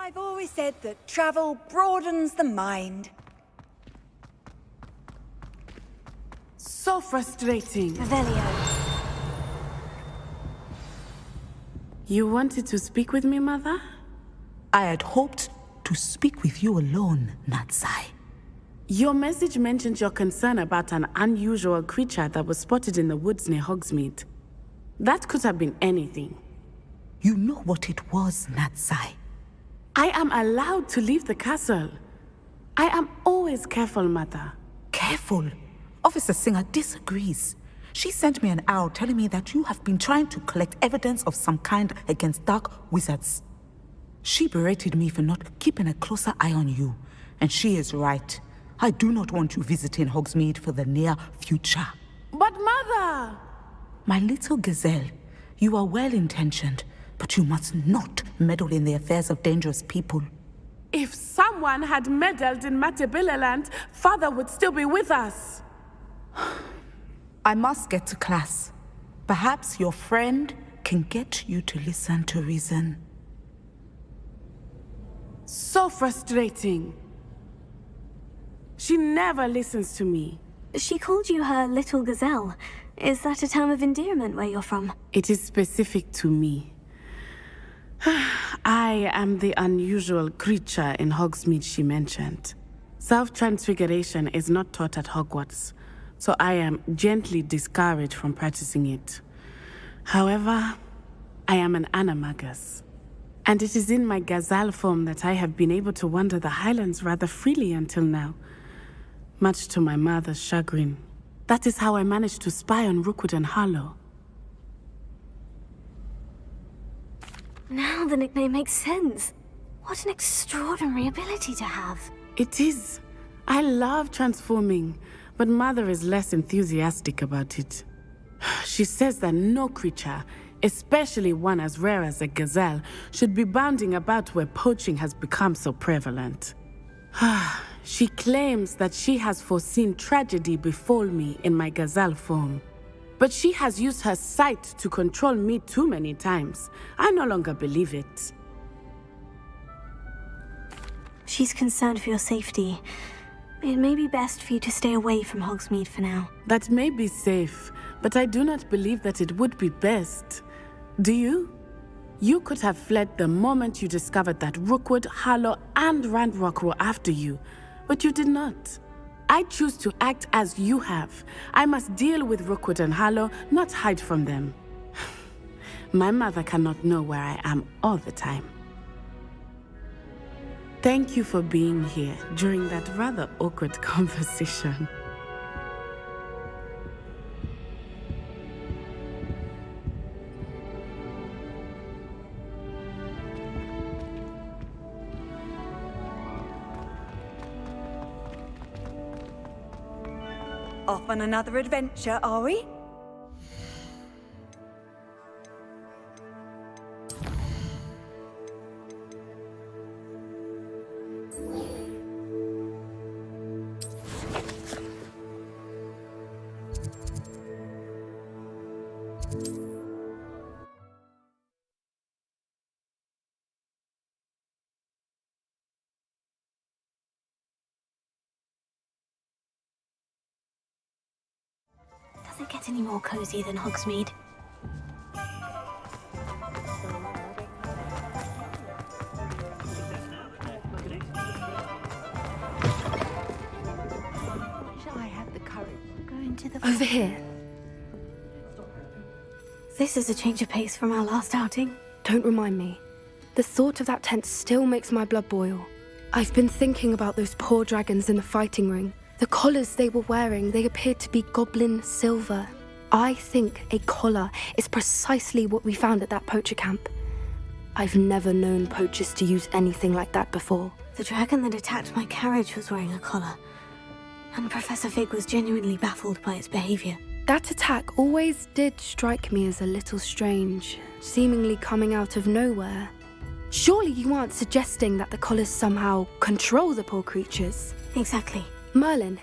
I've always said that travel broadens the mind. So frustrating. Revelio. You wanted to speak with me, Mother? I had hoped to speak with you alone, Natsai. Your message mentioned your concern about an unusual creature that was spotted in the woods near Hogsmeade. That could have been anything. You know what it was, Natsai. I am allowed to leave the castle. I am always careful, Mother. Careful. Officer Singer disagrees. She sent me an owl telling me that you have been trying to collect evidence of some kind against dark wizards. She berated me for not keeping a closer eye on you, and she is right. I do not want you visiting Hogsmeade for the near future. But Mother! My little gazelle, you are well-intentioned, but you must not meddle in the affairs of dangerous people. If someone had meddled in Matabeleland, Father would still be with us. I must get to class. Perhaps your friend can get you to listen to reason. So frustrating. She never listens to me. She called you her little gazelle. Is that a term of endearment where you're from? It is specific to me. I am the unusual creature in Hogsmeade she mentioned. Self-transfiguration is not taught at Hogwarts, so I am gently discouraged from practicing it. However, I am an animagus, and it is in my gazelle form that I have been able to wander the Highlands rather freely until now, much to my mother's chagrin. That is how I managed to spy on Rookwood and Harlow. Now the nickname makes sense. What an extraordinary ability to have. It is. I love transforming, but Mother is less enthusiastic about it. She says that no creature, especially one as rare as a gazelle, should be bounding about where poaching has become so prevalent. She claims that she has foreseen tragedy befall me in my gazelle form. But she has used her sight to control me too many times. I no longer believe it. She's concerned for your safety. It may be best for you to stay away from Hogsmeade for now. That may be safe, but I do not believe that it would be best. Do you? You could have fled the moment you discovered that Rookwood, Harlow, and Ranrock were after you, but you did not. I choose to act as you have. I must deal with Rookwood and Harlow, not hide from them. My mother cannot know where I am all the time. Thank you for being here during that rather awkward conversation. Off on another adventure, are we? Does it get any more cozy than Hogsmeade? Shall I have the courage to go into the... Over here. This is a change of pace from our last outing. Don't remind me. The thought of that tent still makes my blood boil. I've been thinking about those poor dragons in the fighting ring. The collars they were wearing, they appeared to be goblin silver. I think a collar is precisely what we found at that poacher camp. I've never known poachers to use anything like that before. The dragon that attacked my carriage was wearing a collar, and Professor Fig was genuinely baffled by its behavior. That attack always did strike me as a little strange, seemingly coming out of nowhere. Surely you aren't suggesting that the collars somehow control the poor creatures? Exactly. Merlin,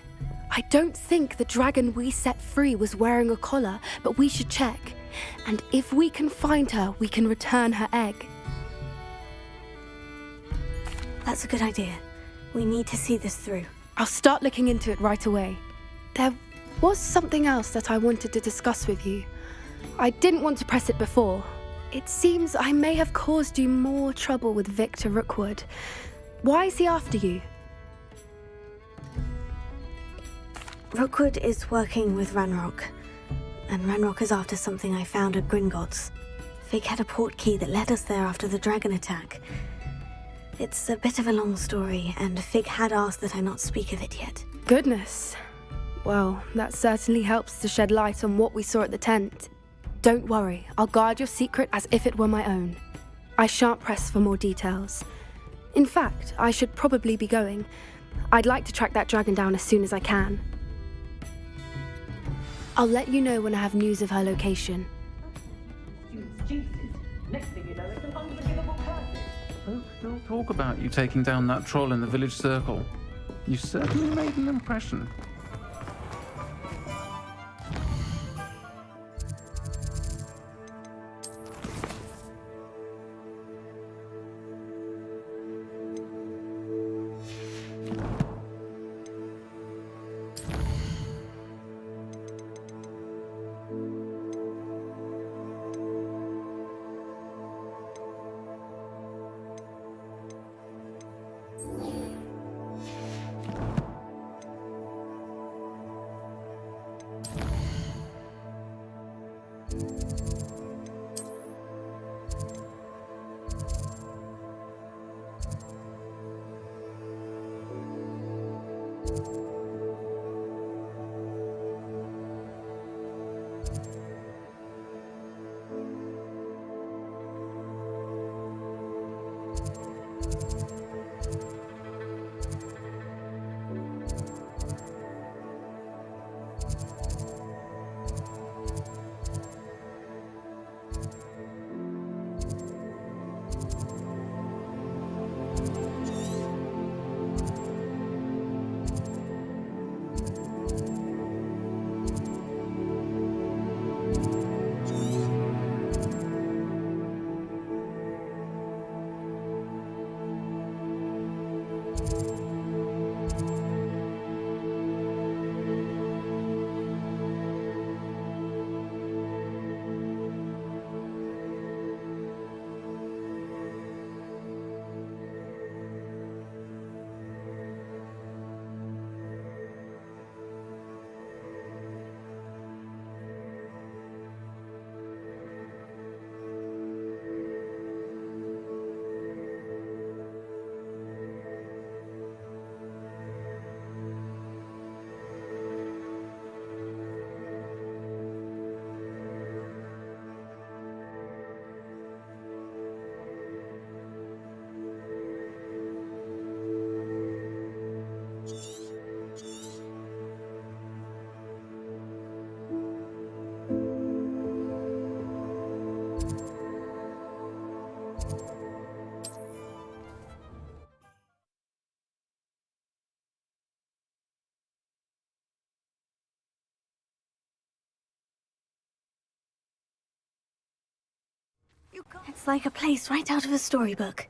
I don't think the dragon we set free was wearing a collar, but we should check. And if we can find her, we can return her egg. That's a good idea. We need to see this through. I'll start looking into it right away. There was something else that I wanted to discuss with you. I didn't want to press it before. It seems I may have caused you more trouble with Victor Rookwood. Why is he after you? Rookwood is working with Ranrock, and Ranrock is after something I found at Gringotts. Fig had a port key that led us there after the dragon attack. It's a bit of a long story, and Fig had asked that I not speak of it yet. Goodness. Well, that certainly helps to shed light on what we saw at the tent. Don't worry, I'll guard your secret as if it were my own. I shan't press for more details. In fact, I should probably be going. I'd like to track that dragon down as soon as I can. I'll let you know when I have news of her location. Folks still talk about you taking down that troll in the village circle. You certainly made an impression. It's like a place right out of a storybook.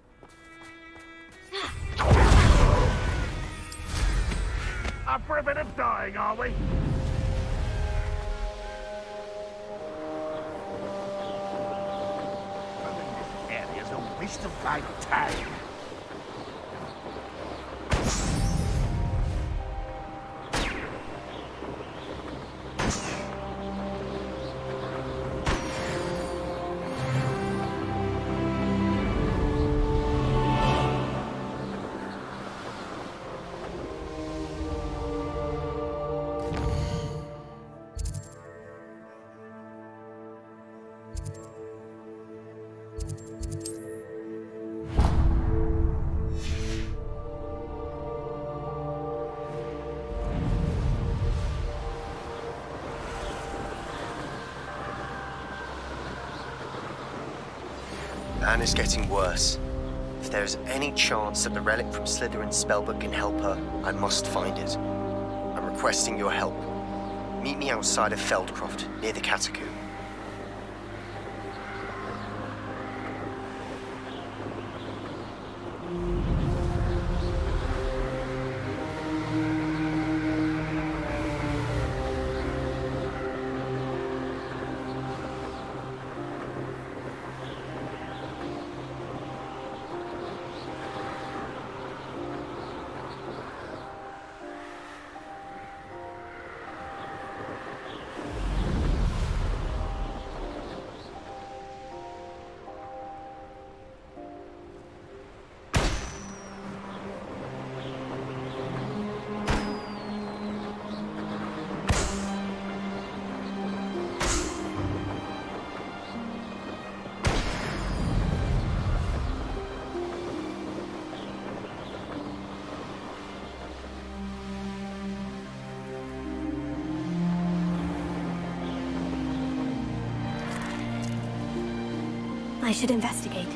Up for a bit of dying, are we? I think this area's a waste of my time. Anna's getting worse. If there is any chance that the relic from Slytherin's spellbook can help her, I must find it. I'm requesting your help. Meet me outside of Feldcroft, near the Catacomb. I should investigate.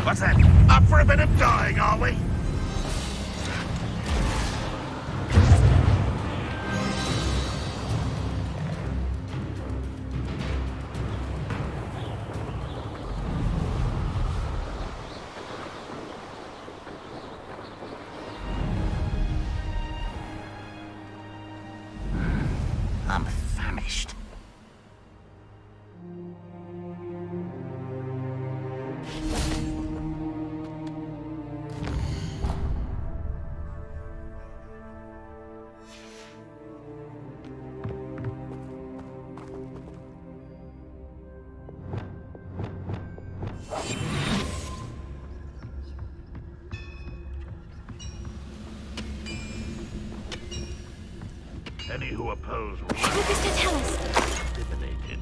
What's that? Up for a bit of dying, are we? I'm famished. Any who oppose will Mr. Tellus! be eliminated.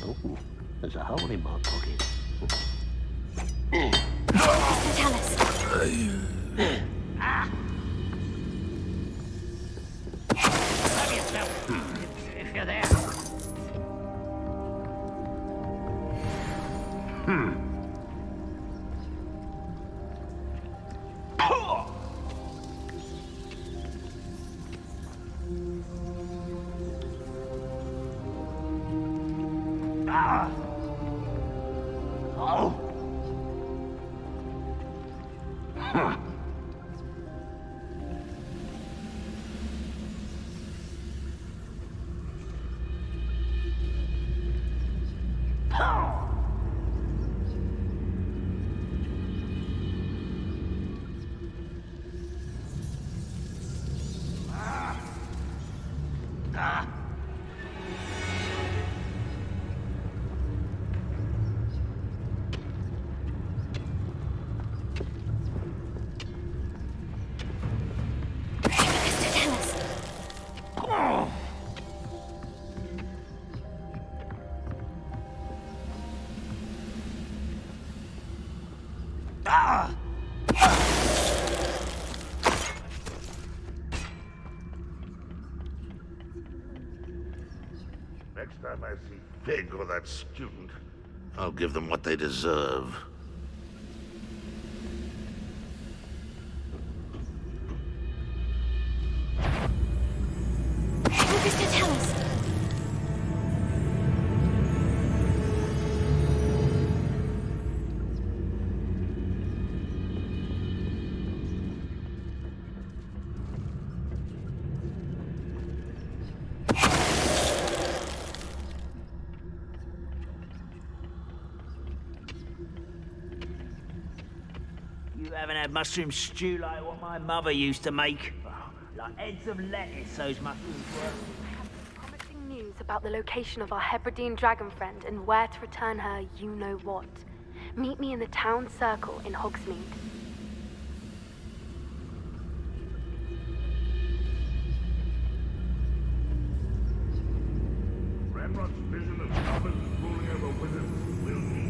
Oh, there's a hole in my pocket. Mr. Tellus! Have yourself, if you're there. Ah! Oh! Huh. Next time I see Fig or that student, I'll give them what they deserve. Mr. Tellus! You haven't had mushroom stew like what my mother used to make? Oh, like heads of lettuce, those mushrooms were. I have promising news about the location of our Hebridean dragon friend and where to return her you-know-what. Meet me in the town circle in Hogsmeade. Ranrock's vision of goblins ruling over wizards will be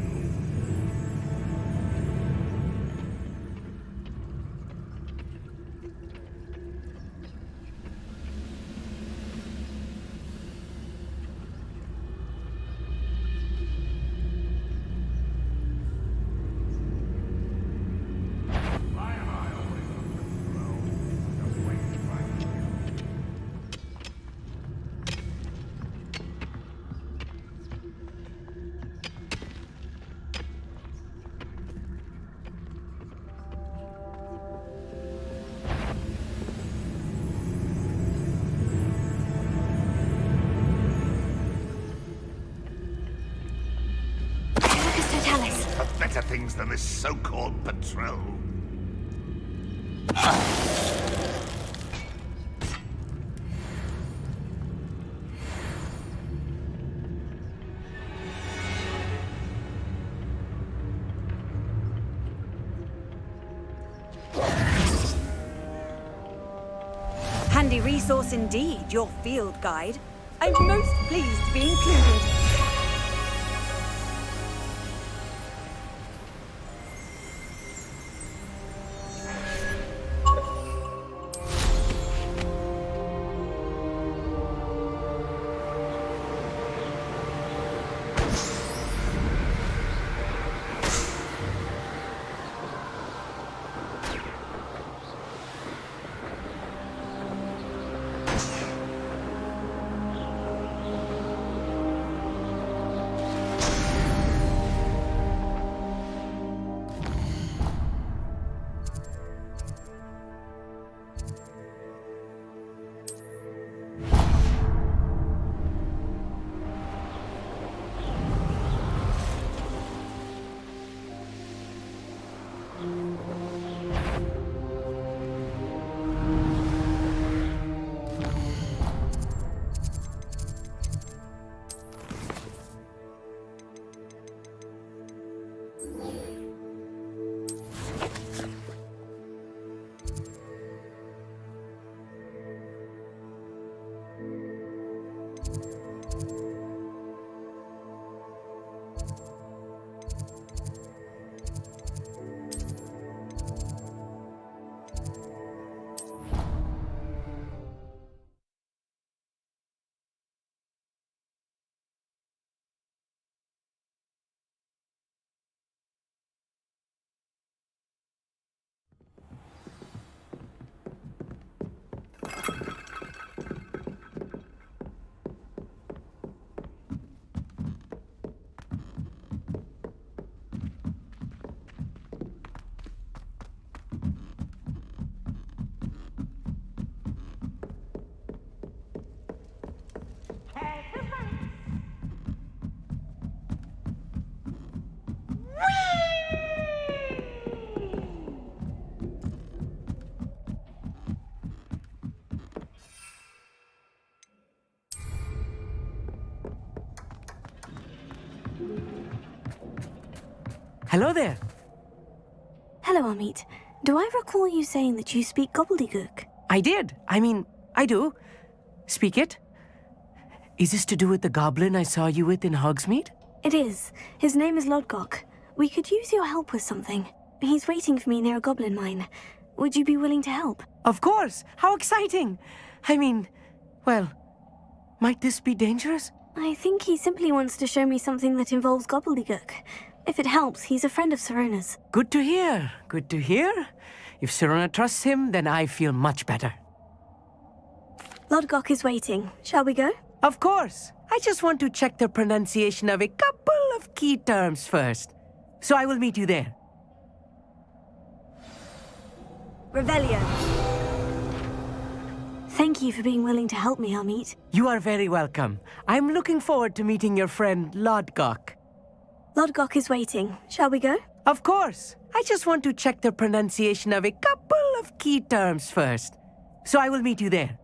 things than this so-called patrol. Handy resource indeed, your field guide. I'm most pleased to be included. Hello there. Hello, Amit. Do I recall you saying that you speak gobbledygook? I did. I do. Speak it. Is this to do with the goblin I saw you with in Hogsmeade? It is. His name is Lodgok. We could use your help with something. He's waiting for me near a goblin mine. Would you be willing to help? Of course. How exciting. Well, might this be dangerous? I think he simply wants to show me something that involves gobbledygook. If it helps, he's a friend of Serona's. Good to hear. Good to hear. If Serona trusts him, then I feel much better. Lodgok is waiting. Shall we go? Of course. I just want to check the pronunciation of a couple of key terms first. So I will meet you there. Revelio. Thank you for being willing to help me, Amit. You are very welcome. I'm looking forward to meeting your friend Lodgok. Lodgok is waiting. Shall we go? Of course. I just want to check the pronunciation of a couple of key terms first. So I will meet you there.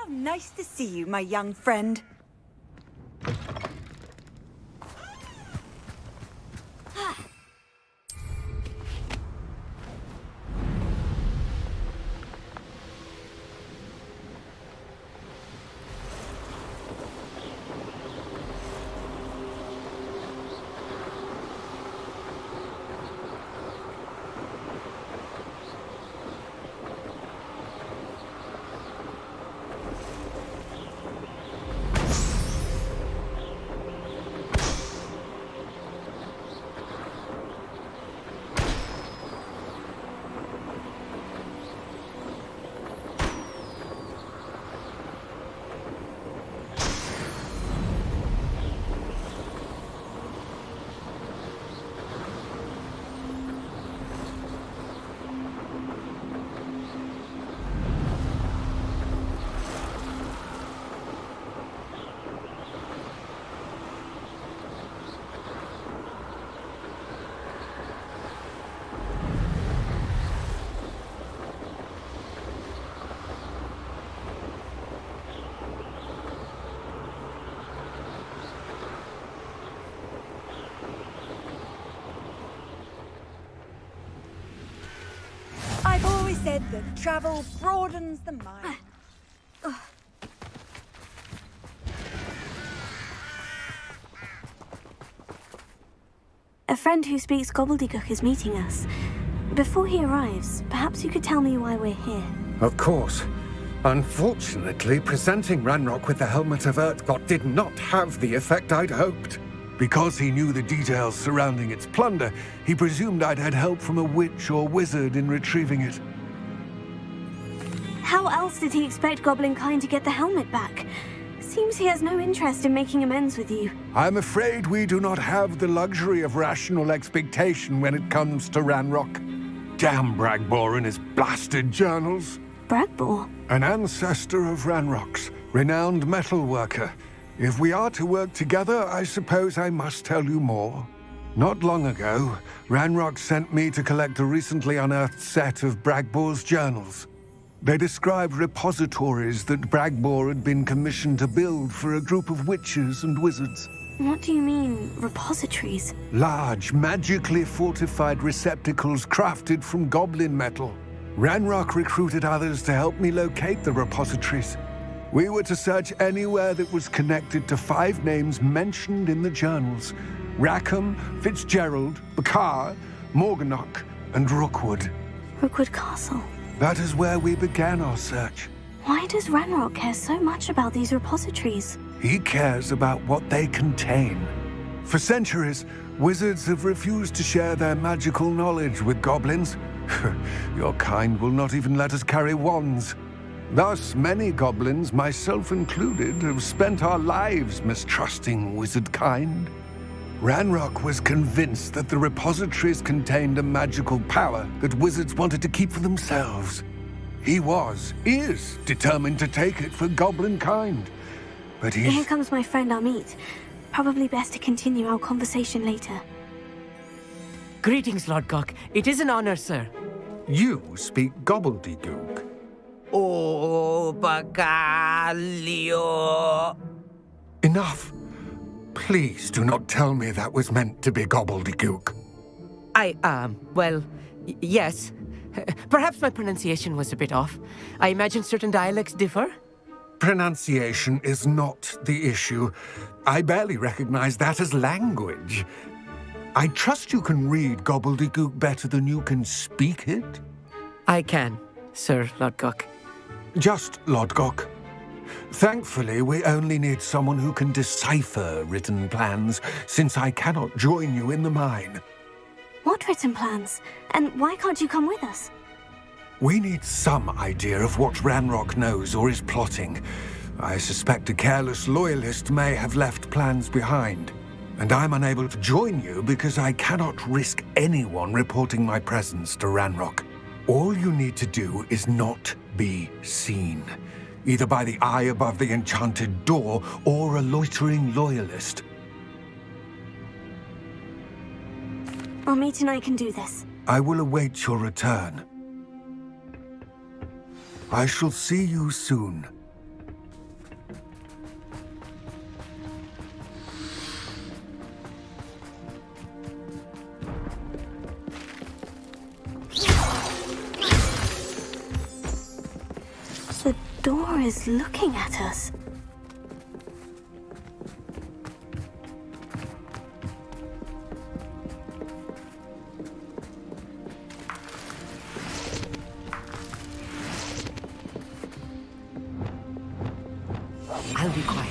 How nice to see you, my young friend. I've always said that travel broadens the mind. A friend who speaks gobbledygook is meeting us. Before he arrives, perhaps you could tell me why we're here. Of course. Unfortunately, presenting Ranrock with the Helmet of Urtkot did not have the effect I'd hoped. Because he knew the details surrounding its plunder, he presumed I'd had help from a witch or wizard in retrieving it. How else did he expect Goblinkind to get the helmet back? Seems he has no interest in making amends with you. I'm afraid we do not have the luxury of rational expectation when it comes to Ranrock. Damn Bragbor and his blasted journals. Bragbor? An ancestor of Ranrock's, renowned metal worker. If we are to work together, I suppose I must tell you more. Not long ago, Ranrock sent me to collect a recently unearthed set of Bragbor's journals. They described repositories that Bragbor had been commissioned to build for a group of witches and wizards. What do you mean, repositories? Large, magically fortified receptacles crafted from goblin metal. Ranrock recruited others to help me locate the repositories. We were to search anywhere that was connected to 5 names mentioned in the journals: Rackham, Fitzgerald, Bakar, Morganach, and Rookwood. Rookwood Castle. That is where we began our search. Why does Ranrock care so much about these repositories? He cares about what they contain. For centuries, wizards have refused to share their magical knowledge with goblins. Your kind will not even let us carry wands. Thus, many goblins, myself included, have spent our lives mistrusting wizard kind. Ranrock was convinced that the repositories contained a magical power that wizards wanted to keep for themselves. He is determined to take it for goblin kind. But Here comes my friend Amit. Probably best to continue our conversation later. Greetings, Lord Gok. It is an honor, sir. You speak gobbledygook. Oh, Bagalio. Enough. Please do not tell me that was meant to be gobbledygook. Well, yes. Perhaps my pronunciation was a bit off. I imagine certain dialects differ. Pronunciation is not the issue. I barely recognize that as language. I trust you can read gobbledygook better than you can speak it? I can, Sir Lodgok. Just Lodgok. Thankfully, we only need someone who can decipher written plans, since I cannot join you in the mine. What written plans? And why can't you come with us? We need some idea of what Ranrock knows or is plotting. I suspect a careless loyalist may have left plans behind. And I'm unable to join you because I cannot risk anyone reporting my presence to Ranrock. All you need to do is not be seen, either by the eye above the enchanted door or a loitering loyalist. Amit and I can do this. I will await your return. I shall see you soon. door is looking at us. I'll be quiet.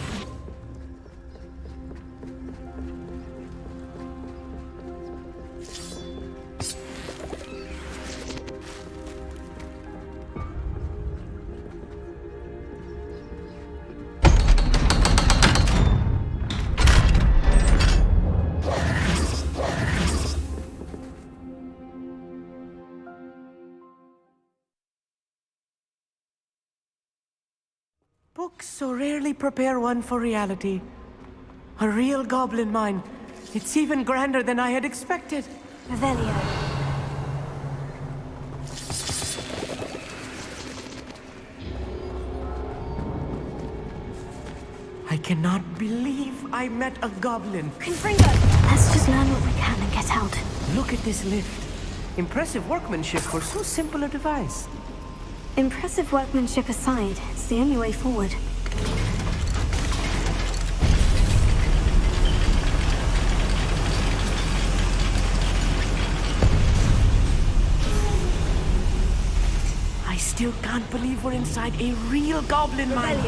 Books so rarely prepare one for reality. A real goblin mine. It's even grander than I had expected. Revelio. I cannot believe I met a goblin. Confringo! Let's just learn what we can and get out. Look at this lift. Impressive workmanship for so simple a device. Impressive workmanship aside, it's the only way forward. I still can't believe we're inside a real goblin mine.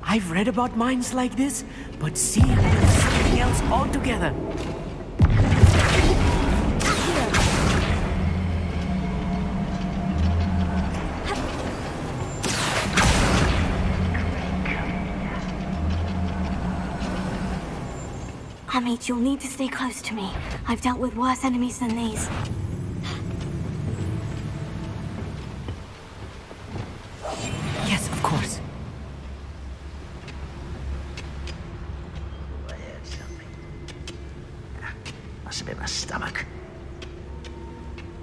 I've read about mines like this, but seeing it is something else altogether. Amit, you'll need to stay close to me. I've dealt with worse enemies than these. Yes, of course. Must have been my stomach.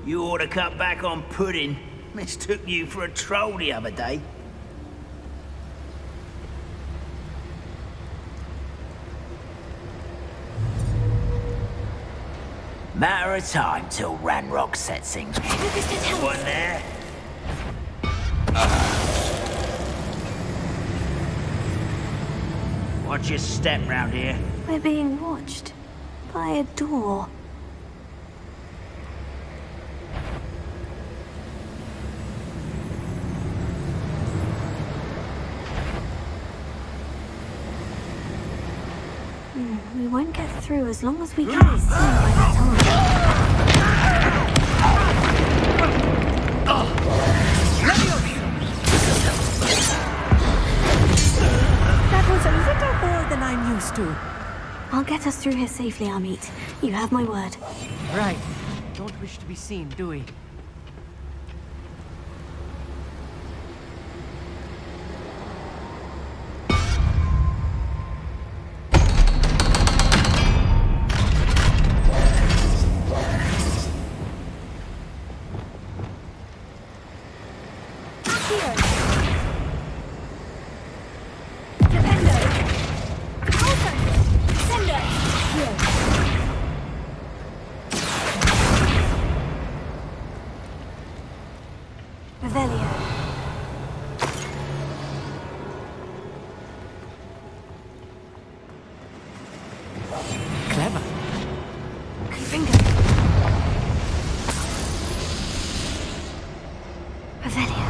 You ought to cut back on pudding. Mistook you for a troll the other day. Matter of time till Ranrock sets things. What there? Watch your step round here. We're being watched by a door. We won't get through as long as we can be seen by the time. That was a little more than I'm used to. I'll get us through here safely, Amit. You have my word. Right. Don't wish to be seen, do we? Clever. Finger. Revelio.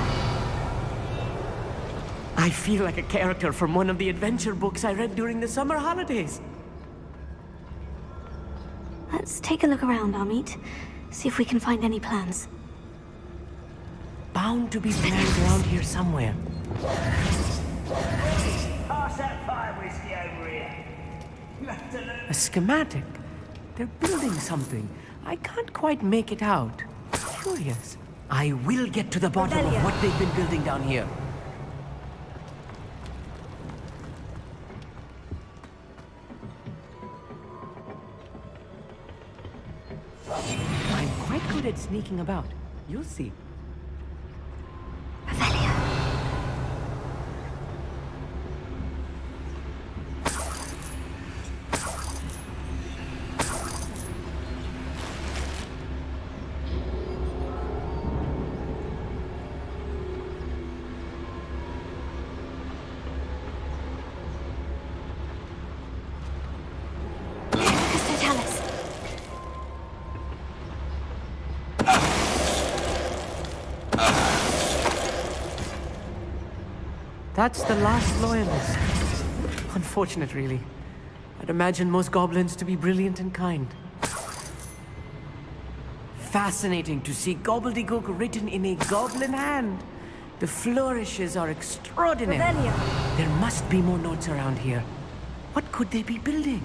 I feel like a character from one of the adventure books I read during the summer holidays. Let's take a look around, Amit. See if we can find any plans. Bound to be plans around here somewhere. Pass that fire whiskey over here. You have to learn. A schematic. They're building something. I can't quite make it out. Curious. I will get to the bottom of what they've been building down here. spotted sneaking about. You'll see. That's the last loyalist. Unfortunate, really. I'd imagine most goblins to be brilliant and kind. Fascinating to see gobbledygook written in a goblin hand. The flourishes are extraordinary. Revelio. There must be more notes around here. What could they be building?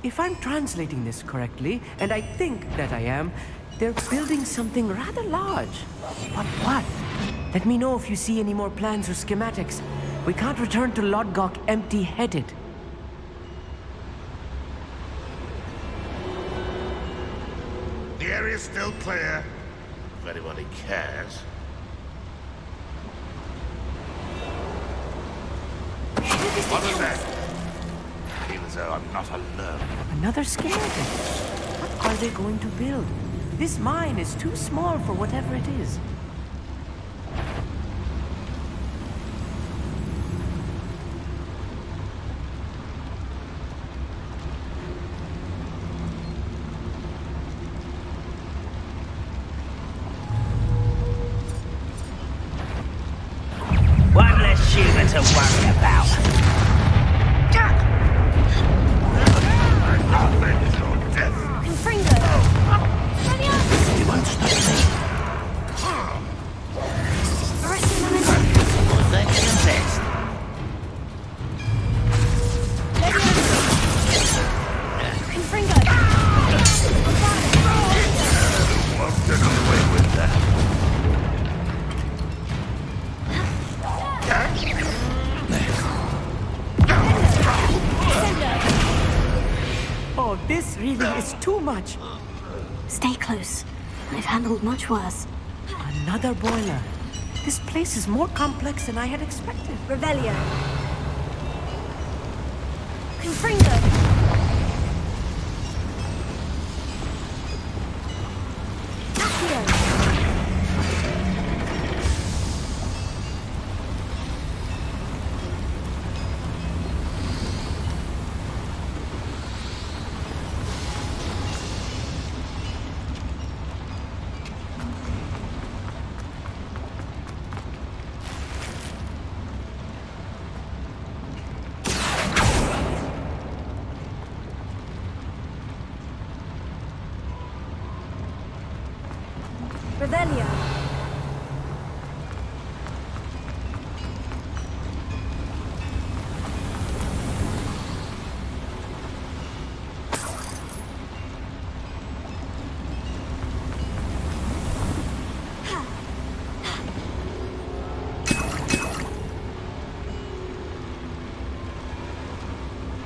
If I'm translating this correctly, and I think that I am, they're building something rather large. But what? Let me know if you see any more plans or schematics. We can't return to Lodgok empty-headed. The area's still clear. If anybody cares. What was that? I feel as though I'm not alone. Another schematic. What are they going to build? This mine is too small for whatever it is. One less human to worry about. Confringo. You won't stop me. More than your best. Confringo. Won't get away with that. Oh, this really is too much. Stay close. I've handled much worse. Another boiler. This place is more complex than I had expected. Revelio. Confringo. Accio. Revelio.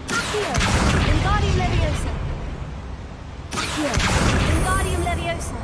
Accio. Wingardium Leviosa. Accio. Wingardium Leviosa.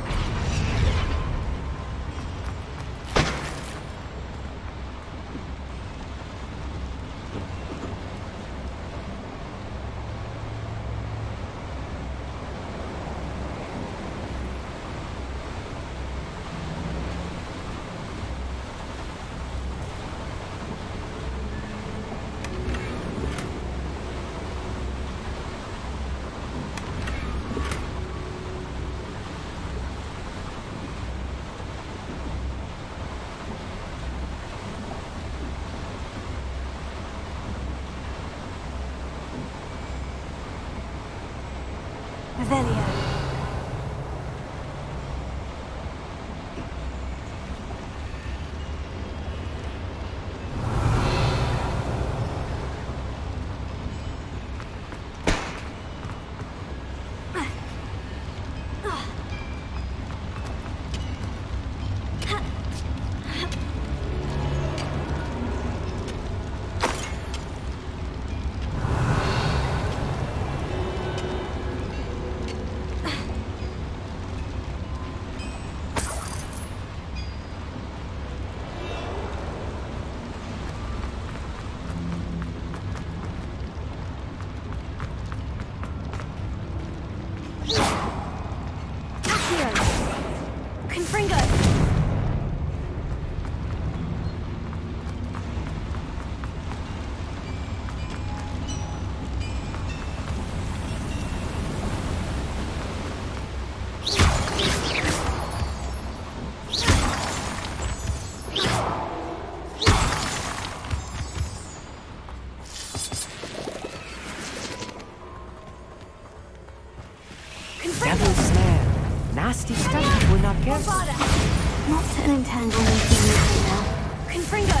Revelio. be stuck if we're not careful. Not an entanglement right now. Confringo!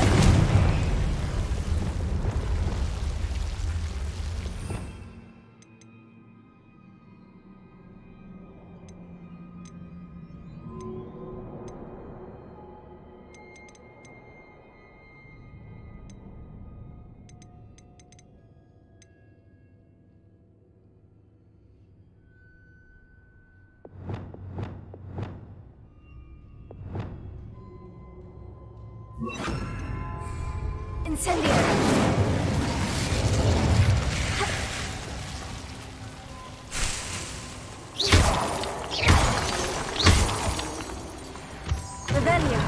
Incendio! Revelio!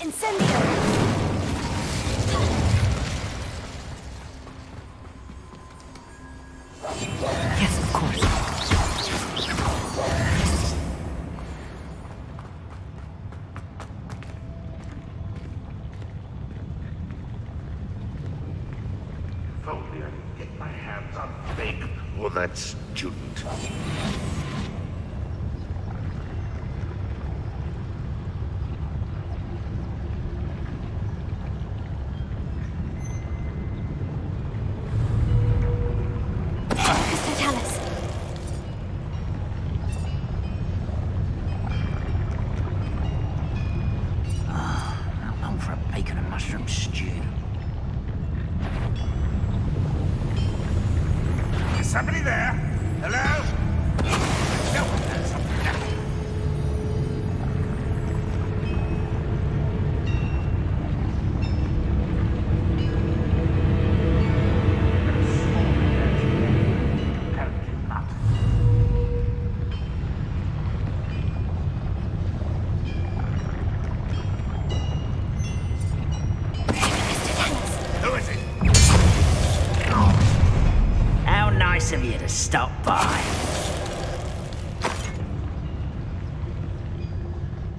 Incendio! Yes, of course. If only I could get my hands on Fake or that student. I'm long for a bacon and mushroom stew. Is somebody there? Hello? No one knows something now. Apparently not. Who is it? How nice of you to stop by.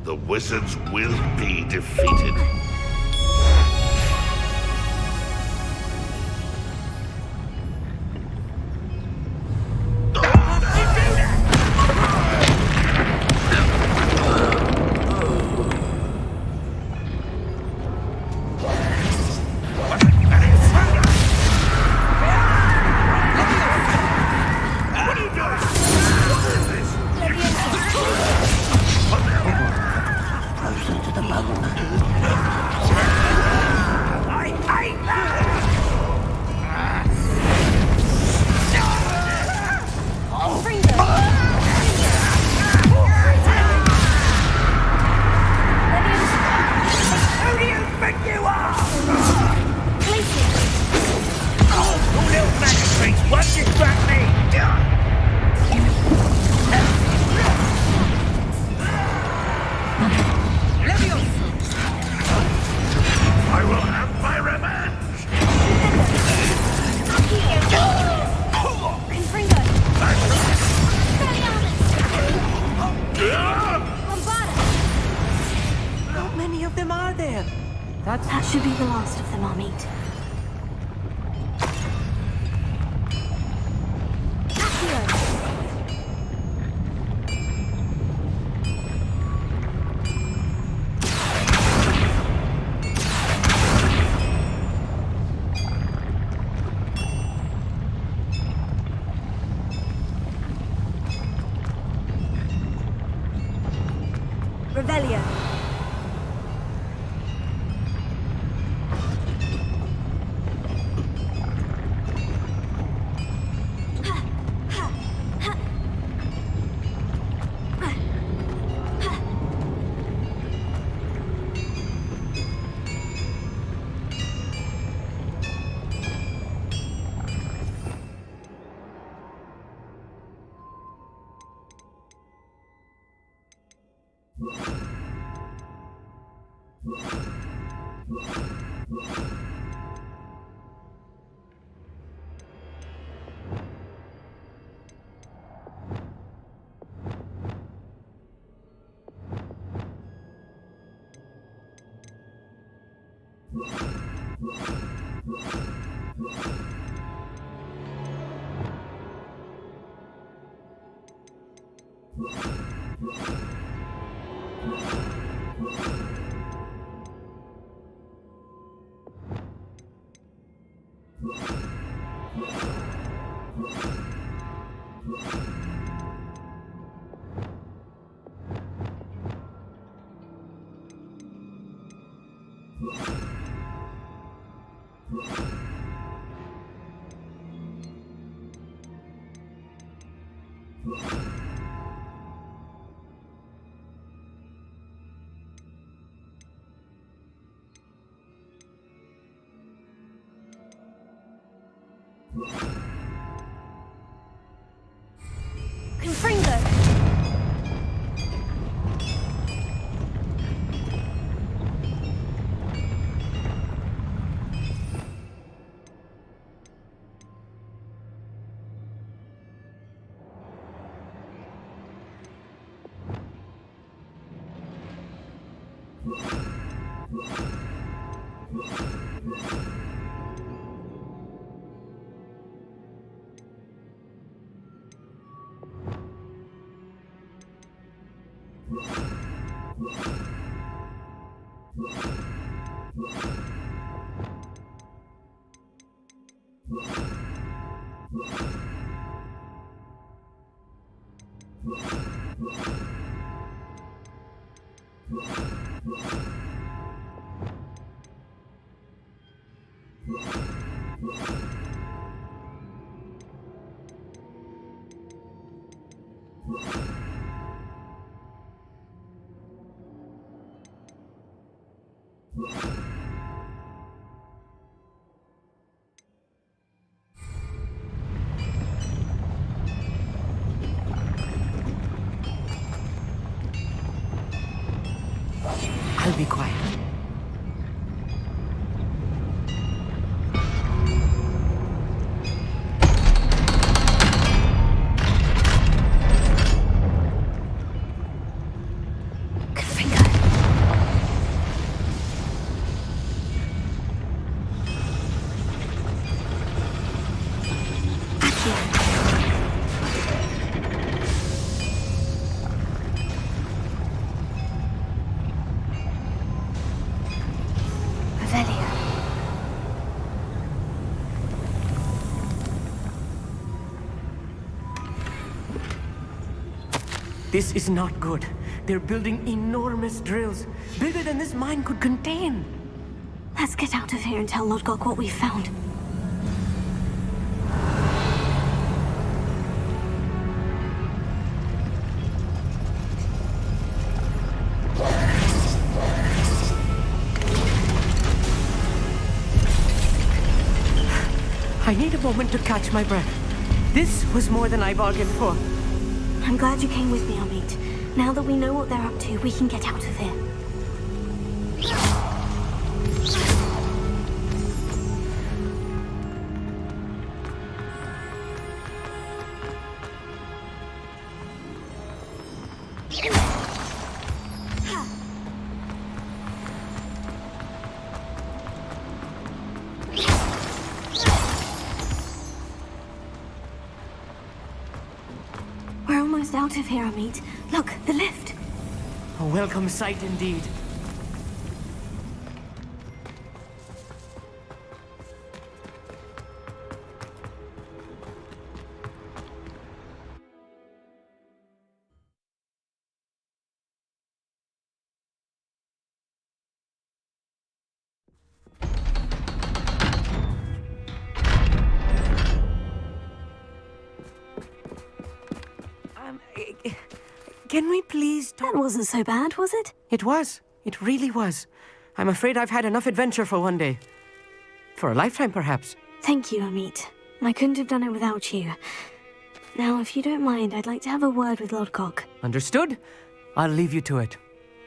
The wizards will be defeated. How many of them are there? That should be the last of them I'll meet. Revelio! Confringo! I'll be quiet. This is not good. They're building enormous drills, bigger than this mine could contain. Let's get out of here and tell Lodgok what we found. I need a moment to catch my breath. This was more than I bargained for. I'm glad you came with me, Amit. Now that we know what they're up to, we can get out of here. We're almost out of here, Amit. Look, the lift. A welcome sight indeed. Can we please talk? That wasn't so bad, was it? It was. It really was. I'm afraid I've had enough adventure for one day. For a lifetime, perhaps. Thank you, Amit. I couldn't have done it without you. Now, if you don't mind, I'd like to have a word with Lodgok. Understood? I'll leave you to it.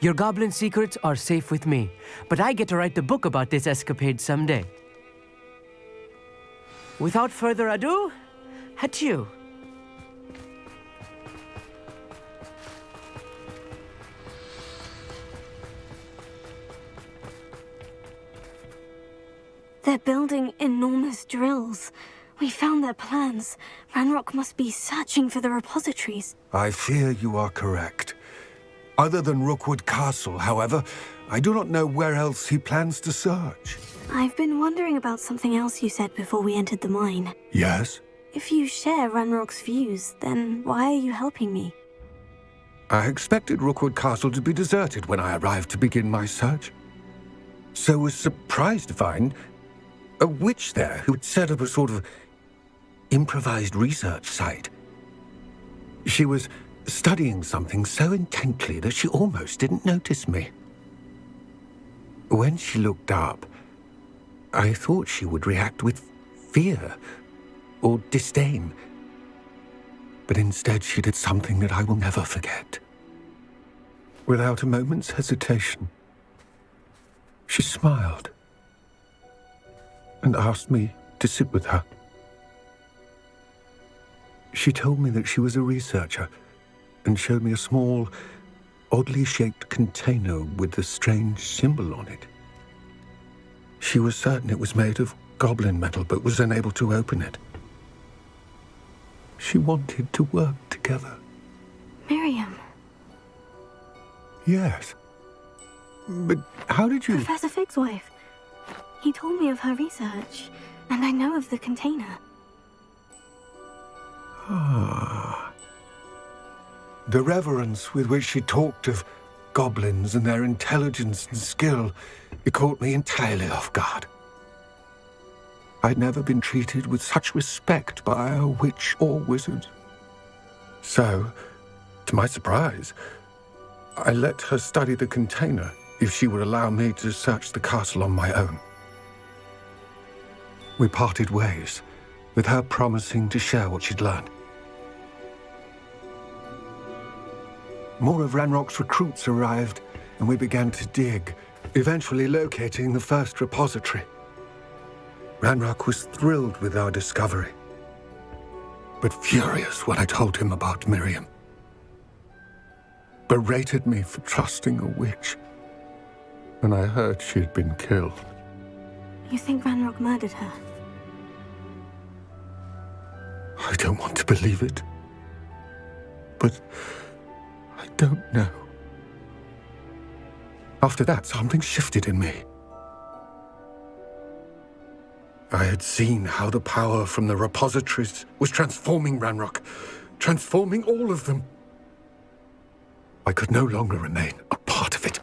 Your goblin secrets are safe with me, but I get to write the book about this escapade someday. Without further ado, adieu. They're building enormous drills. We found their plans. Ranrock must be searching for the repositories. I fear you are correct. Other than Rookwood Castle, however, I do not know where else he plans to search. I've been wondering about something else you said before we entered the mine. Yes? If you share Ranrock's views, then why are you helping me? I expected Rookwood Castle to be deserted when I arrived to begin my search. So was surprised to find a witch there who had set up a sort of improvised research site. She was studying something so intently that she almost didn't notice me. When she looked up, I thought she would react with fear or disdain. But instead she did something that I will never forget. Without a moment's hesitation, she smiled and asked me to sit with her. She told me that she was a researcher and showed me a small, oddly shaped container with a strange symbol on it. She was certain it was made of goblin metal, but was unable to open it. She wanted to work together. Miriam. Yes. But how did you... Professor Fig's wife. He told me of her research, and I know of the container. Ah. The reverence with which she talked of goblins and their intelligence and skill, it caught me entirely off guard. I'd never been treated with such respect by a witch or wizard. So, to my surprise, I let her study the container if she would allow me to search the castle on my own. We parted ways, with her promising to share what she'd learned. More of Ranrock's recruits arrived, and we began to dig, eventually locating the first repository. Ranrock was thrilled with our discovery, but furious when I told him about Miriam. Berated me for trusting a witch, and I heard she had been killed. You think Ranrock murdered her? I don't want to believe it, but I don't know. After that, something shifted in me. I had seen how the power from the repositories was transforming Ranrock, transforming all of them. I could no longer remain a part of it.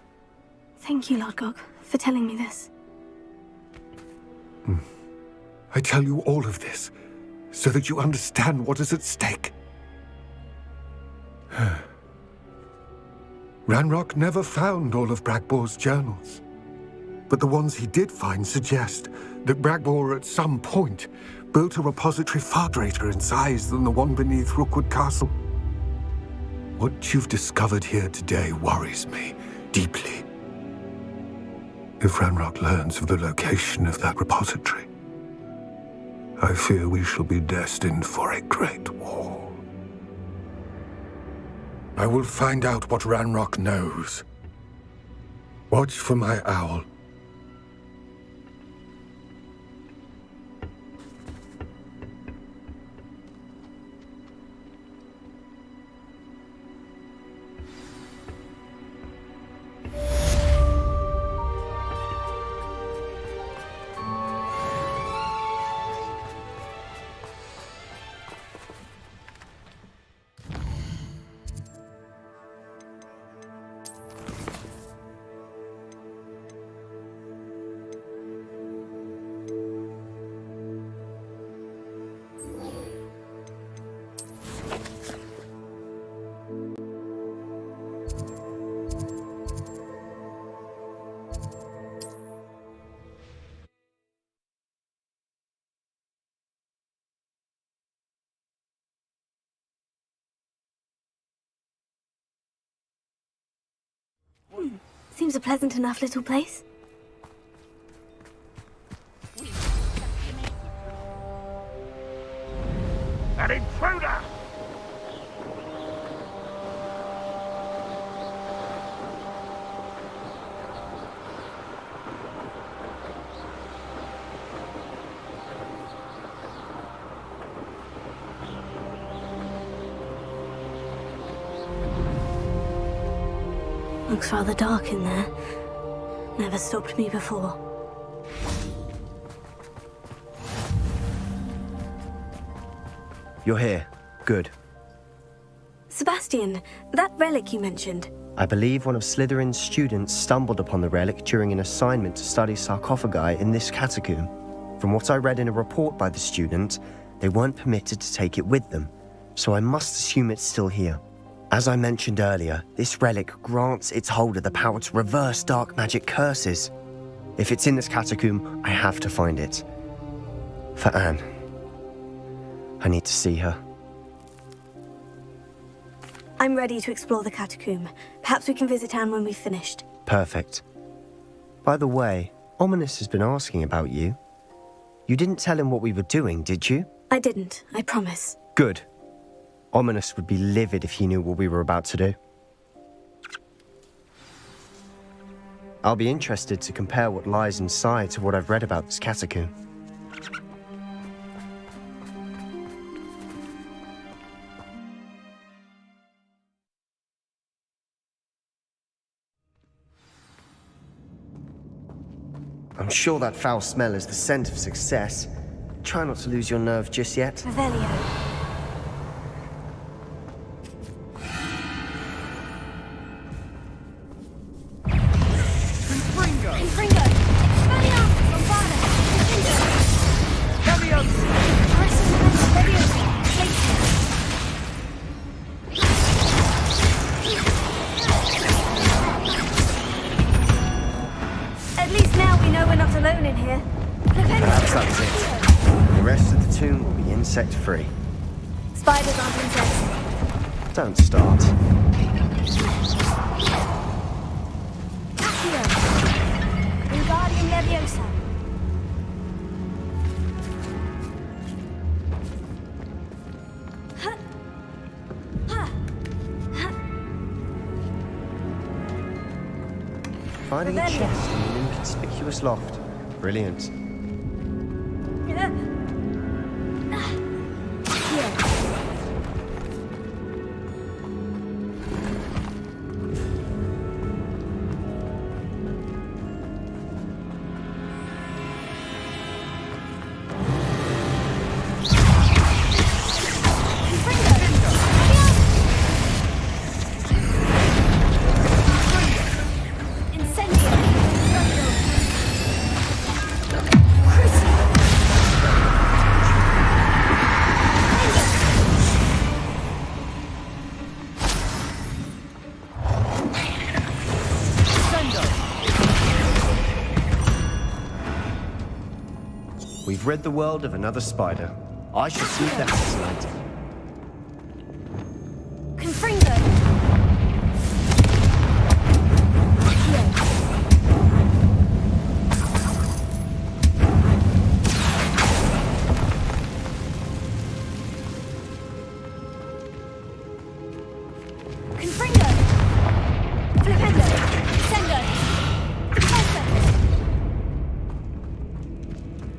Thank you, Lord Gog, for telling me this. I tell you all of this so that you understand what is at stake. Ranrock never found all of Bragbor's journals, but the ones he did find suggest that Bragbor at some point built a repository far greater in size than the one beneath Rookwood Castle. What you've discovered here today worries me deeply. If Ranrock learns of the location of that repository, I fear we shall be destined for a great war. I will find out what Ranrock knows. Watch for my owl. Seems a pleasant enough little place. An intruder! Looks rather dark in there. Never stopped me before. You're here. Good. Sebastian, that relic you mentioned. I believe one of Slytherin's students stumbled upon the relic during an assignment to study sarcophagi in this catacomb. From what I read in a report by the student, they weren't permitted to take it with them, so I must assume it's still here. As I mentioned earlier, this relic grants its holder the power to reverse dark magic curses. If it's in this catacomb, I have to find it. For Anne. I need to see her. I'm ready to explore the catacomb. Perhaps we can visit Anne when we've finished. Perfect. By the way, Ominous has been asking about you. You didn't tell him what we were doing, did you? I didn't, I promise. Good. Ominous would be livid if he knew what we were about to do. I'll be interested to compare what lies inside to what I've read about this catacomb. I'm sure that foul smell is the scent of success. Try not to lose your nerve just yet. Revelio. At least now we know we're not alone in here. Perhaps that's it. The rest of the tomb will be insect-free. Spiders aren't insects. Don't start. Accio. Wingardium Leviosa. Finding a chest in an inconspicuous loft. Brilliant. We've rid the world of another spider. I shall see that tonight. Confringo. Confringo. Flipendo. Sendo.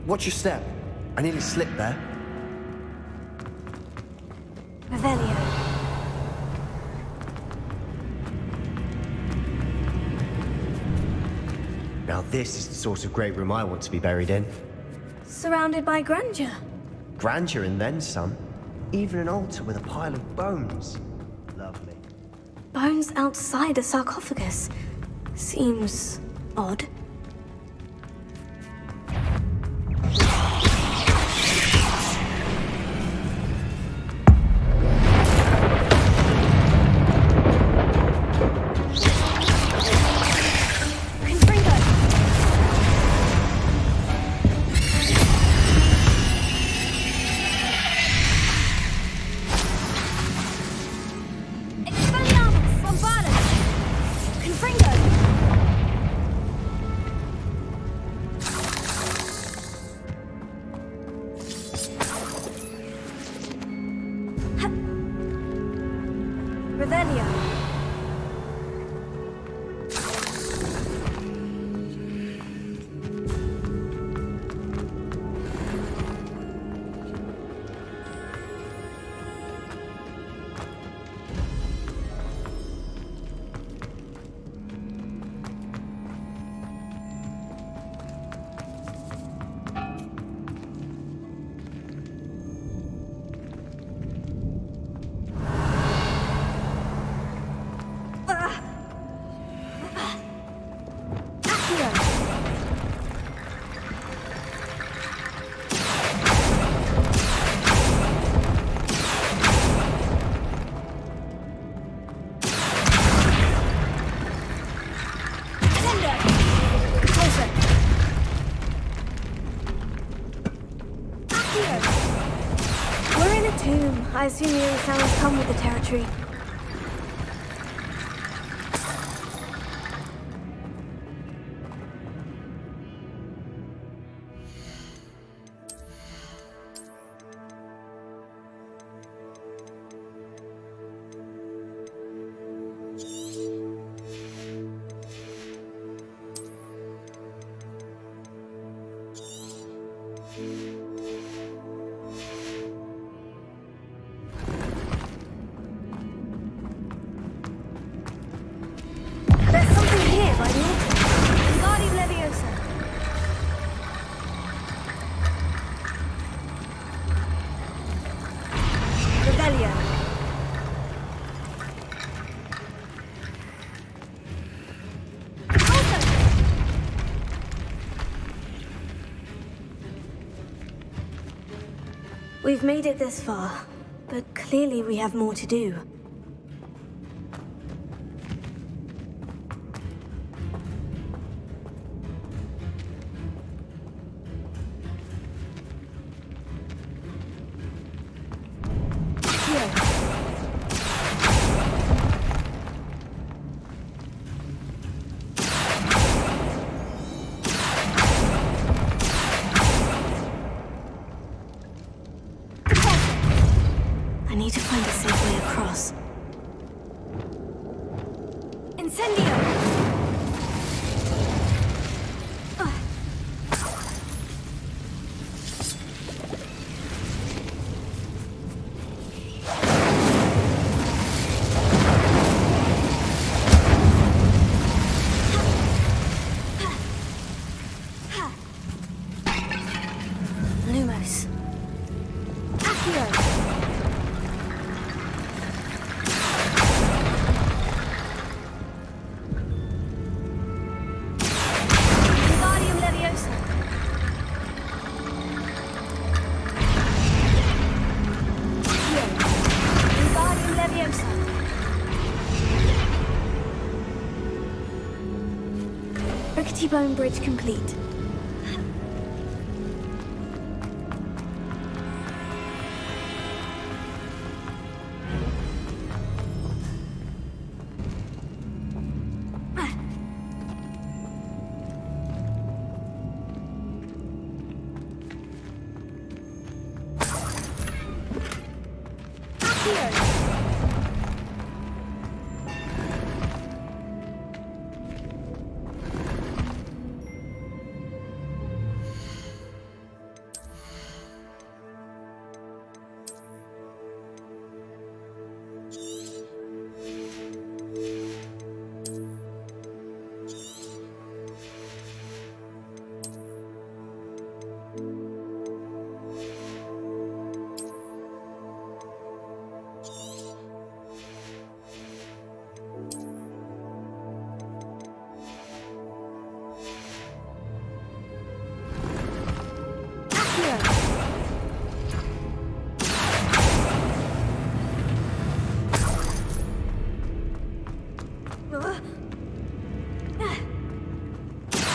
Watch your step. I nearly slipped there. Revelio. Now this is the sort of great room I want to be buried in. Surrounded by grandeur. Grandeur and then some. Even an altar with a pile of bones. Lovely. Bones outside a sarcophagus. Seems odd. Revelio. I assume eerie sounds come with the territory. There's something here by the altar. Wingardium Leviosa. Revelio. We've made it this far, but clearly we have more to do. I need to find a safe way across. Incendio! Lumos. Accio! Rickety bone bridge complete.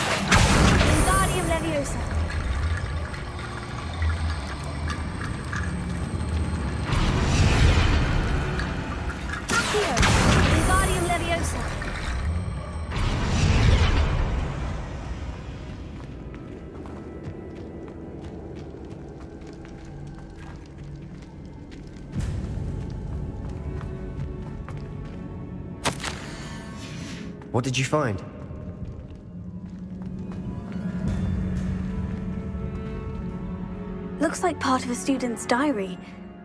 Wingardium Leviosa. Accio! Wingardium Leviosa. What did you find? Looks like part of a student's diary.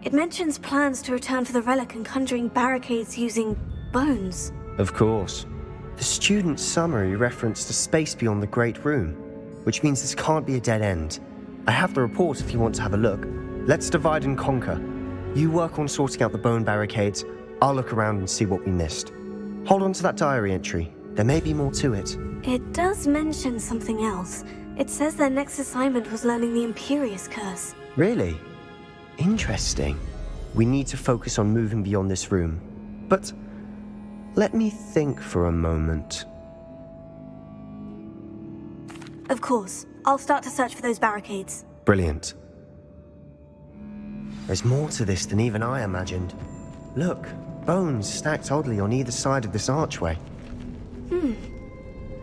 It mentions plans to return for the relic and conjuring barricades using bones. Of course. The student's summary referenced a space beyond the Great Room, which means this can't be a dead end. I have the report if you want to have a look. Let's divide and conquer. You work on sorting out the bone barricades. I'll look around and see what we missed. Hold on to that diary entry. There may be more to it. It does mention something else. It says their next assignment was learning the Imperious Curse. Really? Interesting. We need to focus on moving beyond this room. But let me think for a moment. Of course. I'll start to search for those barricades. Brilliant. There's more to this than even I imagined. Look, bones stacked oddly on either side of this archway.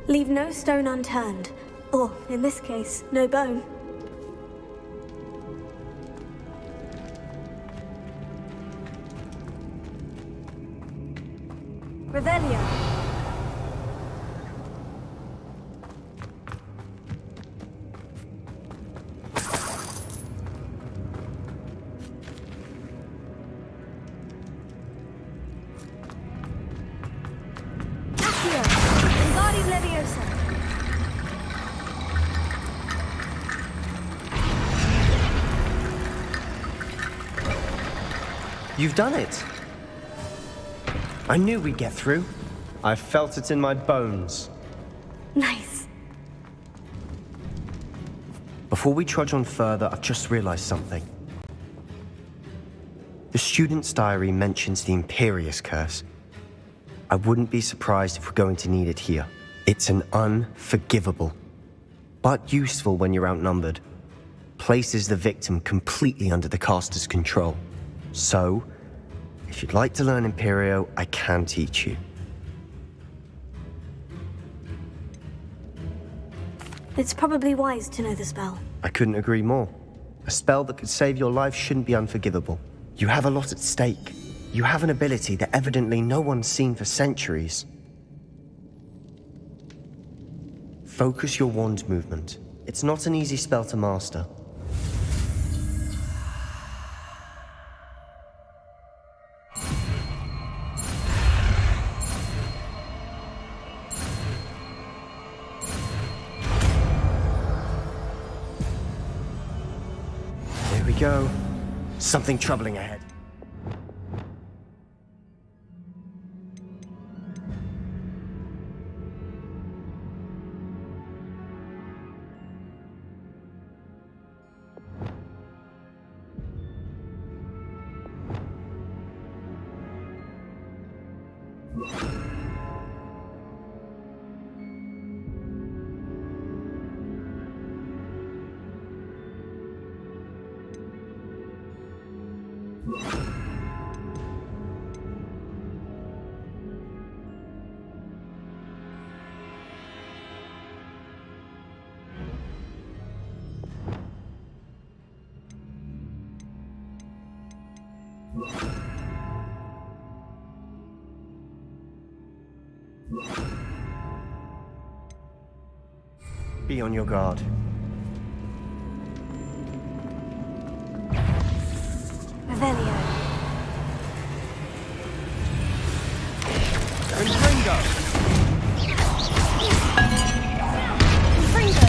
Leave no stone unturned. Or, in this case, no bone. Revelio. Accio. Ingari Leviosa. You've done it! I knew we'd get through. I felt it in my bones. Nice. Before we trudge on further, I've just realized something. The student's diary mentions the Imperius Curse. I wouldn't be surprised if we're going to need it here. It's an unforgivable, but useful when you're outnumbered. Places the victim completely under the caster's control. So, if you'd like to learn Imperio, I can teach you. It's probably wise to know the spell. I couldn't agree more. A spell that could save your life shouldn't be unforgivable. You have a lot at stake. You have an ability that evidently no one's seen for centuries. Focus your wand movement. It's not an easy spell to master. There we go. Something troubling ahead. Be on your guard. Revelio. Confringo! Confringo.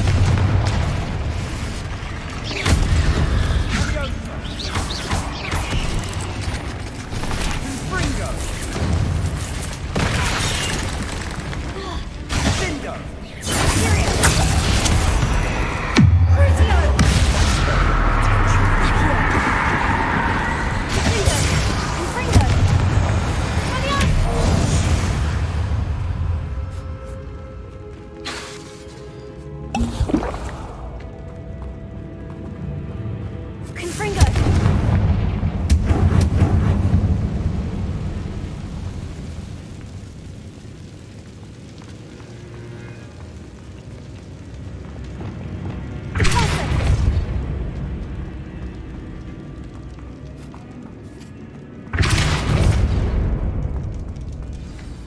Confringo! Cindo!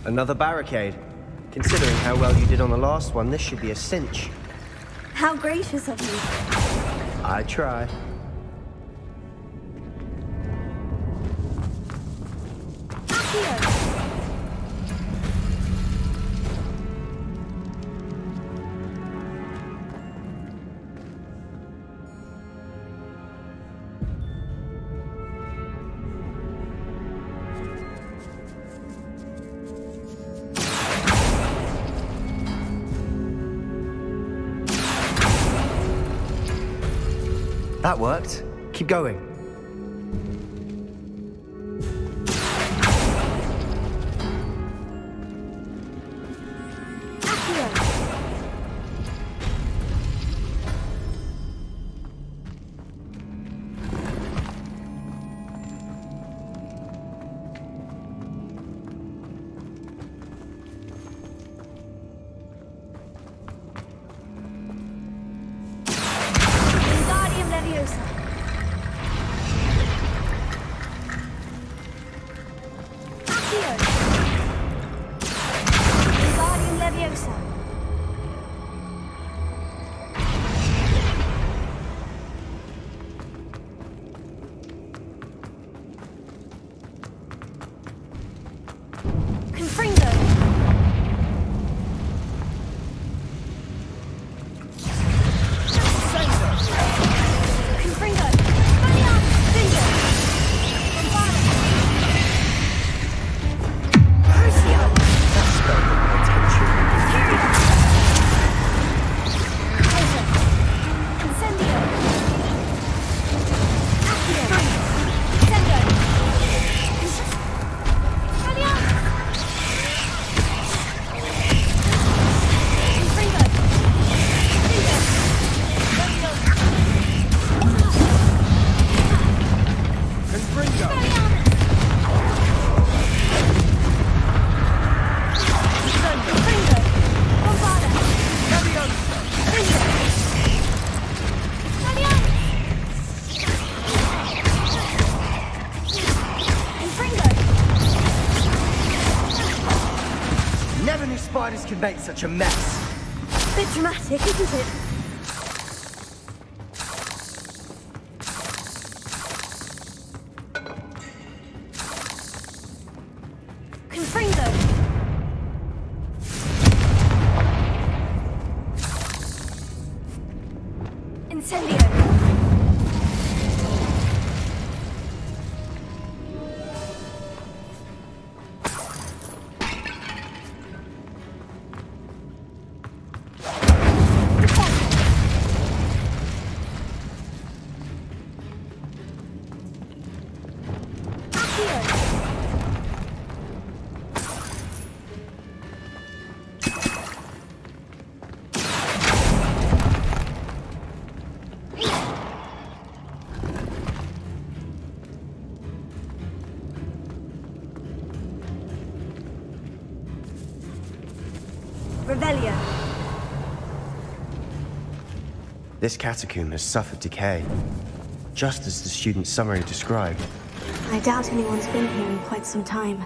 Another barricade. Considering how well you did on the last one, this should be a cinch. How gracious of you. I try. Accio. That worked. Keep going. Accio! Wingardium Leviosa! Confringo! Confringo! Valiant! Bingo! Bombarda! Crucio! Kaiser! Incendio! Accio! Sendo! Valiant! Confringo! Bingo! Confringo! Confringo! Bombarda! Leviosa! Bingo! Valiant! Confringo! Never knew spiders could make such a mess. Bit dramatic, isn't it? Confringo! Incendio! Accio! Revelio. This catacomb has suffered decay, just as the student's summary described. I doubt anyone's been here in quite some time.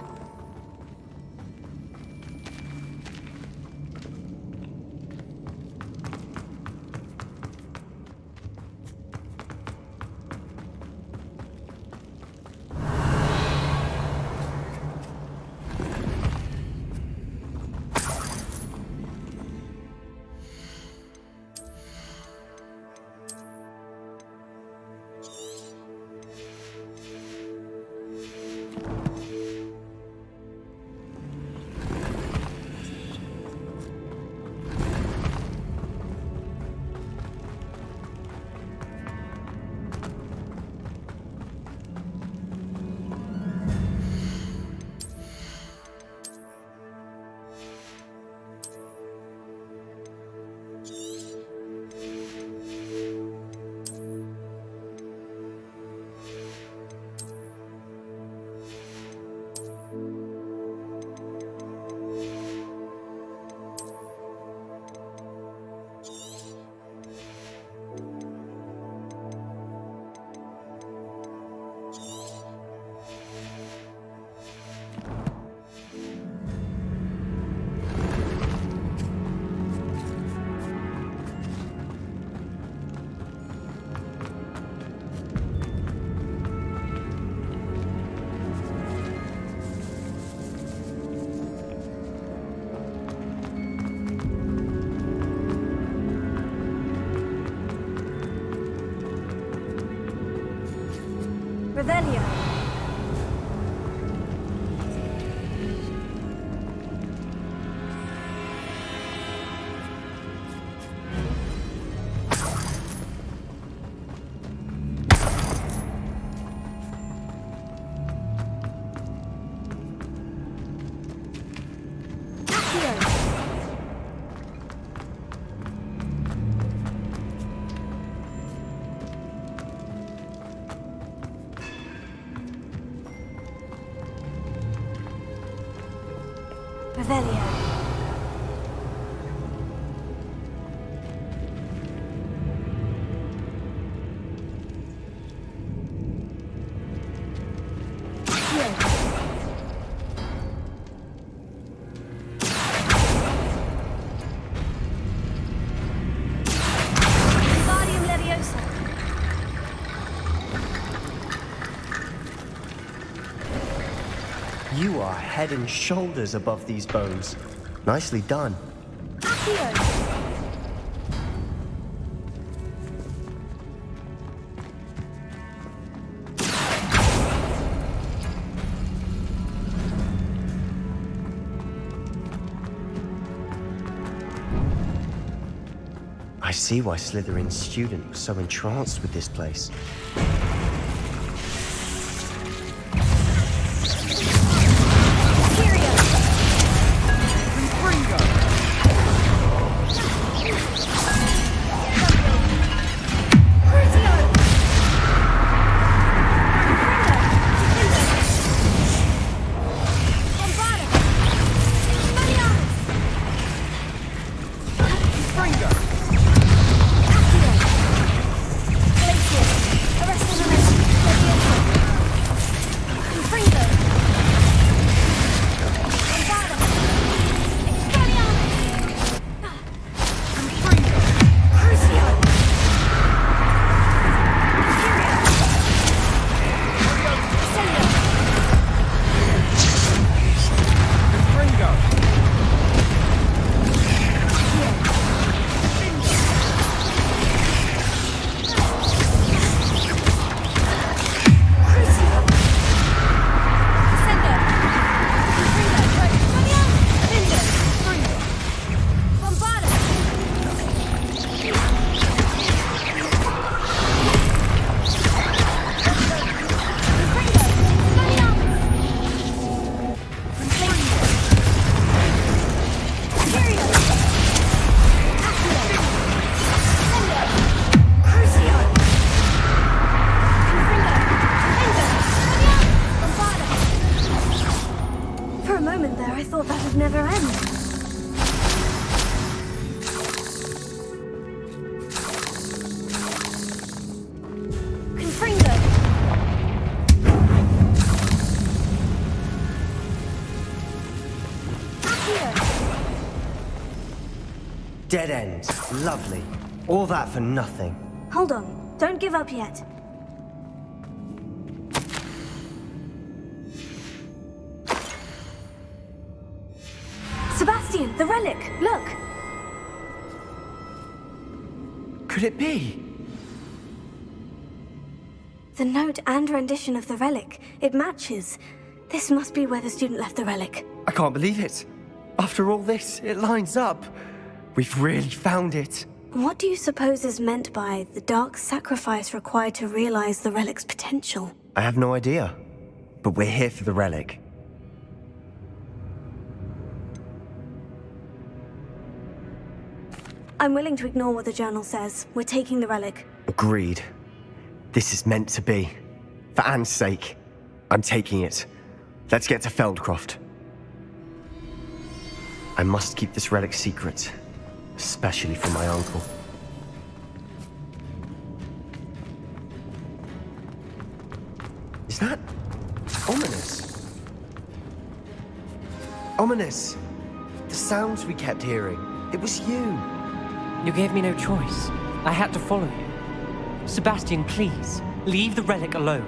Revelio. Revelio. You are head and shoulders above these bones. Nicely done. I see why Slytherin's student was so entranced with this place. Dead end. Lovely. All that for nothing. Hold on. Don't give up yet. Sebastian, the relic! Look! Could it be? The note and rendition of the relic. It matches. This must be where the student left the relic. I can't believe it. After all this, it lines up. We've really found it. What do you suppose is meant by the dark sacrifice required to realize the relic's potential? I have no idea. But we're here for the relic. I'm willing to ignore what the journal says. We're taking the relic. Agreed. This is meant to be. For Anne's sake. I'm taking it. Let's get to Feldcroft. I must keep this relic secret. Especially from my uncle. Is that ominous? Ominous! The sounds we kept hearing. It was you. You gave me no choice. I had to follow you. Sebastian, please, leave the relic alone.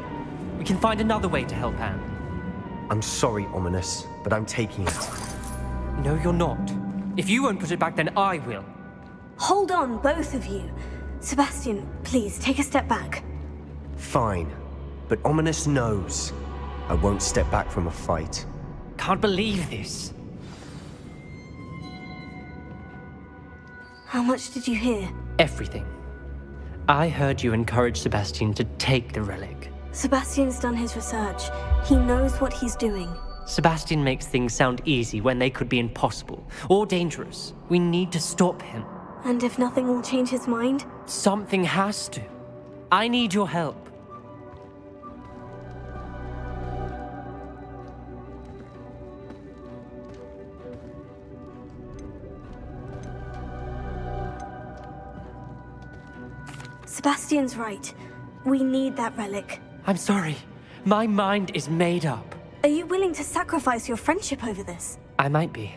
We can find another way to help Anne. I'm sorry, Ominous, but I'm taking it. No, you're not. If you won't put it back, then I will. Hold on, both of you. Sebastian, please, take a step back. Fine. But Ominous knows. I won't step back from a fight. Can't believe this. How much did you hear? Everything. I heard you encourage Sebastian to take the relic. Sebastian's done his research. He knows what he's doing. Sebastian makes things sound easy when they could be impossible or dangerous. We need to stop him. And if nothing will change his mind? Something has to. I need your help. Sebastian's right. We need that relic. I'm sorry. My mind is made up. Are you willing to sacrifice your friendship over this? I might be.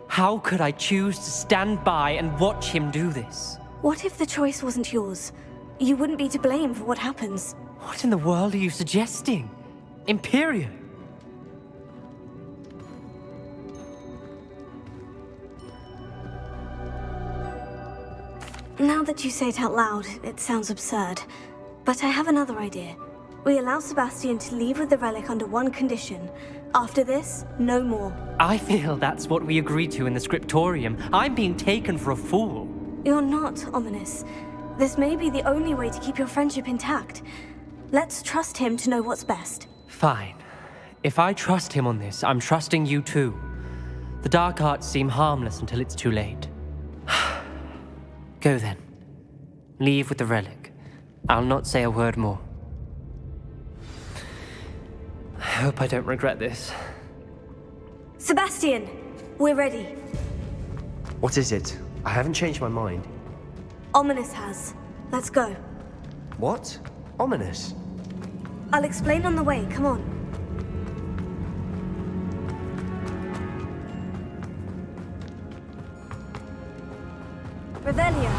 How could I choose to stand by and watch him do this? What if the choice wasn't yours? You wouldn't be to blame for what happens. What in the world are you suggesting? Imperium? Now that you say it out loud, it sounds absurd. But I have another idea. We allow Sebastian to leave with the relic under one condition. After this, no more. I feel that's what we agreed to in the scriptorium. I'm being taken for a fool. You're not, Ominous. This may be the only way to keep your friendship intact. Let's trust him to know what's best. Fine. If I trust him on this, I'm trusting you too. The dark arts seem harmless until it's too late. Go then. Leave with the relic. I'll not say a word more. I hope I don't regret this. Sebastian, we're ready. What is it? I haven't changed my mind. Ominous has. Let's go. What? Ominous? I'll explain on the way, come on. Revelio.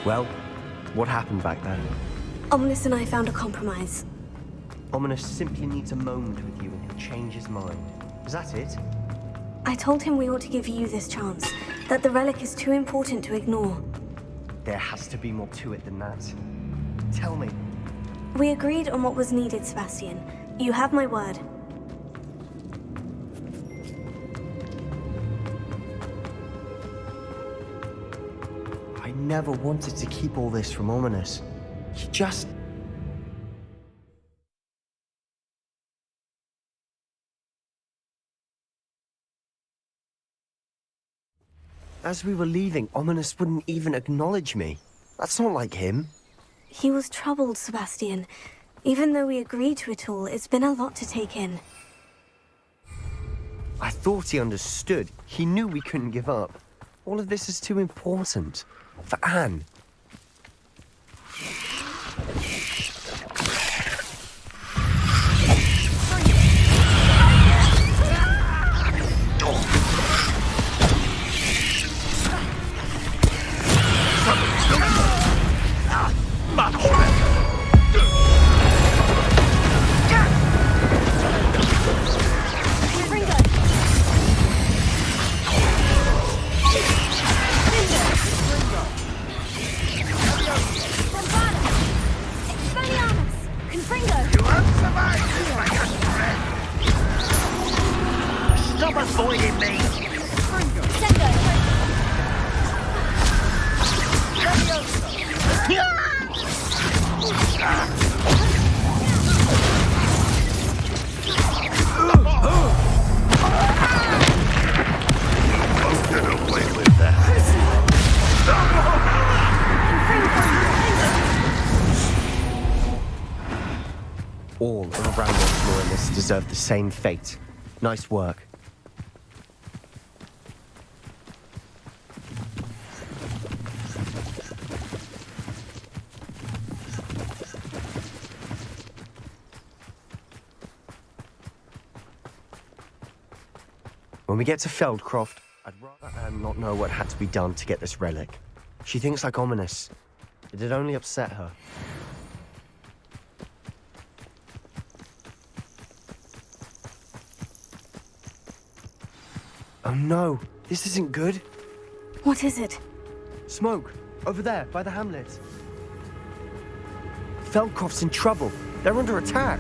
Well, what happened back then? Ominous and I found a compromise. Ominous simply needs a moment with you and he'll change his mind. Is that it? I told him we ought to give you this chance, that the relic is too important to ignore. There has to be more to it than that. Tell me. We agreed on what was needed, Sebastian. You have my word. I never wanted to keep all this from Ominous. He just... As we were leaving, Ominous wouldn't even acknowledge me. That's not like him. He was troubled, Sebastian. Even though we agreed to it all, it's been a lot to take in. I thought he understood. He knew we couldn't give up. All of this is too important. For Anne. Stop avoiding me! All of Randolph's loyalists deserve the same fate. Nice work. When we get to Feldcroft, I'd rather Anne not know what had to be done to get this relic. She thinks like Ominous. It'd only upset her. Oh no, this isn't good. What is it? Smoke, over there, by the hamlet. Feldcroft's in trouble. They're under attack.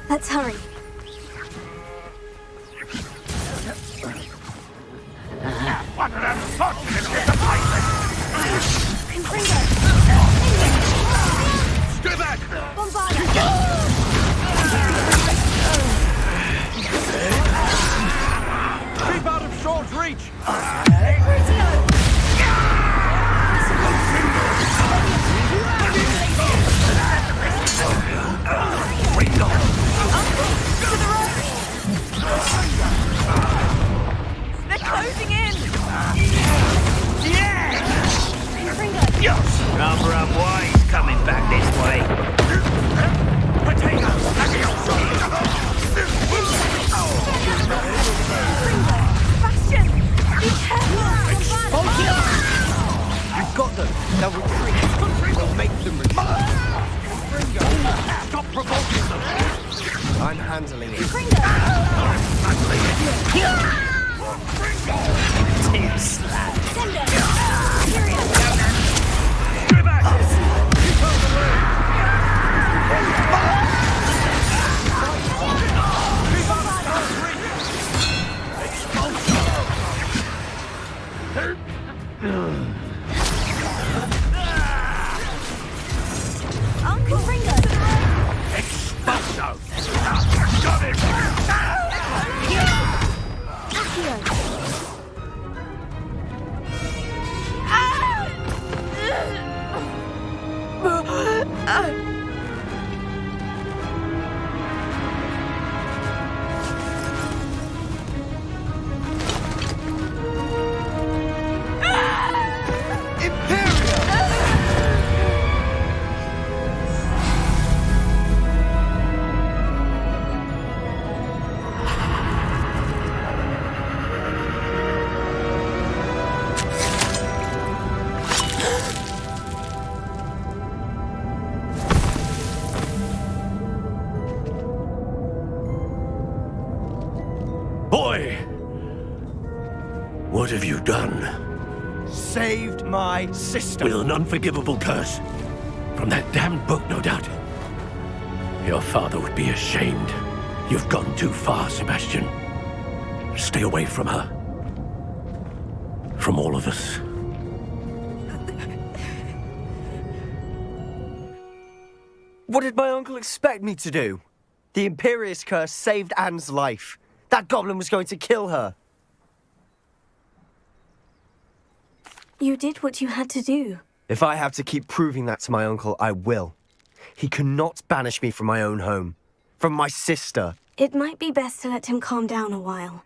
Let's hurry. What an unfortunate disappointment! Confringo! Stay back! Keep out of short reach! They're closing in! Rather unwise coming back this way. Potato! Boy! What have you done? Saved my sister. With an unforgivable curse. From that damned book, no doubt. Your father would be ashamed. You've gone too far, Sebastian. Stay away from her. From all of us. What did my uncle expect me to do? The Imperius curse saved Anne's life. That goblin was going to kill her. You did what you had to do. If I have to keep proving that to my uncle, I will. He cannot banish me from my own home. From my sister. It might be best to let him calm down a while.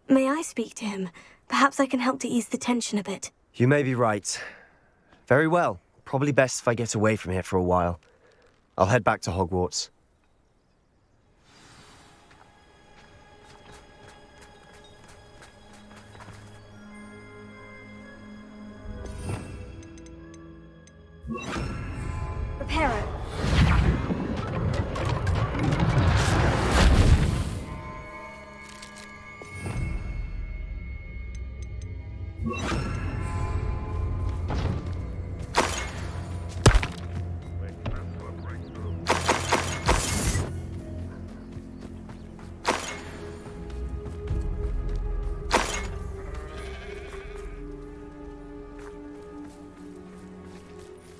May I speak to him? Perhaps I can help to ease the tension a bit. You may be right. Very well. Probably best if I get away from here for a while. I'll head back to Hogwarts. Reparo.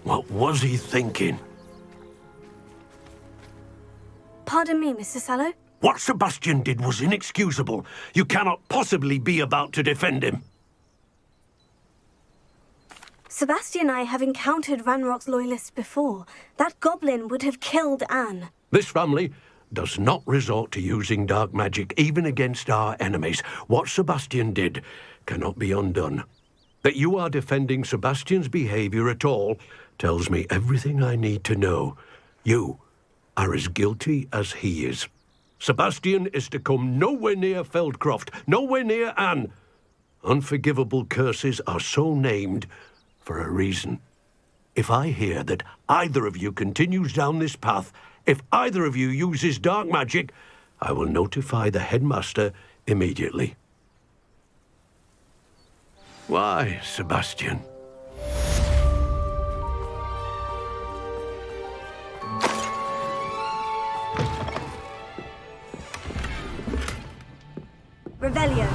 What was he thinking? Pardon me, Mr. Sallow? What Sebastian did was inexcusable. You cannot possibly be about to defend him. Sebastian and I have encountered Ranrock's loyalists before. That goblin would have killed Anne. This family does not resort to using dark magic even against our enemies. What Sebastian did cannot be undone. That you are defending Sebastian's behavior at all tells me everything I need to know. You are as guilty as he is. Sebastian is to come nowhere near Feldcroft, nowhere near Anne. Unforgivable curses are so named for a reason. If I hear that either of you continues down this path, if either of you uses dark magic, I will notify the headmaster immediately. Why, Sebastian? Revelio.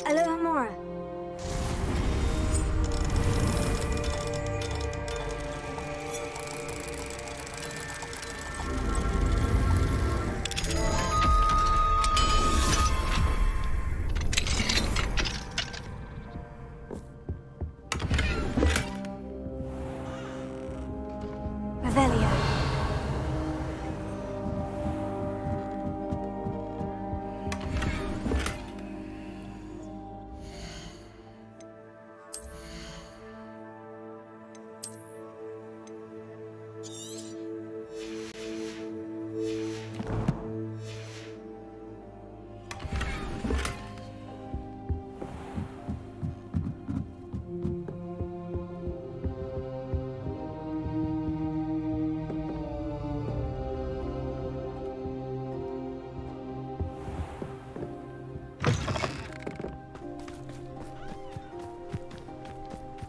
Alohomora. Revelio.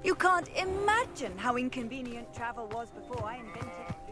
You can't imagine how inconvenient travel was before I invented loot.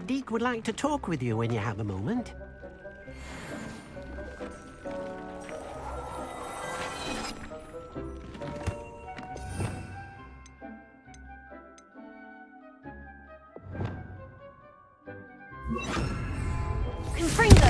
Deke would like to talk with you when you have a moment. Confringo!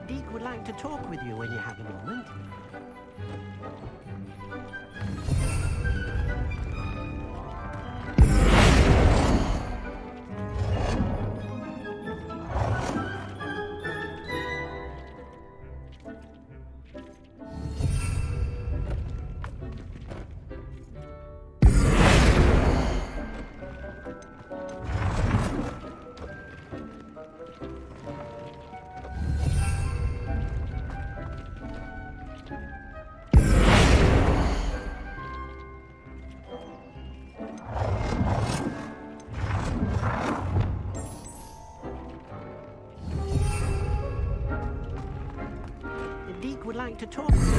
Deke would like to talk with you when you have a moment. Deke would like to talk with you.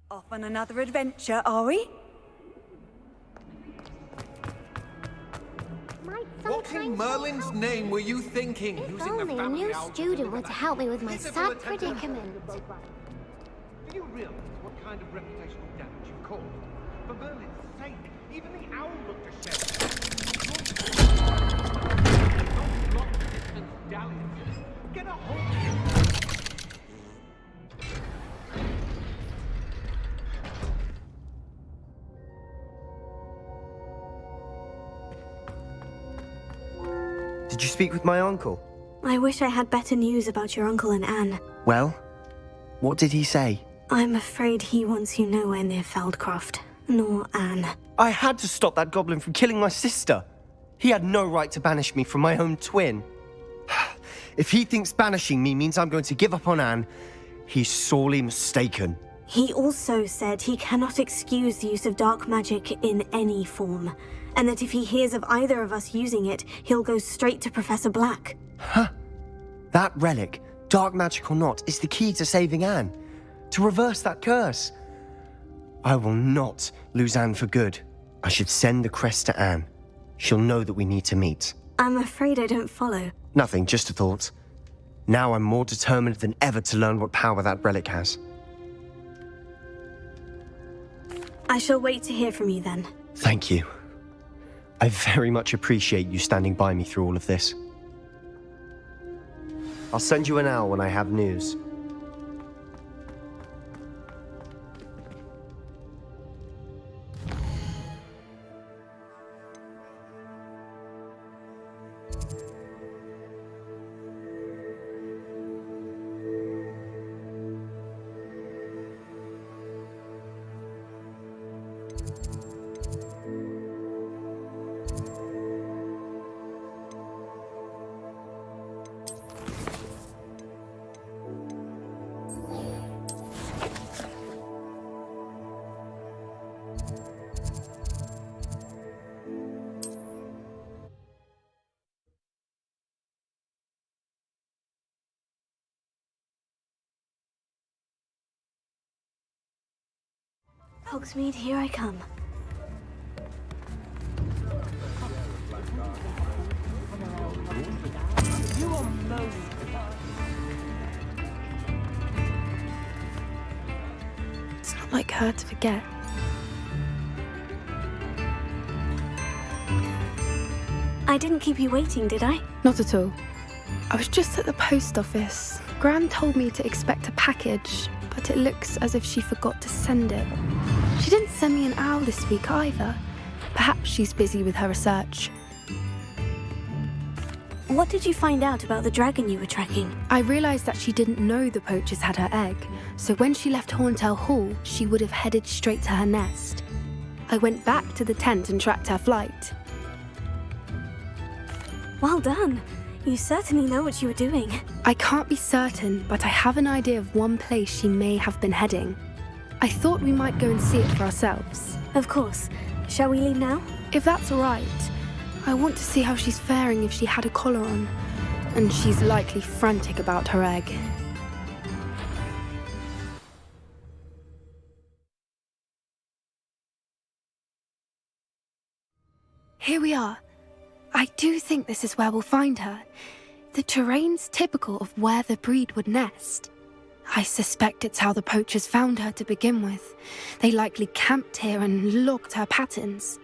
Off on another adventure, are we? What in Merlin's name were you thinking? If Using the only a family new algebra student were to help me with my sad predicament. Do you realize what kind of reputational damage you've caused? For Merlin's sake, even the owl looked ashamed. Don't block distant dalliances. Get a hold of it. Did you speak with my uncle? I wish I had better news about your uncle and Anne. Well, What did he say? I'm afraid he wants you nowhere near Feldcroft, nor Anne. I had to stop that goblin from killing my sister. He had no right to banish me from my own twin. If he thinks banishing me means I'm going to give up on Anne, he's sorely mistaken. He also said he cannot excuse the use of dark magic in any form, and that if he hears of either of us using it, he'll go straight to Professor Black. Huh? That relic, dark magic or not, is the key to saving Anne. To reverse that curse. I will not lose Anne for good. I should send the crest to Anne. She'll know that we need to meet. I'm afraid I don't follow. Nothing, just a thought. Now I'm more determined than ever to learn what power that relic has. I shall wait to hear from you then. Thank you. I very much appreciate you standing by me through all of this. I'll send you an owl when I have news. Hogsmeade, here I come. It's not like her to forget. I didn't keep you waiting, did I? Not at all. I was just at the post office. Gran told me to expect a package, but it looks as if she forgot to send it. She didn't send me an owl this week either. Perhaps she's busy with her research. What did you find out about the dragon you were tracking? I realised that she didn't know the poachers had her egg, so when she left Horntail Hall, she would have headed straight to her nest. I went back to the tent and tracked her flight. Well done. You certainly know what you were doing. I can't be certain, but I have an idea of one place she may have been heading. I thought we might go and see it for ourselves. Of course. Shall we leave now? If that's all right. I want to see how she's faring if she had a collar on. And she's likely frantic about her egg. Here we are. I do think this is where we'll find her. The terrain's typical of where the breed would nest. I suspect it's how the poachers found her to begin with. They likely camped here and logged her patterns.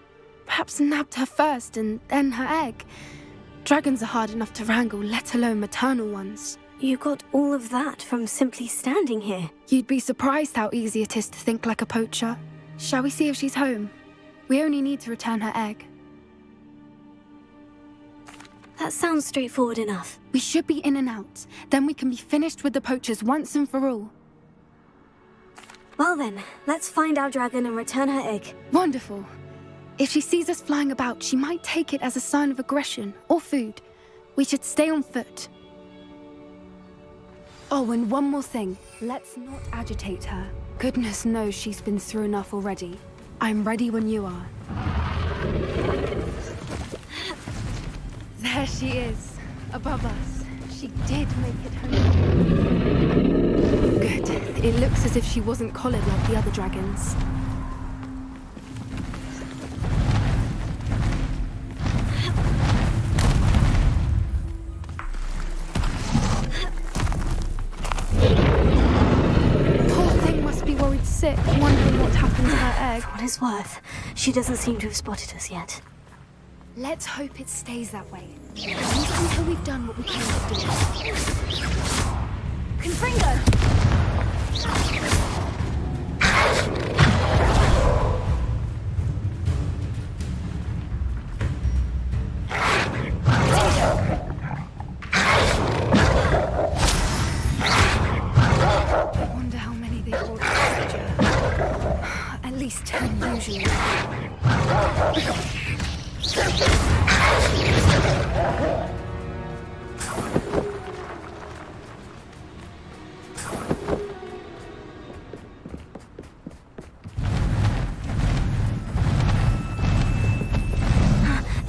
Perhaps nabbed her first and then her egg. Dragons are hard enough to wrangle, let alone maternal ones. You got all of that from simply standing here. You'd be surprised how easy it is to think like a poacher. Shall we see if she's home? We only need to return her egg. That sounds straightforward enough. We should be in and out. Then we can be finished with the poachers once and for all. Well then, let's find our dragon and return her egg. Wonderful. If she sees us flying about, she might take it as a sign of aggression or food. We should stay on foot. Oh, and one more thing. Let's not agitate her. Goodness knows she's been through enough already. I'm ready when you are. There she is, above us. She did make it home. Good. It looks as if she wasn't collared like the other dragons. Poor thing must be worried sick, wondering what happened to her egg. For what it's worth, she doesn't seem to have spotted us yet. Let's hope it stays that way. At least until we've done what we came to do. Confringo! I wonder hold posture. At least 10 usually.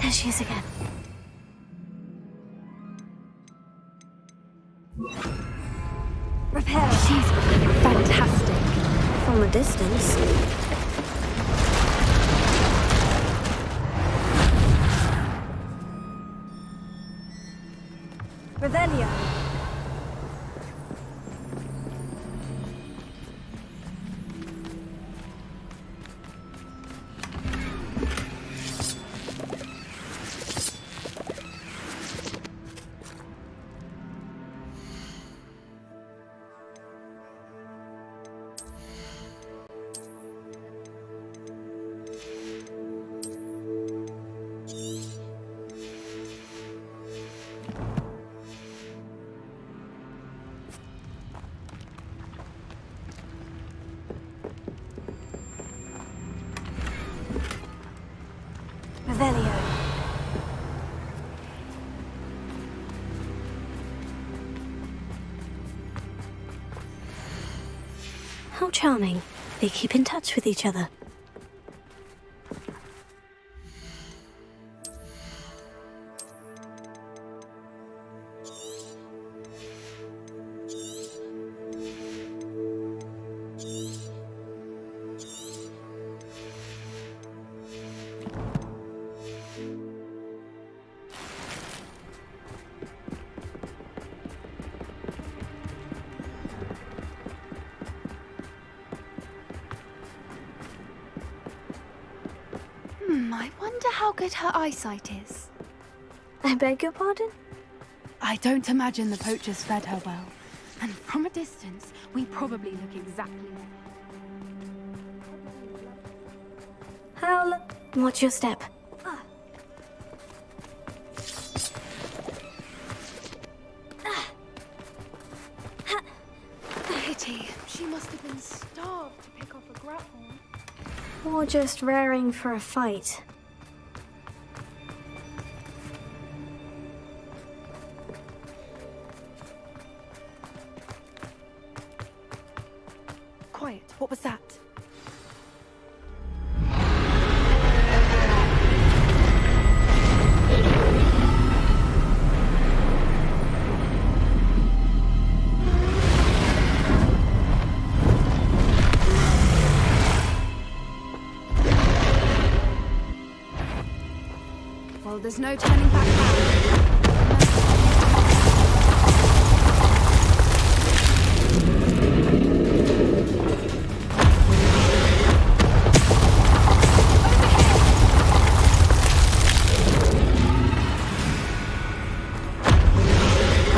There she is again. Repair. She's fantastic. From a distance. Revelio. Revelio. How charming. They keep in touch with each other. I wonder how good her eyesight is. I beg your pardon? I don't imagine the poachers fed her well. And from a distance, we probably look exactly like Howl. Watch your step. Pity. She must have been starved to pick off a grapple. Or just raring for a fight. Quiet. What was that? Well, there's no turning back now.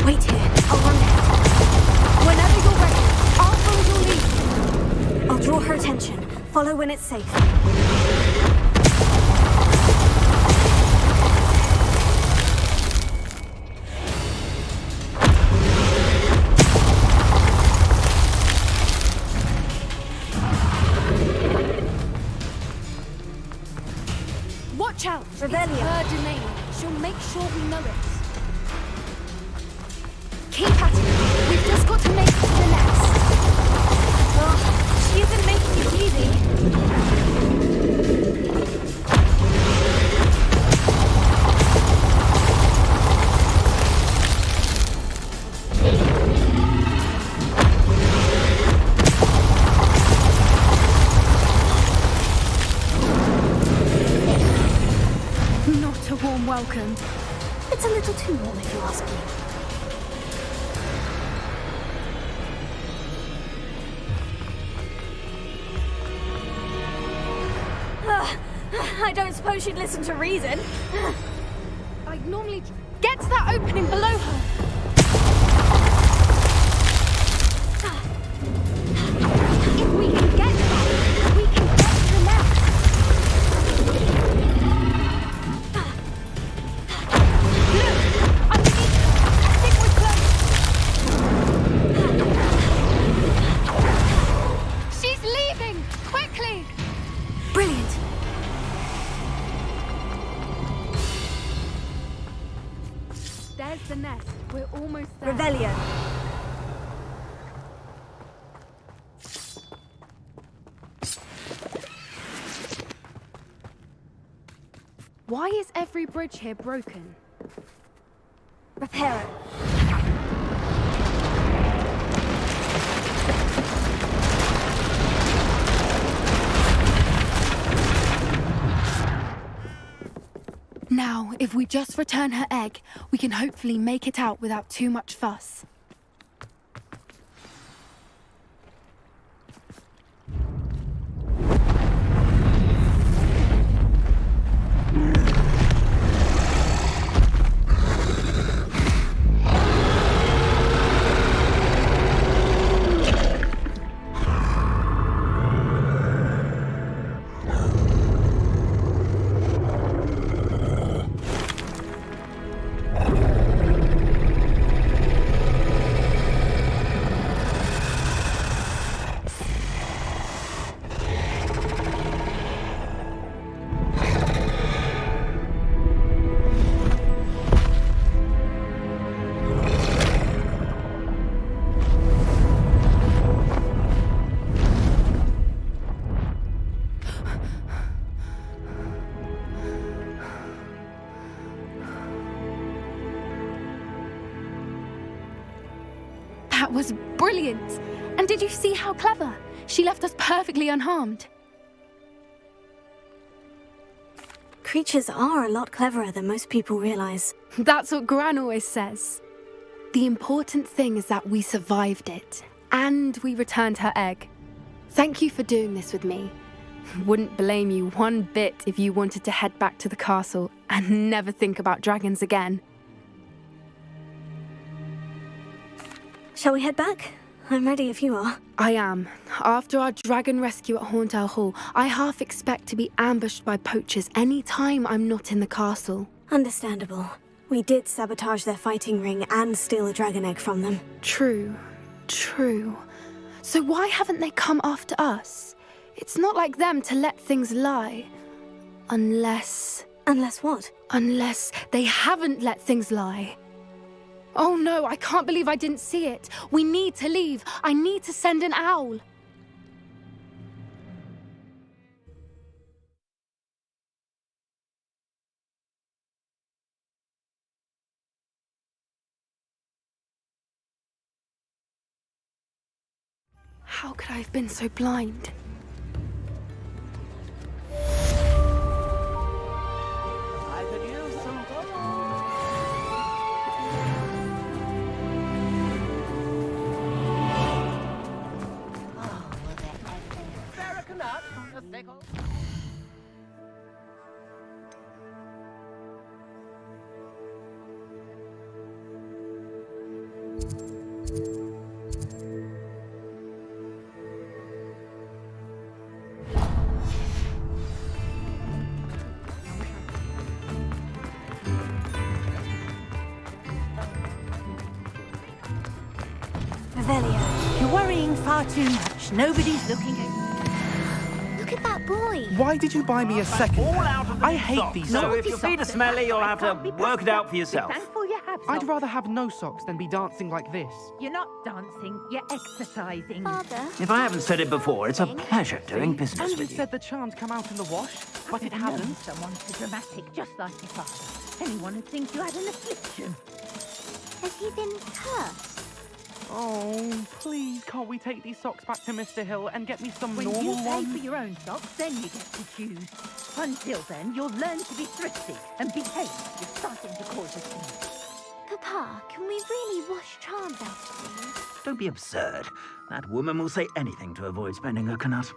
Wait here. I'll run ahead. Whenever you're ready, I'll hold your lead. I'll draw her attention. Follow when it's safe. Watch out! Revelio. It's her domain. She'll make sure we know it. Keep at it. We've just got to make it to the nest. Oh, she isn't making it easy. Not a warm welcome. It's a little too warm if you ask me. I don't suppose she'd listen to reason. I'd normally get to that opening below her. If we can get to that, we can get to the nest. Look! Underneath her! I think we're close. There's the nest. We're almost there. Revelio. Why is every bridge here broken? Reparo. Now, if we just return her egg, we can hopefully make it out without too much fuss. That was brilliant! And did you see how clever? She left us perfectly unharmed. Creatures are a lot cleverer than most people realize. That's what Gran always says. The important thing is that we survived it, and we returned her egg. Thank you for doing this with me. Wouldn't blame you one bit if you wanted to head back to the castle and never think about dragons again. Shall we head back? I'm ready if you are. I am. After our dragon rescue at Hauntel Hall, I half expect to be ambushed by poachers any time I'm not in the castle. Understandable. We did sabotage their fighting ring and steal a dragon egg from them. True. So why haven't they come after us? It's not like them to let things lie. Unless... Unless what? Unless they haven't let things lie. Oh no, I can't believe I didn't see it. We need to leave. I need to send an owl. How could I have been so blind? I could use some Revelio. You're worrying far too much. Nobody's looking at... Look at that boy. Why did you buy me a second? all out of the I hate socks. these So socks. if your feet are smelly, you'll have to work it out for yourself. I'd rather have no socks than be dancing like this. You're not dancing, you're exercising. Father. If I haven't said it before, it's a pleasure doing business And you with you. said the charms come out in the wash, but it hasn't. Someone so dramatic, just like your father. Anyone would think you had an affliction. Has he been cursed? Oh, please, can't we take these socks back to Mr. Hill and get me some When normal you pay ones? for your own socks, then you get to choose. Until then, you'll learn to be thrifty and behave. You're starting to cause a scene. Papa, can we really wash charms out of these? Don't be absurd. That woman will say anything to avoid spending her knut.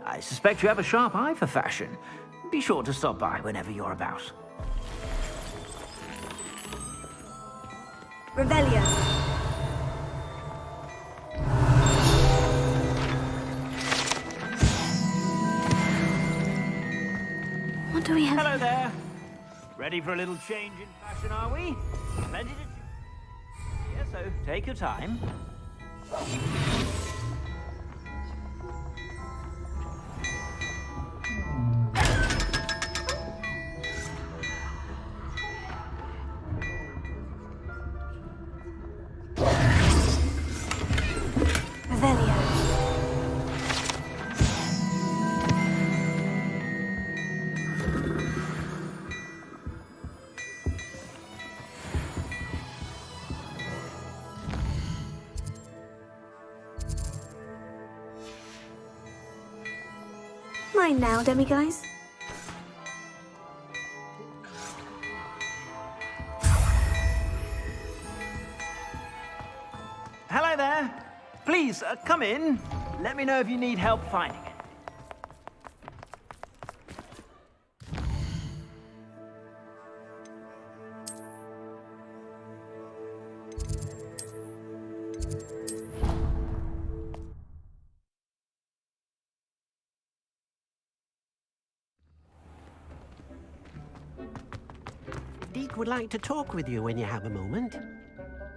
I suspect you have a sharp eye for fashion. Be sure to stop by whenever you're about. Revelio. What do we have? Hello there. Ready for a little change in fashion, are we? Plenty to choose. Yeah, so take your time. Mine now, demiguise. Hello there. Please, come in. Let me know if you need help finding it. Deke would like to talk with you when you have a moment.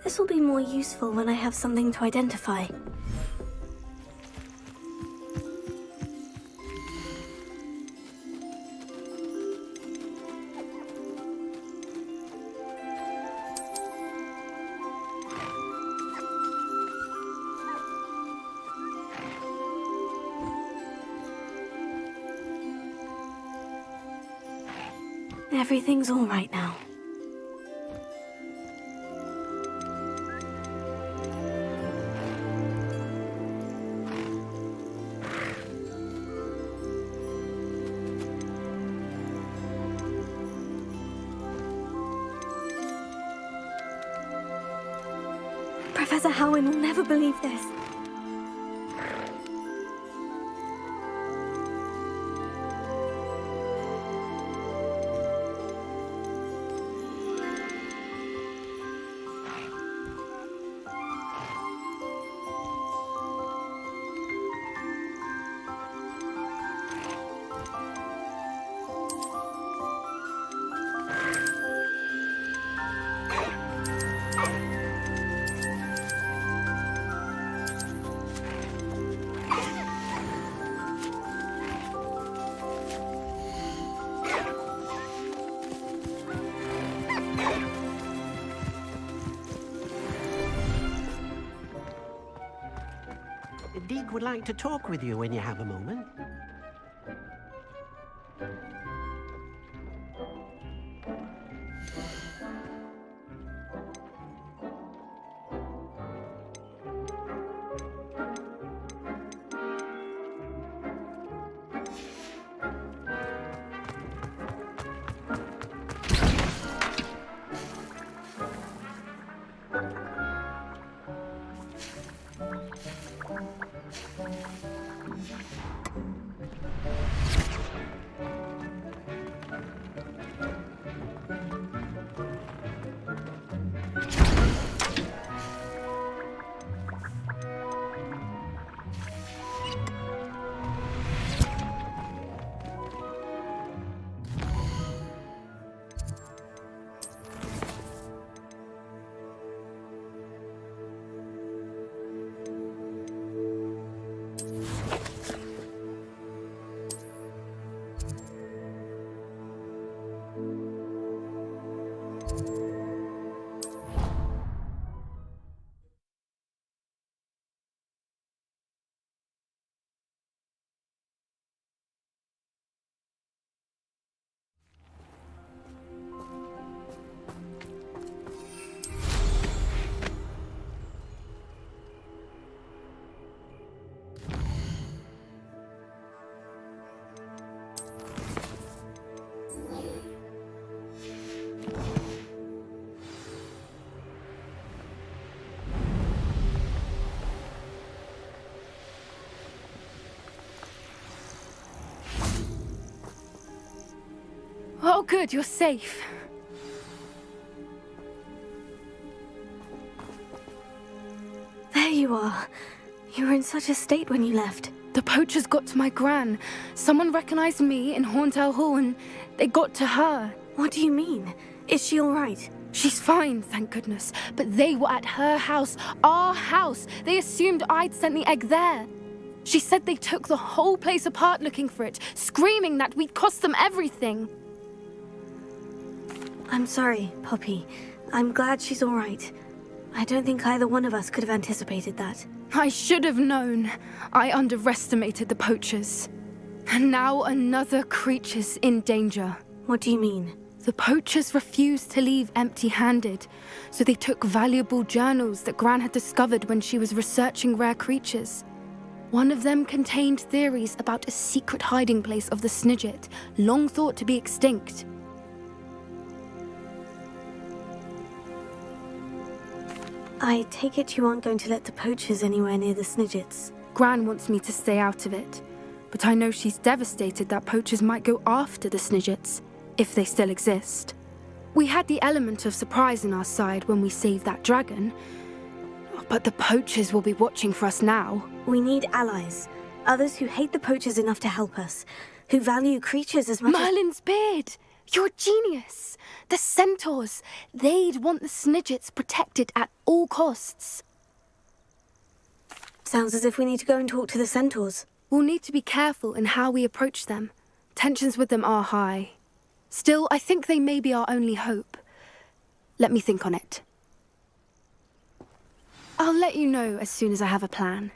This will be more useful when I have something to identify. Everything's all right now. Professor Howin will never believe this. Deke would like to talk with you when you have a moment. Oh, good, you're safe. There you are. You were in such a state when you left. The poachers got to my gran. Someone recognized me in Horntail Hall and they got to her. What do you mean? Is she all right? She's fine, thank goodness. But they were at her house, our house. They assumed I'd sent the egg there. She said they took the whole place apart looking for it, screaming that we'd cost them everything. I'm sorry, Poppy. I'm glad she's all right. I don't think either one of us could have anticipated that. I should have known. I underestimated the poachers. And now another creature's in danger. What do you mean? The poachers refused to leave empty-handed, so they took valuable journals that Gran had discovered when she was researching rare creatures. One of them contained theories about a secret hiding place of the Snidget, long thought to be extinct. I take it you aren't going to let the poachers anywhere near the Snidgets. Gran wants me to stay out of it, but I know she's devastated that poachers might go after the Snidgets, if they still exist. We had the element of surprise on our side when we saved that dragon, but the poachers will be watching for us now. We need allies. Others who hate the poachers enough to help us. Who value creatures as much Merlin's beard! You're a genius! The centaurs! They'd want the Snidgets protected at all costs. Sounds as if we need to go and talk to the centaurs. We'll need to be careful in how we approach them. Tensions with them are high. Still, I think they may be our only hope. Let me think on it. I'll let you know as soon as I have a plan.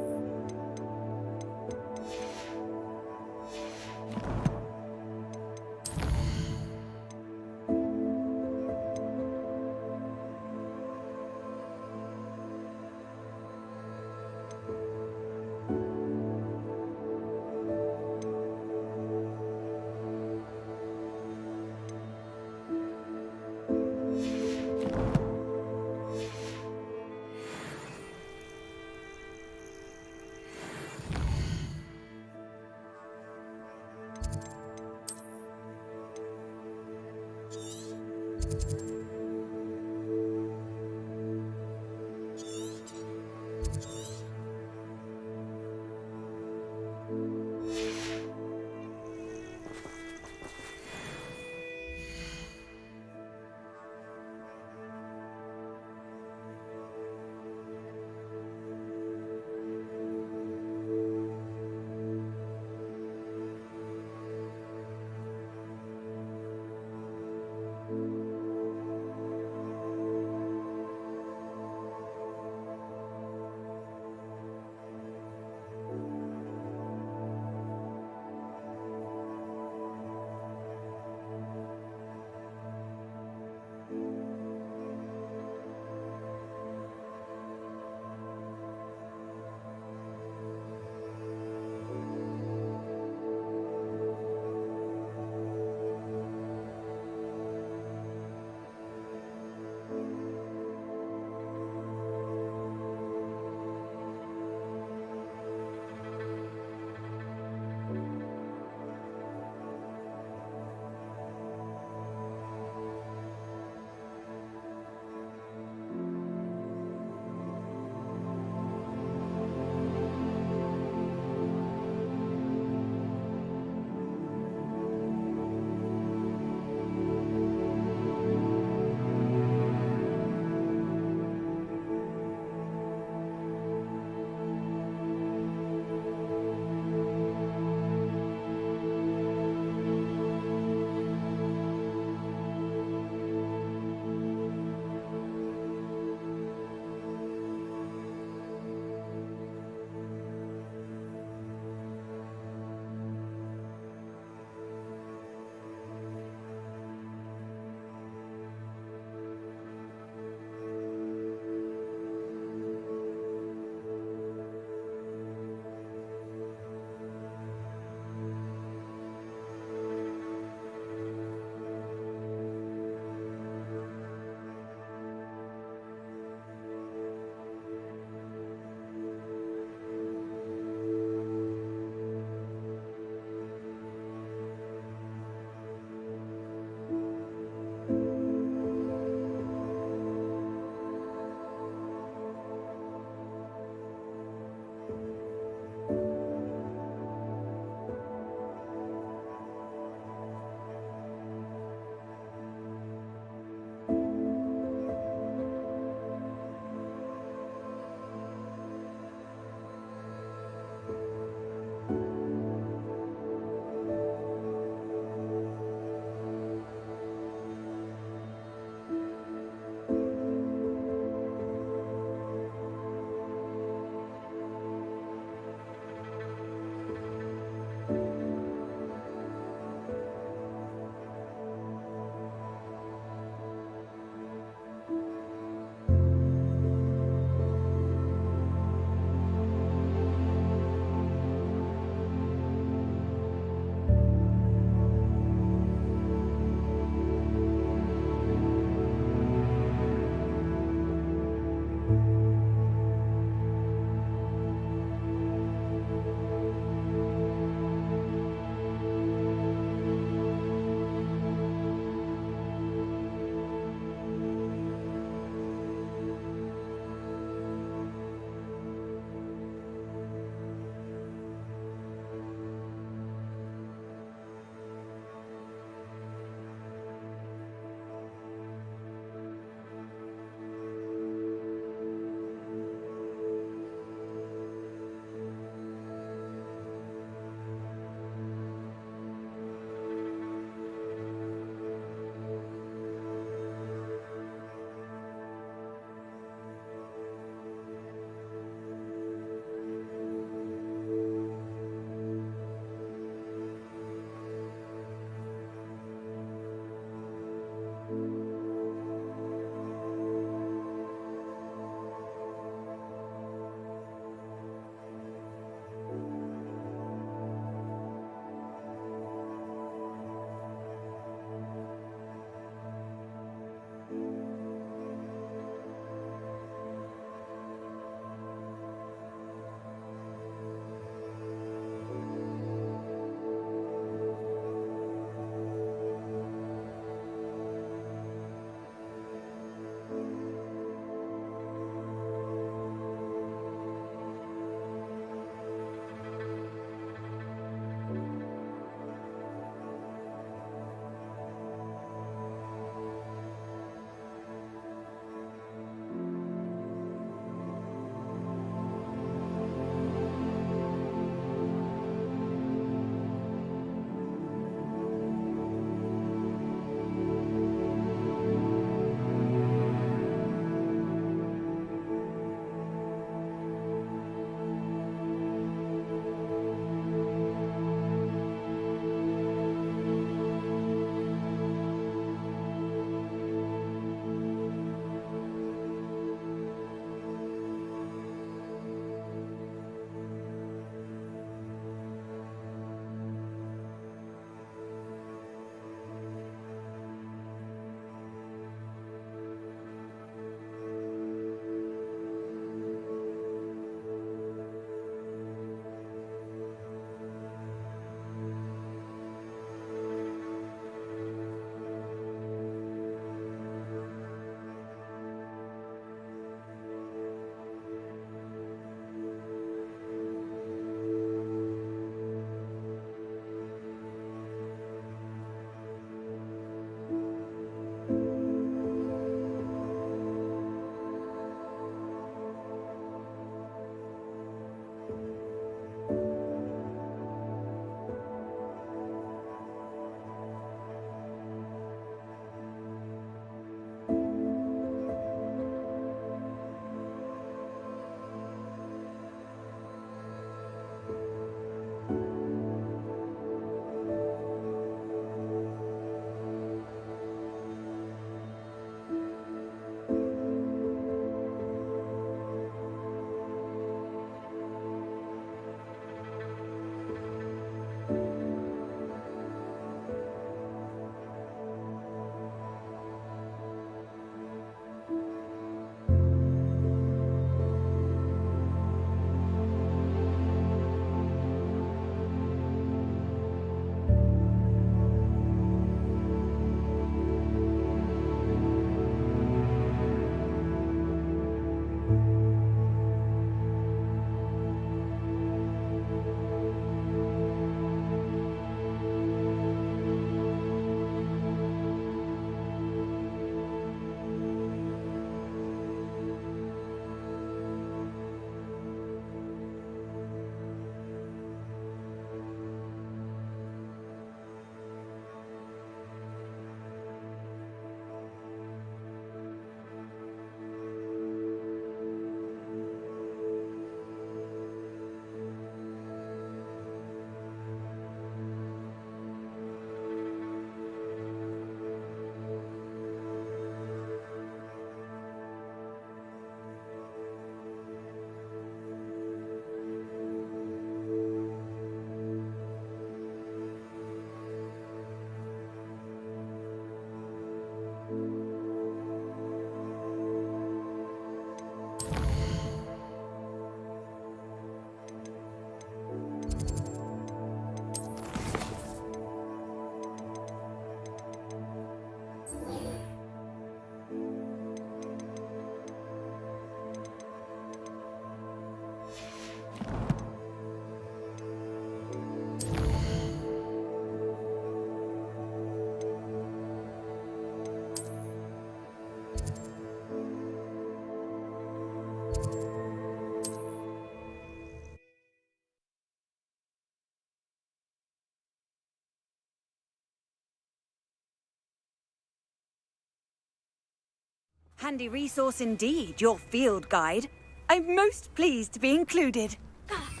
Handy resource indeed, your field guide. I'm most pleased to be included. Come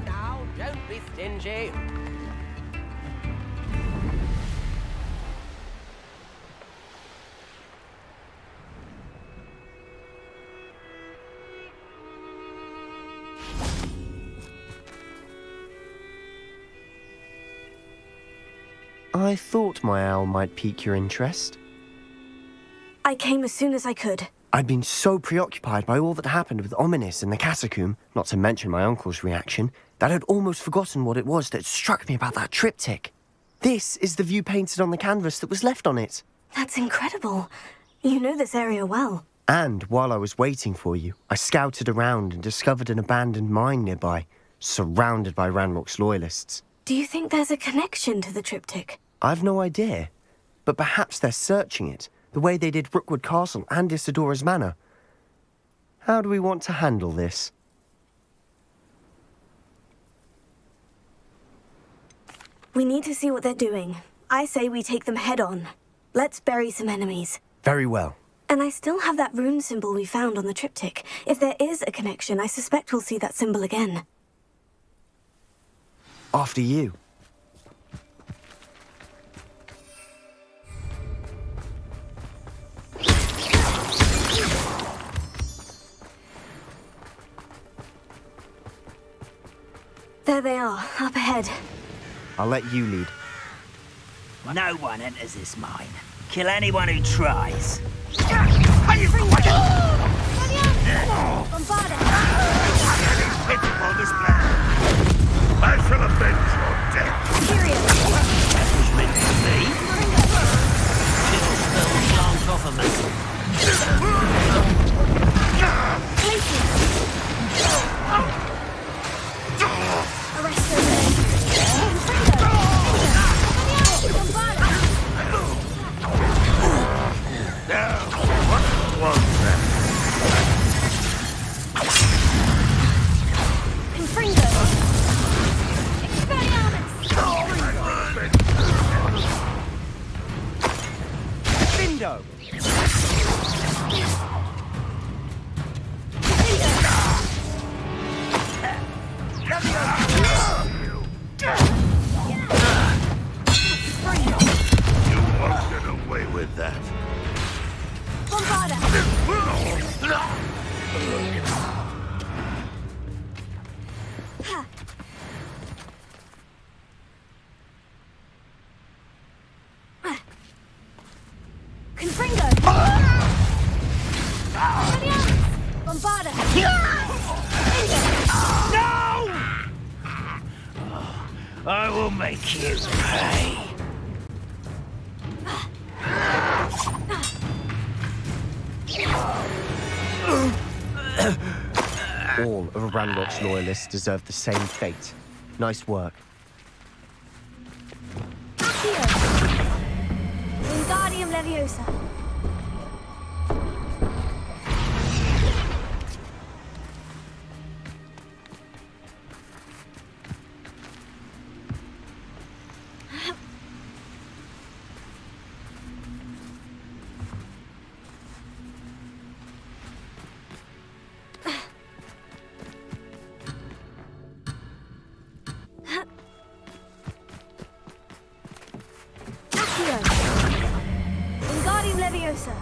now, don't be stingy. I thought my owl might pique your interest. I came as soon as I could. I'd been so preoccupied by all that happened with Ominis and the catacomb, not to mention my uncle's reaction, that I'd almost forgotten what it was that struck me about that triptych. This is the view painted on the canvas that was left on it. That's incredible. You know this area well. And while I was waiting for you, I scouted around and discovered an abandoned mine nearby, surrounded by Ranrock's loyalists. Do you think there's a connection to the triptych? I've no idea, but perhaps they're searching it, the way they did Rookwood Castle and Isidora's Manor. How do we want to handle this? We need to see what they're doing. I say we take them head on. Let's bury some enemies. Very well. And I still have that rune symbol we found on the triptych. If there is a connection, I suspect we'll see that symbol again. After you. There they are, up ahead. I'll let you lead. No one enters this mine. Kill anyone who tries. Pitiful display. I shall avenge your death. That was meant to be. Little spell yarns off of me. Now, what was that? Bindo! You won't get away with that. I will make you pay. All of Ranrock's loyalists deserve the same fate. Nice work. Wingardium Leviosa. Wingardium Leviosa.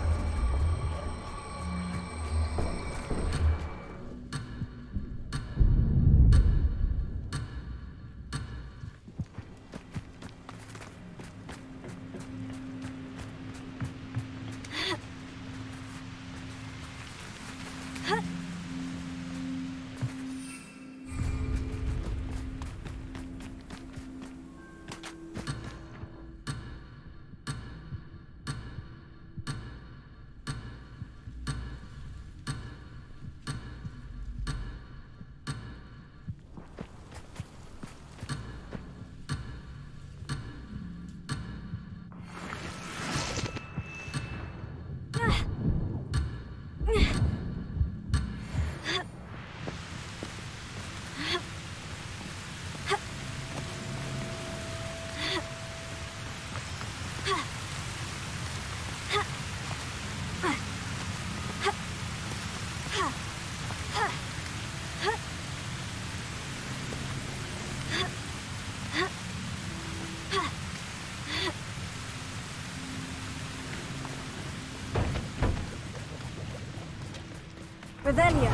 Revelio.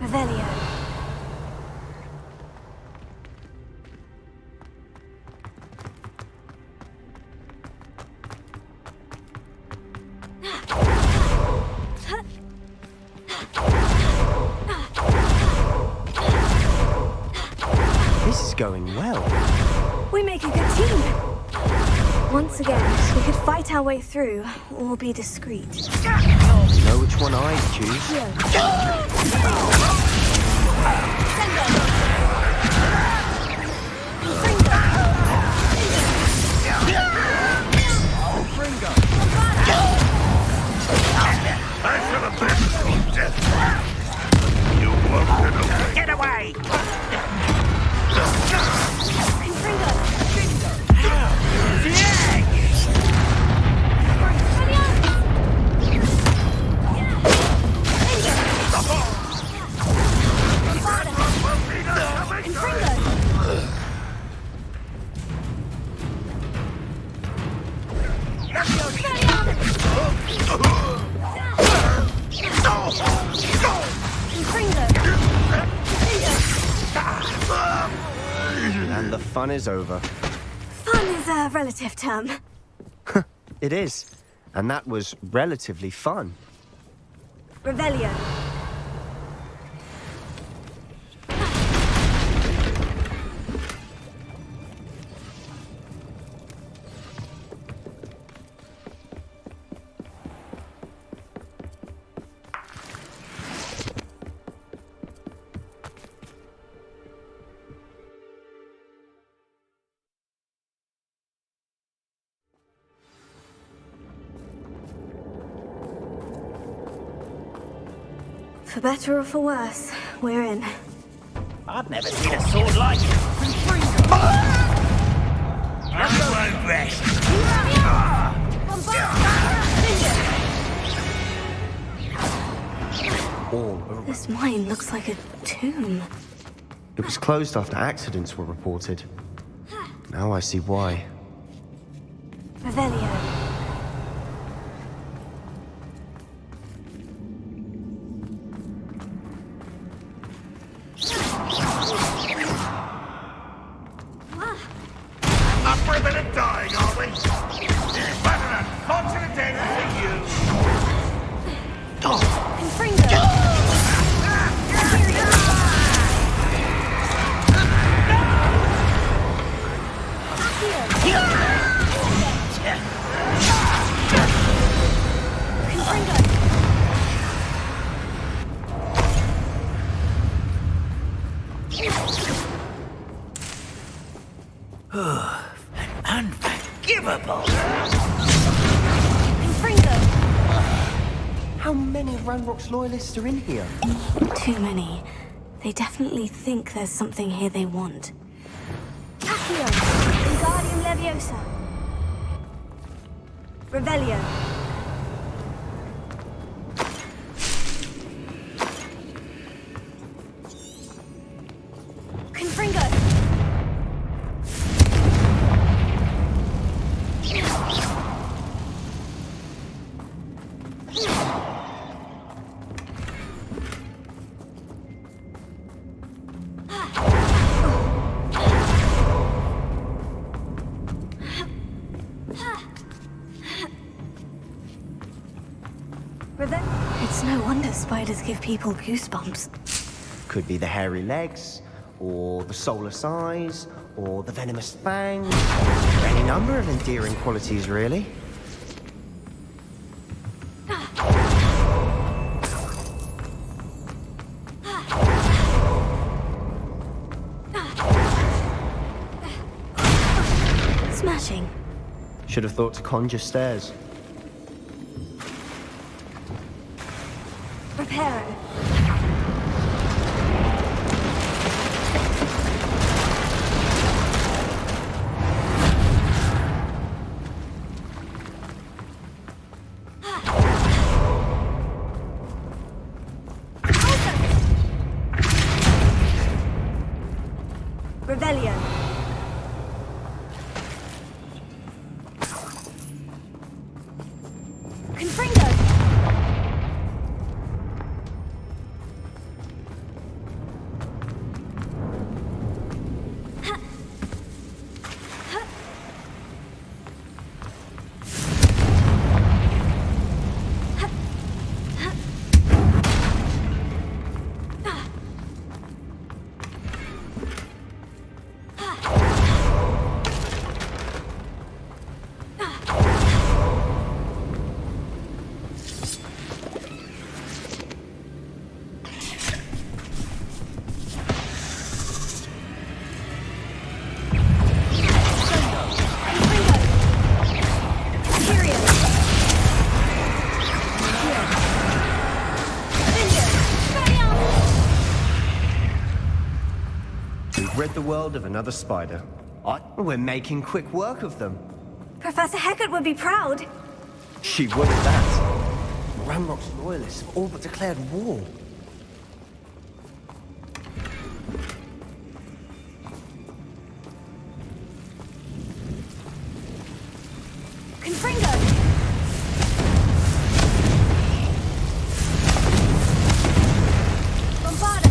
Revelio. This is going well. We make a good team. Once again, we could fight our way through, or be discreet. Know which one I'd choose. Get away! And the fun is over. Fun is a relative term. It is. And that was relatively fun. Revelio. For better or for worse, we're in. I've never seen a sword like it. I won't rest. All around. This mine looks like a tomb. It was closed after accidents were reported. Now I see why. Revelio. Up for a bit of dying, are we? It's better than constant energy you. Unforgivable. How many Ranrock's loyalists are in here? Too many. They definitely think there's something here they want. Accio, Wingardium Leviosa. Revelio. Confringo. It's no wonder spiders give people goosebumps. Could be the hairy legs, or the soulless eyes, or the venomous fangs. Any number of endearing qualities, really. Smashing. Should have thought to conjure stairs. Reparo. Rebellion. Confringo. Rid the world of another spider. We're making quick work of them. Professor Hecat would be proud. She would at that. Ranrock's loyalists have all but declared war. Confringo. Bombarda.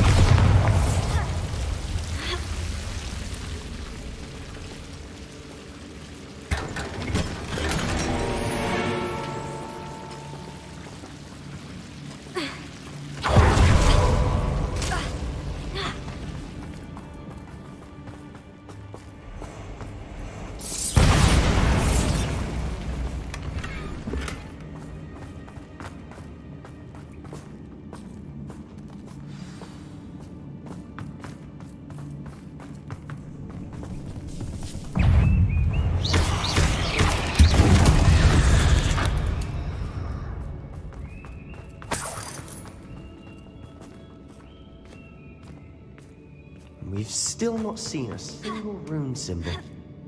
We've still not seen a single rune symbol.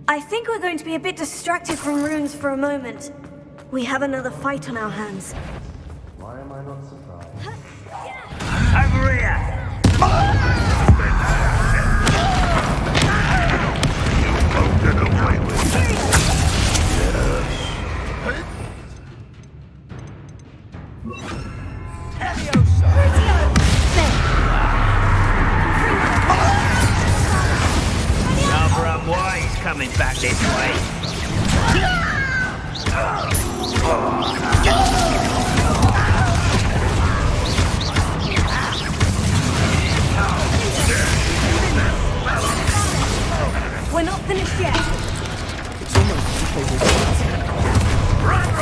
I think we're going to be a bit distracted from runes for a moment. We have another fight on our hands. Why am I not surprised? Over here! Coming back this way. We're not finished yet. It's almost as if they were Run,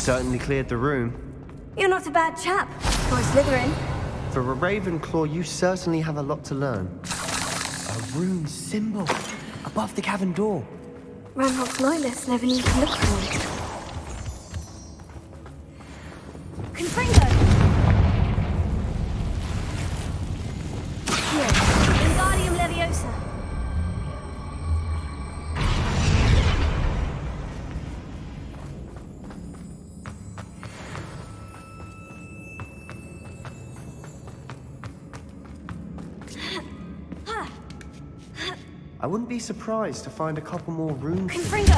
certainly cleared the room. You're not a bad chap, for a Slytherin. For a Ravenclaw, you certainly have a lot to learn. A rune symbol above the cavern door. Ranrock's loyalists never need to look for it. Confringo! Here, Wingardium Leviosa. I wouldn't be surprised to find a couple more runes. Confringo!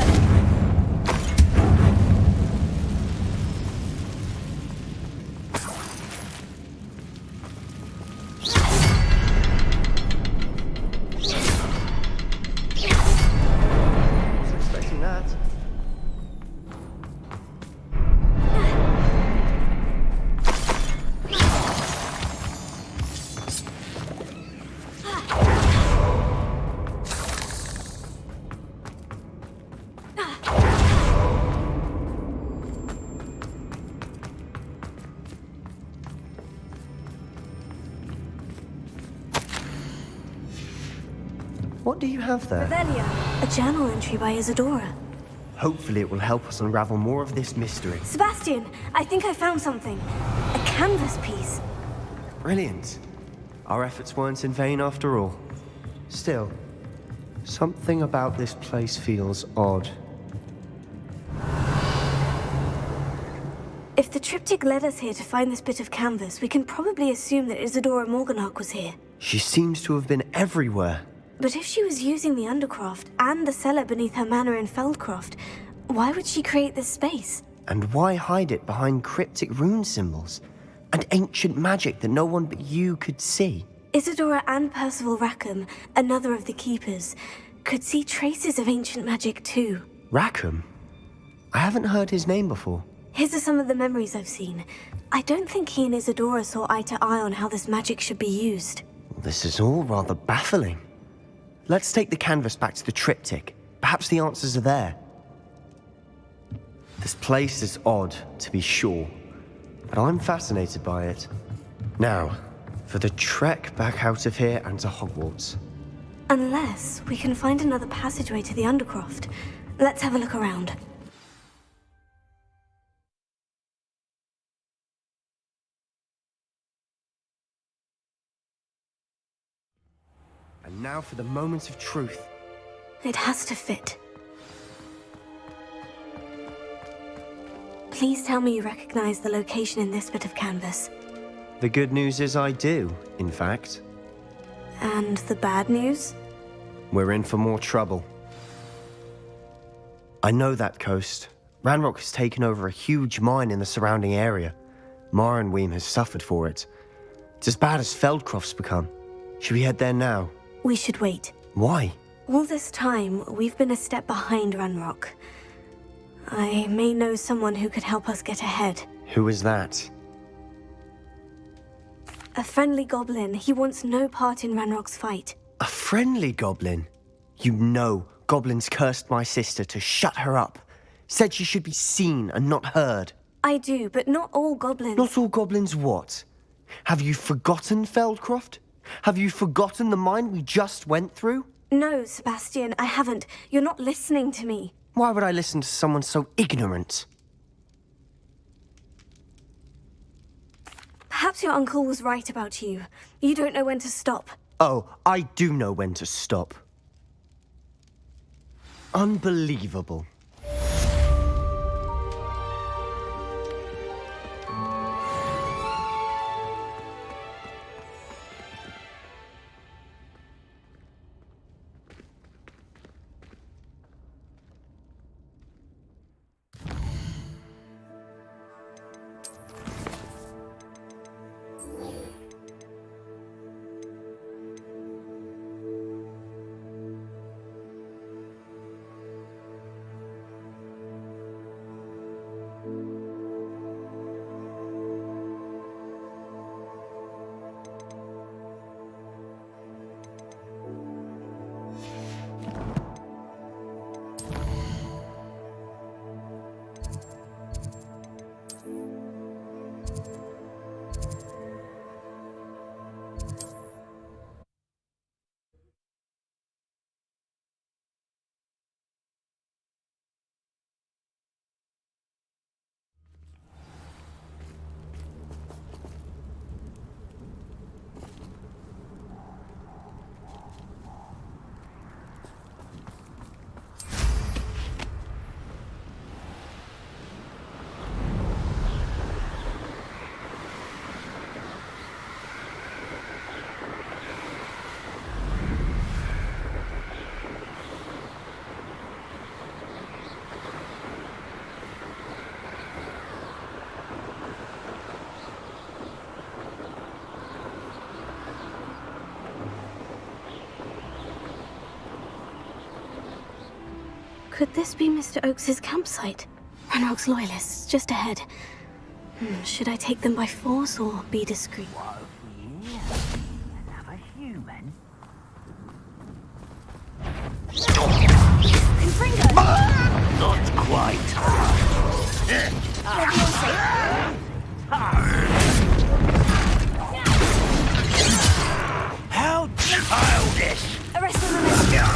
What do you have there? Revelia, a journal entry by Isadora. Hopefully it will help us unravel more of this mystery. Sebastian, I think I found something. A canvas piece. Brilliant. Our efforts weren't in vain after all. Still, something about this place feels odd. If the triptych led us here to find this bit of canvas, we can probably assume that Isadora Morganach was here. She seems to have been everywhere. But if she was using the Undercroft and the cellar beneath her manor in Feldcroft, why would she create this space? And why hide it behind cryptic rune symbols and ancient magic that no one but you could see? Isadora and Percival Rackham, another of the Keepers, could see traces of ancient magic too. Rackham? I haven't heard his name before. His are some of the memories I've seen. I don't think he and Isadora saw eye to eye on how this magic should be used. This is all rather baffling. Let's take the canvas back to the triptych. Perhaps the answers are there. This place is odd, to be sure, but I'm fascinated by it. Now, for the trek back out of here and to Hogwarts. Unless we can find another passageway to the Undercroft. Let's have a look around. And now for the moment of truth. It has to fit. Please tell me you recognize the location in this bit of canvas. The good news is I do, in fact. And the bad news? We're in for more trouble. I know that coast. Ranrock has taken over a huge mine in the surrounding area. Marrenweem has suffered for it. It's as bad as Feldcroft's become. Should we head there now? We should wait. Why? All this time, we've been a step behind Ranrock. I may know someone who could help us get ahead. Who is that? A friendly goblin. He wants no part in Ranrock's fight. A friendly goblin? You know goblins cursed my sister to shut her up. Said she should be seen and not heard. I do, but not all goblins. Not all goblins what? Have you forgotten Feldcroft? Have you forgotten the mine we just went through? No, Sebastian, I haven't. You're not listening to me. Why would I listen to someone so ignorant? Perhaps your uncle was right about you. You don't know when to stop. Oh, I do know when to stop. Unbelievable. Could this be Mr. Oakes' campsite? Ranrock's loyalists, just ahead. Should I take them by force or be discreet? What if we another human? Not quite. How childish! Arrest the women!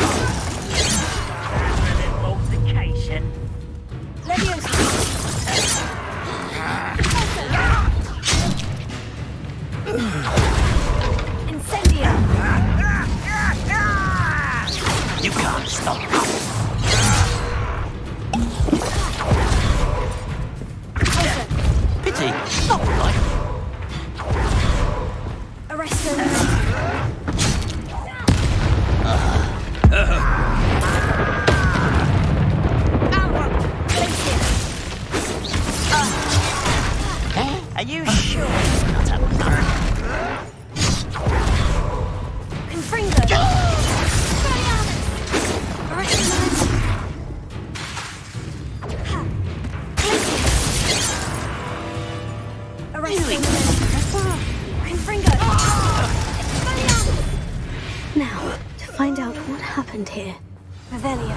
Are you sure it's not a mother? Confringo! Now, to find out what happened here. Revelio.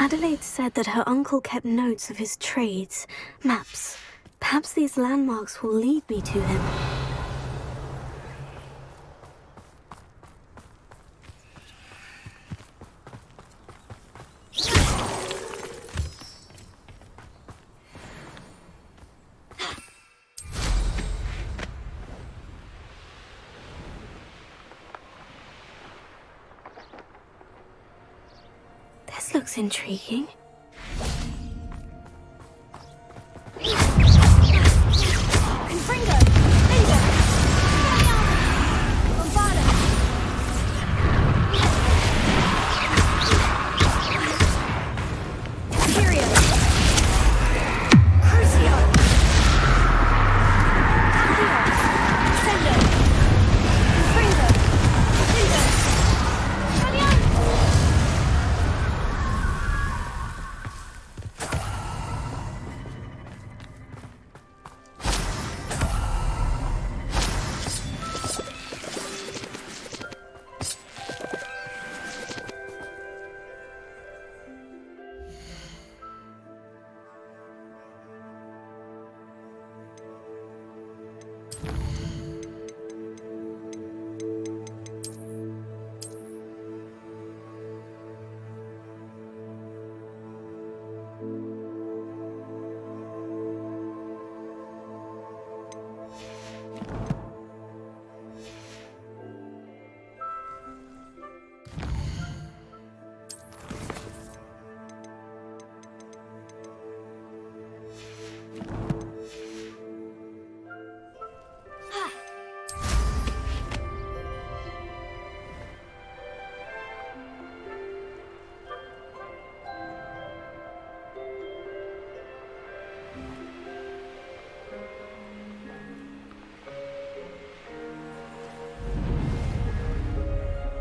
Adelaide said that her uncle kept notes of his trades, maps. Perhaps these landmarks will lead me to him. This looks intriguing. Confringo! Liga! Bombarda! Imperio! Crucio! Accio! Sendo! Confringo! Liga!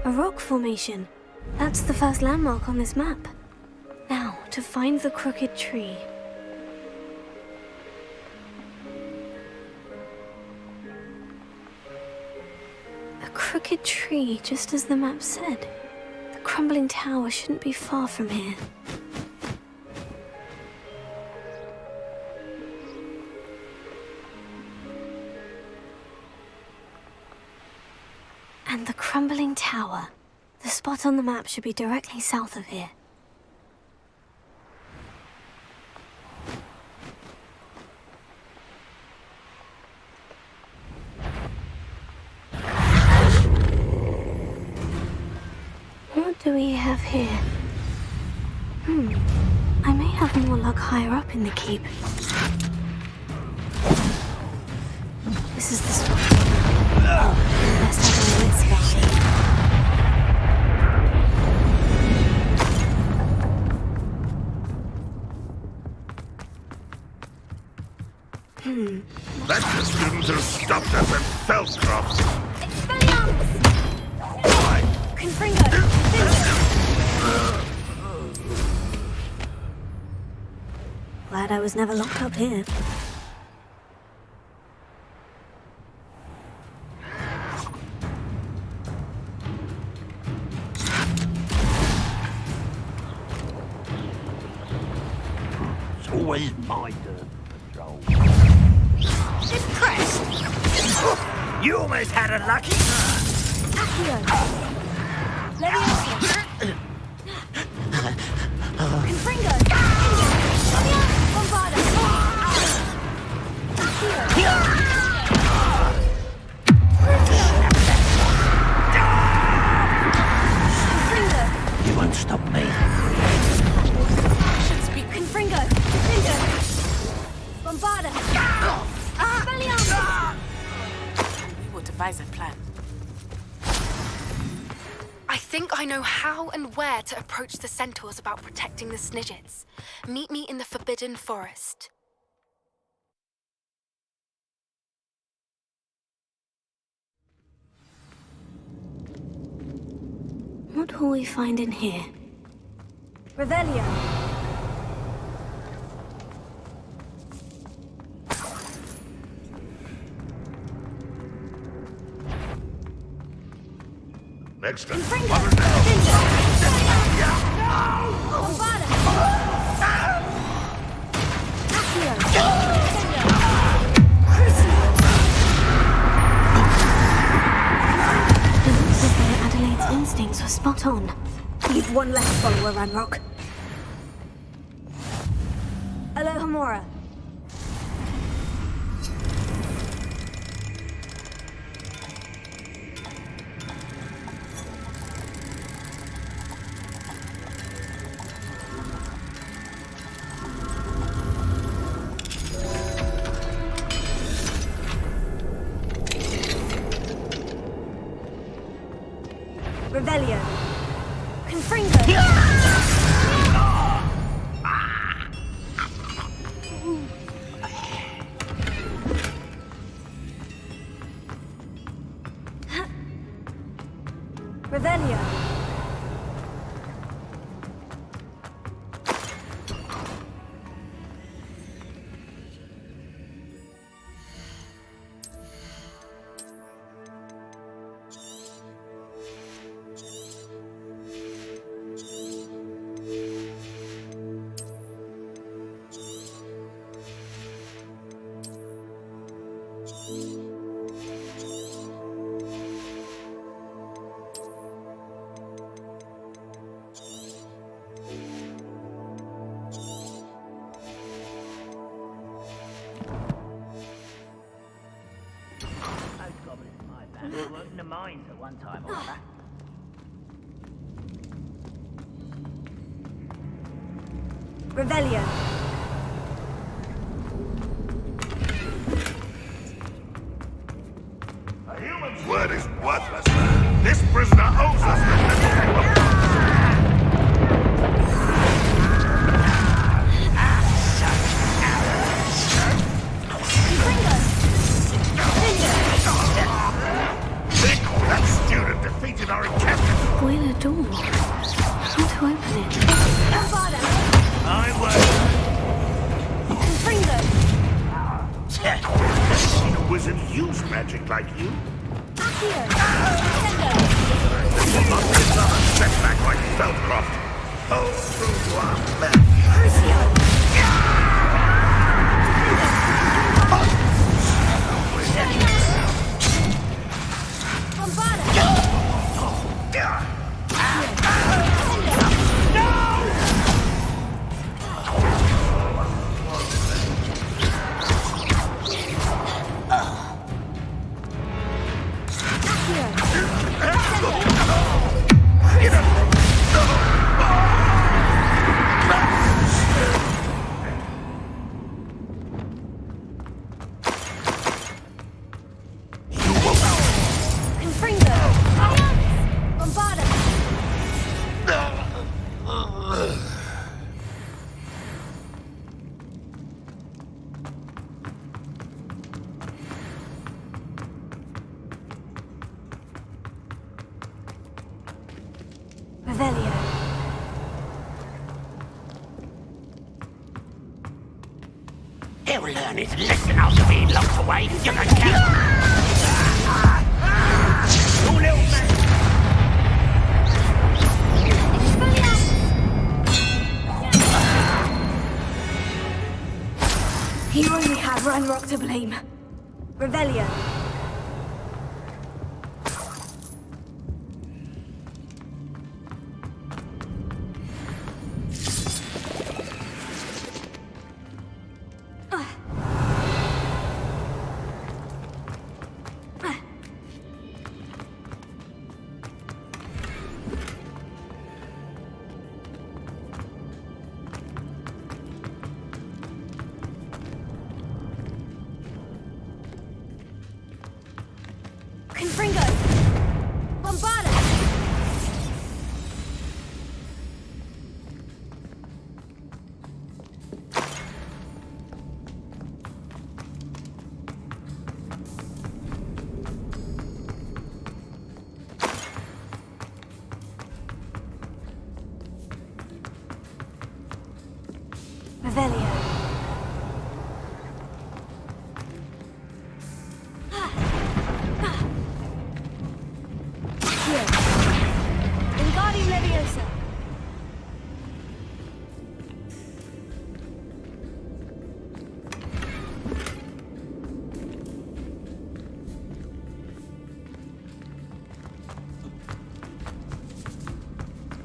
A rock formation. That's the first landmark on this map. Now, to find the crooked tree. A crooked tree, just as the map said. The crumbling tower shouldn't be far from here. And the crumbling tower. The spot on the map should be directly south of here. What do we have here? I may have more luck higher up in the keep. This is the spot. Best have a wits about it. That's the students who stopped us at Feldcroft. Glad I was never locked up here. It's always my turn to patrol. This crest! You almost had a lucky. Accio! Leviosa! Confringo! Bombarda! Accio! You won't stop me. Should speak. Confringo! Confringo! Bombarda! Expelliarmus! devise a plan. I think I know how and where to approach the centaurs about protecting the Snidgets. Meet me in the Forbidden Forest. What will we find in here? Revelio. Next time. Adelaide's instincts were spot on. You've one less follower, Ranrock. Alohomora. Revelio. Confringo. Revelio. We were working the mines at one time or other. Revelio. A human's word is worthless. This prisoner owes us That student defeated our encampment. Boiler door. How to open it? I won't. Confringo. Never seen a wizard use magic like you. Must be another setback like Feldcroft. Hold through to our man. Revelio. He'll learn his lesson after being locked away. You can count. You little man. You only have Ranrock to blame. Revelio. Confringo! Bombarda! Revelio. Wingardium Leviosa.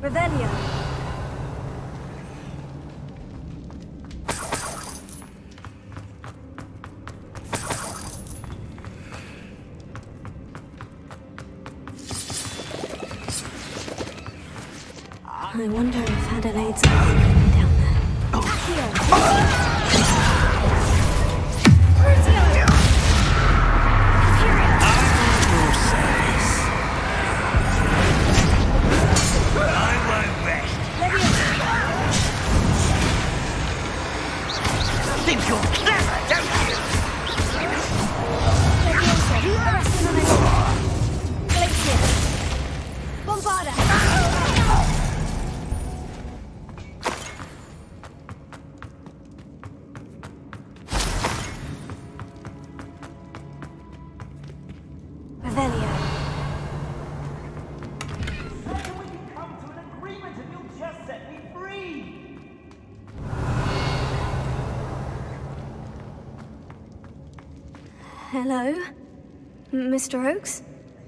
Revelio. I wonder if Adelaide's going down there. Think you're clever, don't you? Bombarda! Revelio. Come to an agreement and you'll just set me free! Hello? Mr. Oakes?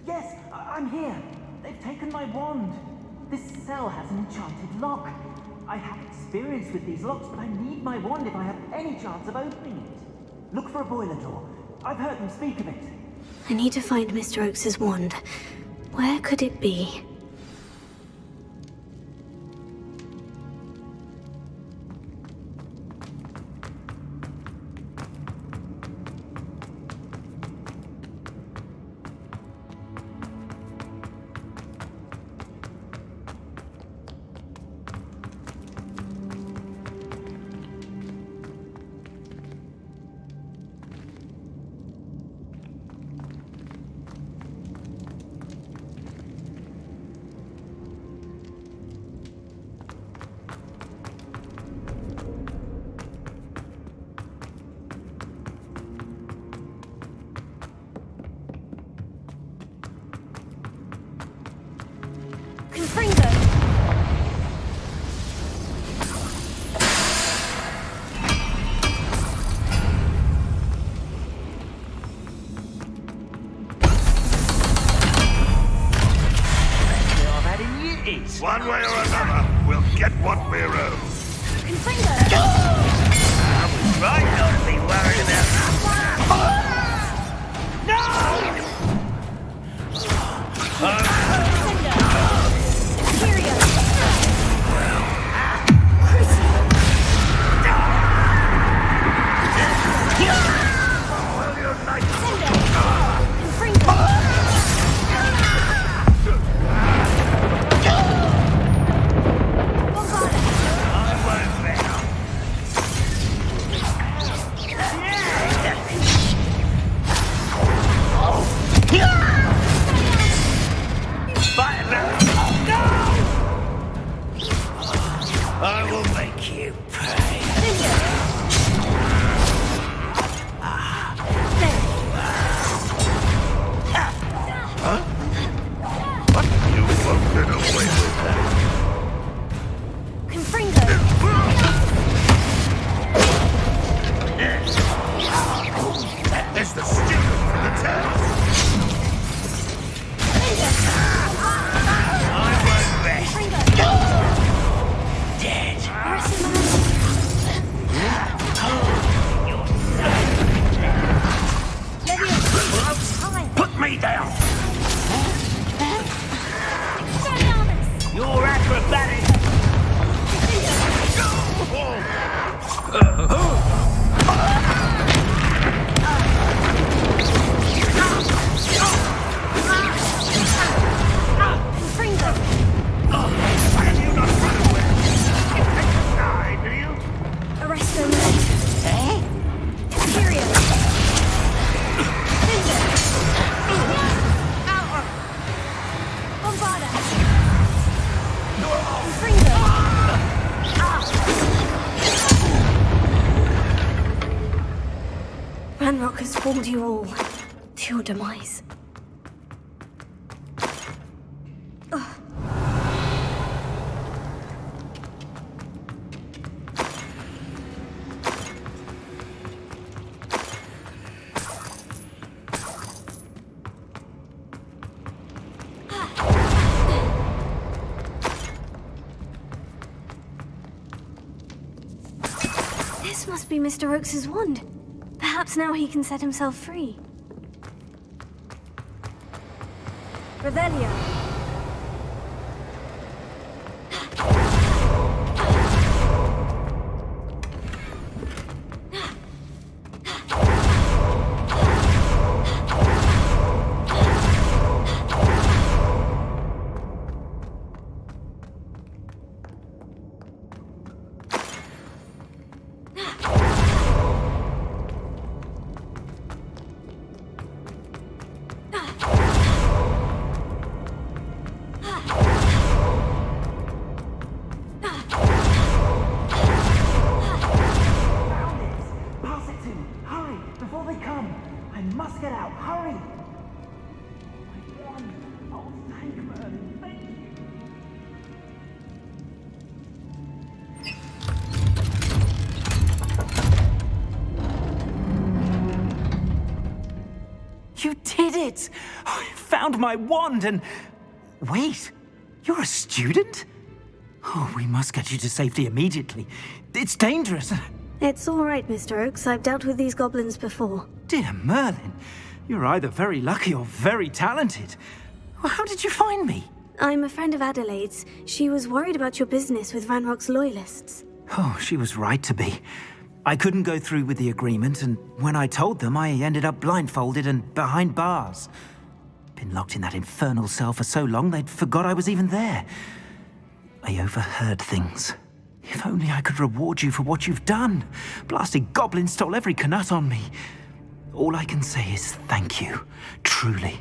Yes, I'm here. They've taken my wand. This cell has an enchanted lock. I have experience with these locks, but I need my wand if I have any chance of opening it. Look for a boiler door. I've heard them speak of it. I need to find Mr. Oakes' wand. Where could it be? Confringo! One way or another, we'll get what we're owed. Confringo! I was right not to be worried about Ranrock has fooled you all to your demise. This must be Mr. Oakes's wand. Perhaps now he can set himself free. Revelio. You did it! I found my wand and... Wait, you're a student? Oh, we must get you to safety immediately. It's dangerous. It's all right, Mr. Oakes. I've dealt with these goblins before. Dear Merlin, you're either very lucky or very talented. Well, how did you find me? I'm a friend of Adelaide's. She was worried about your business with Ranrock's loyalists. Oh, she was right to be. I couldn't go through with the agreement, and when I told them, I ended up blindfolded and behind bars. Been locked in that infernal cell for so long, they'd forgot I was even there. I overheard things. If only I could reward you for what you've done. Blasted goblin stole every canut on me. All I can say is thank you, truly.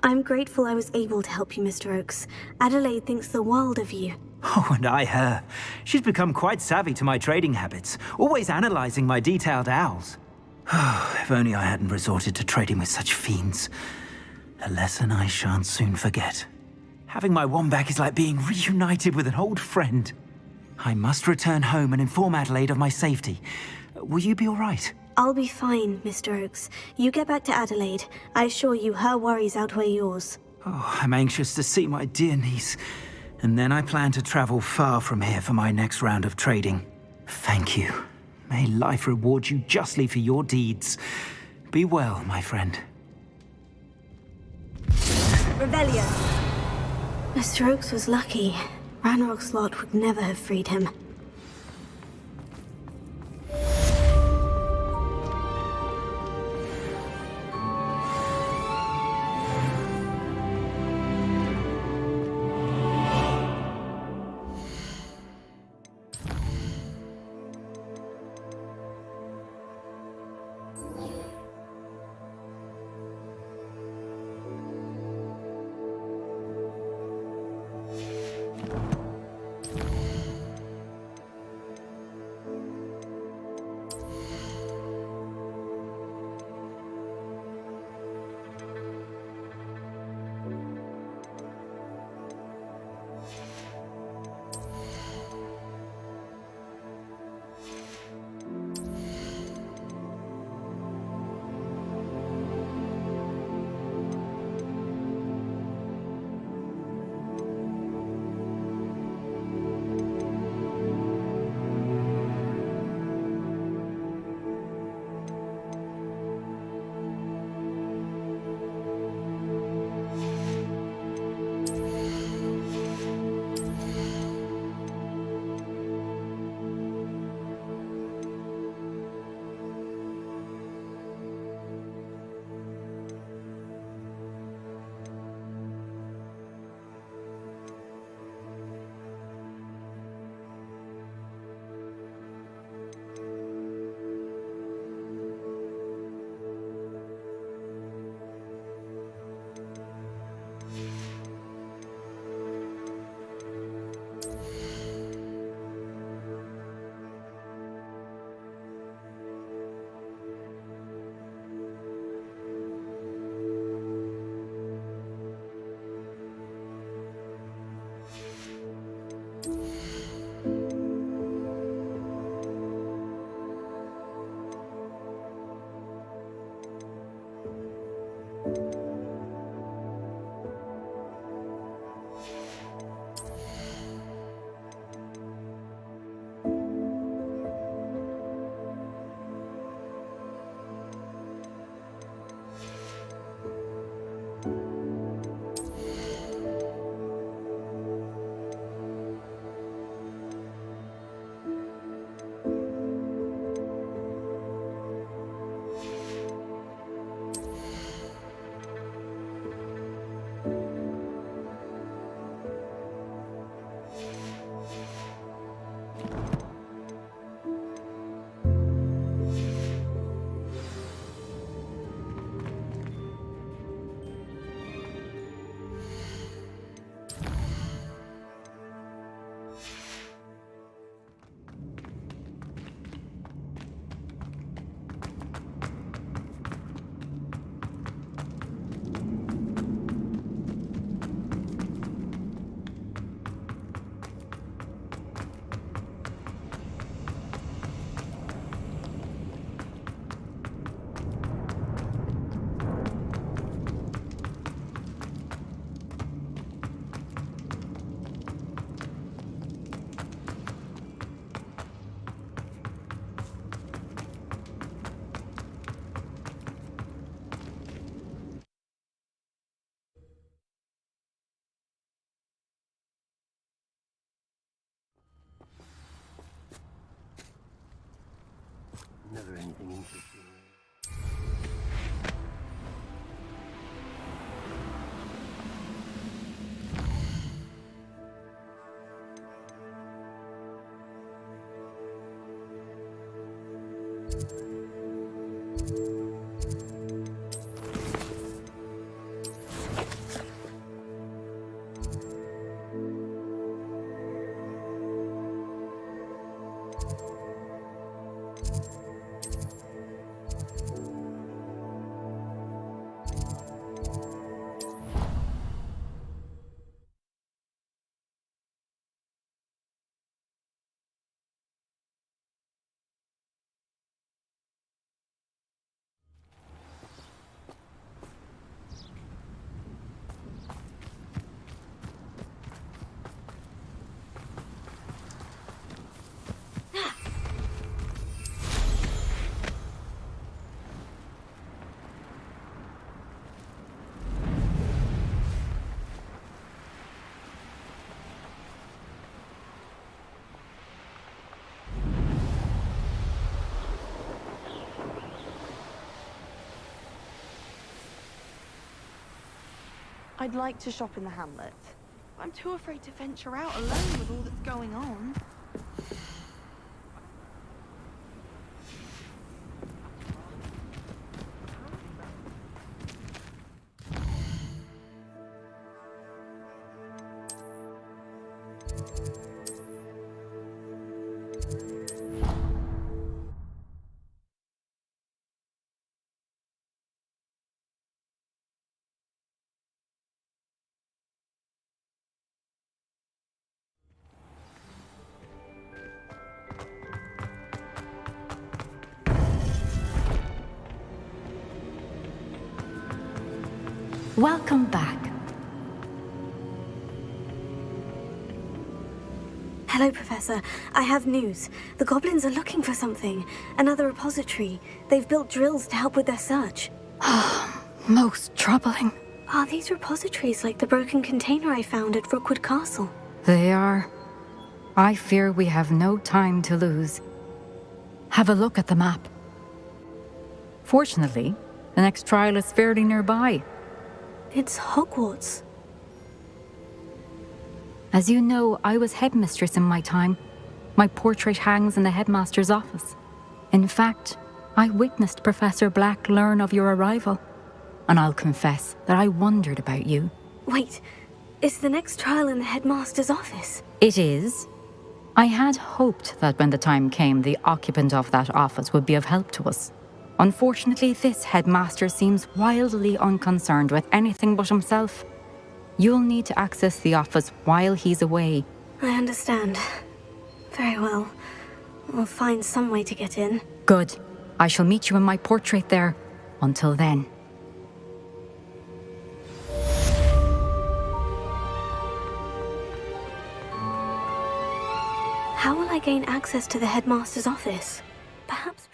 I'm grateful I was able to help you, Mr. Oakes. Adelaide thinks the world of you. Oh, and I her. She's become quite savvy to my trading habits, always analyzing my detailed owls. If only I hadn't resorted to trading with such fiends. A lesson I shan't soon forget. Having my wand back is like being reunited with an old friend. I must return home and inform Adelaide of my safety. Will you be all right? I'll be fine, Mr. Oakes. You get back to Adelaide. I assure you her worries outweigh yours. Oh, I'm anxious to see my dear niece. And then I plan to travel far from here for my next round of trading. Thank you. May life reward you justly for your deeds. Be well, my friend. Revelio. Mr. Oakes was lucky. Ranrock's lot would never have freed him. Never anything interesting. I'd like to shop in the hamlet. I'm too afraid to venture out alone with all that's going on. Welcome back. Hello, Professor. I have news. The goblins are looking for something. Another repository. They've built drills to help with their search. Most troubling. Are these repositories like the broken container I found at Rookwood Castle? They are. I fear we have no time to lose. Have a look at the map. Fortunately, the next trial is fairly nearby. It's Hogwarts. As you know, I was headmistress in my time. My portrait hangs in the headmaster's office. In fact, I witnessed Professor Black learn of your arrival. And I'll confess that I wondered about you. Wait, is the next trial in the headmaster's office? It is. I had hoped that when the time came, the occupant of that office would be of help to us. Unfortunately, this headmaster seems wildly unconcerned with anything but himself. You'll need to access the office while he's away. I understand. Very well. I'll find some way to get in. Good. I shall meet you in my portrait there. Until then. How will I gain access to the headmaster's office? Perhaps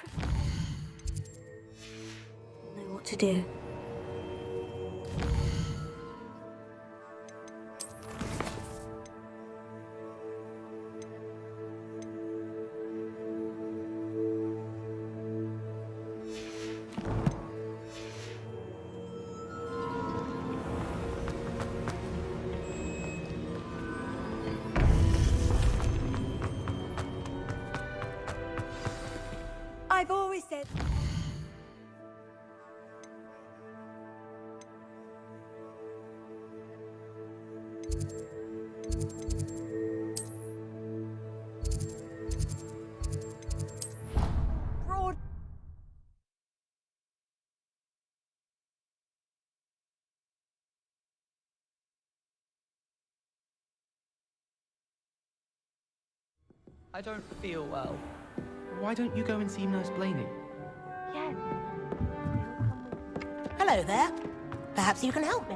know what to do. I've always said... Broad... I don't feel well. Why don't you go and see Nurse Blaney? Yes. Hello there. Perhaps you can help me.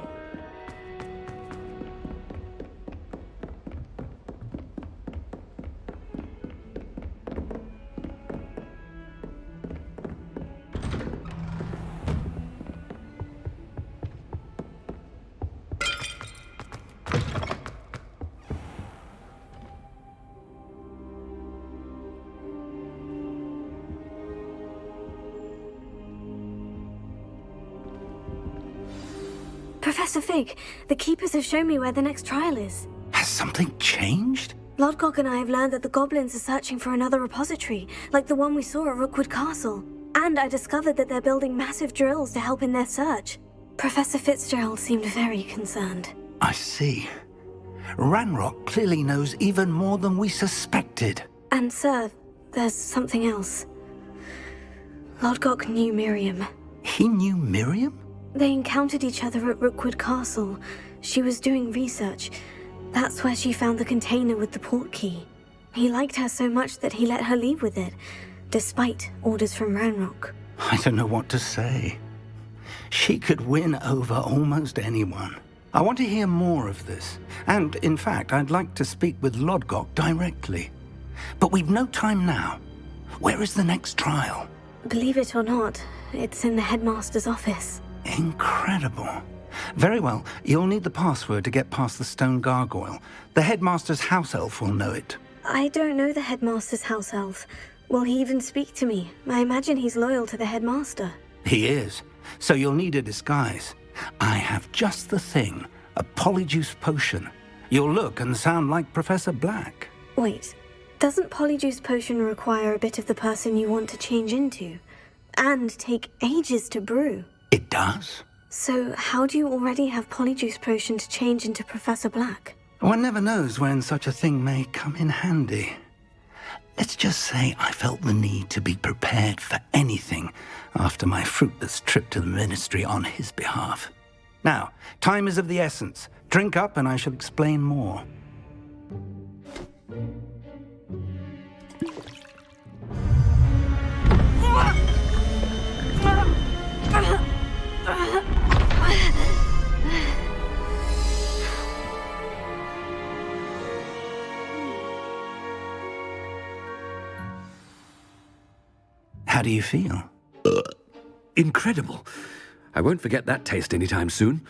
Professor Fig, the Keepers have shown me where the next trial is. Has something changed? Lodgok and I have learned that the goblins are searching for another repository, like the one we saw at Rookwood Castle. And I discovered that they're building massive drills to help in their search. Professor Fitzgerald seemed very concerned. I see. Ranrock clearly knows even more than we suspected. And sir, there's something else. Lodgok knew Miriam. He knew Miriam? They encountered each other at Rookwood Castle. She was doing research. That's where she found the container with the port key. He liked her so much that he let her leave with it, despite orders from Ranrock. I don't know what to say. She could win over almost anyone. I want to hear more of this. And, in fact, I'd like to speak with Lodgok directly. But we've no time now. Where is the next trial? Believe it or not, it's in the headmaster's office. Incredible. Very well, you'll need the password to get past the stone gargoyle. The headmaster's house elf will know it. I don't know the headmaster's house elf. Will he even speak to me? I imagine he's loyal to the headmaster. He is. So you'll need a disguise. I have just the thing. A polyjuice potion. You'll look and sound like Professor Black. Wait, doesn't polyjuice potion require a bit of the person you want to change into? And take ages to brew? It does. So how do you already have polyjuice potion to change into Professor Black? One never knows when such a thing may come in handy. Let's just say I felt the need to be prepared for anything after my fruitless trip to the Ministry on his behalf. Now, time is of the essence. Drink up and I shall explain more. How do you feel? Incredible. I won't forget that taste anytime soon.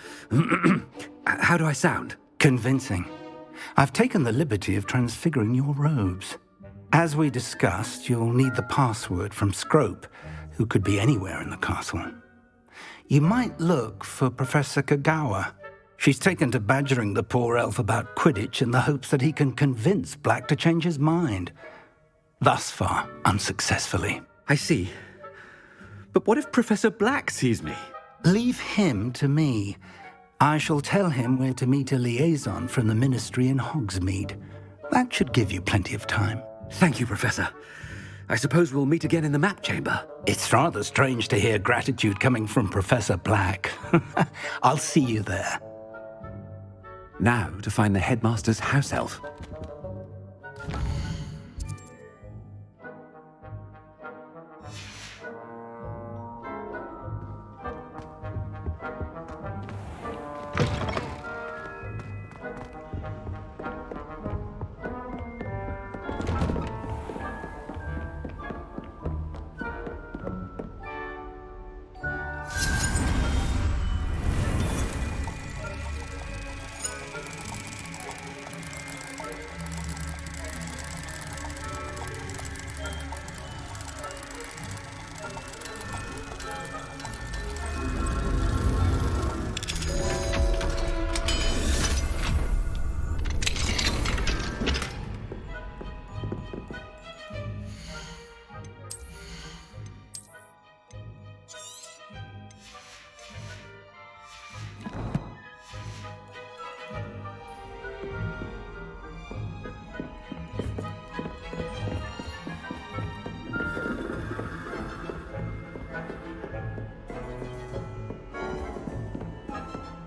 How do I sound? Convincing. I've taken the liberty of transfiguring your robes. As we discussed, you'll need the password from Scrope, who could be anywhere in the castle. You might look for Professor Kagawa. She's taken to badgering the poor elf about Quidditch in the hopes that he can convince Black to change his mind. Thus far, unsuccessfully. I see. But what if Professor Black sees me? Leave him to me. I shall tell him where to meet a liaison from the Ministry in Hogsmeade. That should give you plenty of time. Thank you, Professor. I suppose we'll meet again in the map chamber. It's rather strange to hear gratitude coming from Professor Black. I'll see you there. Now to find the headmaster's house elf.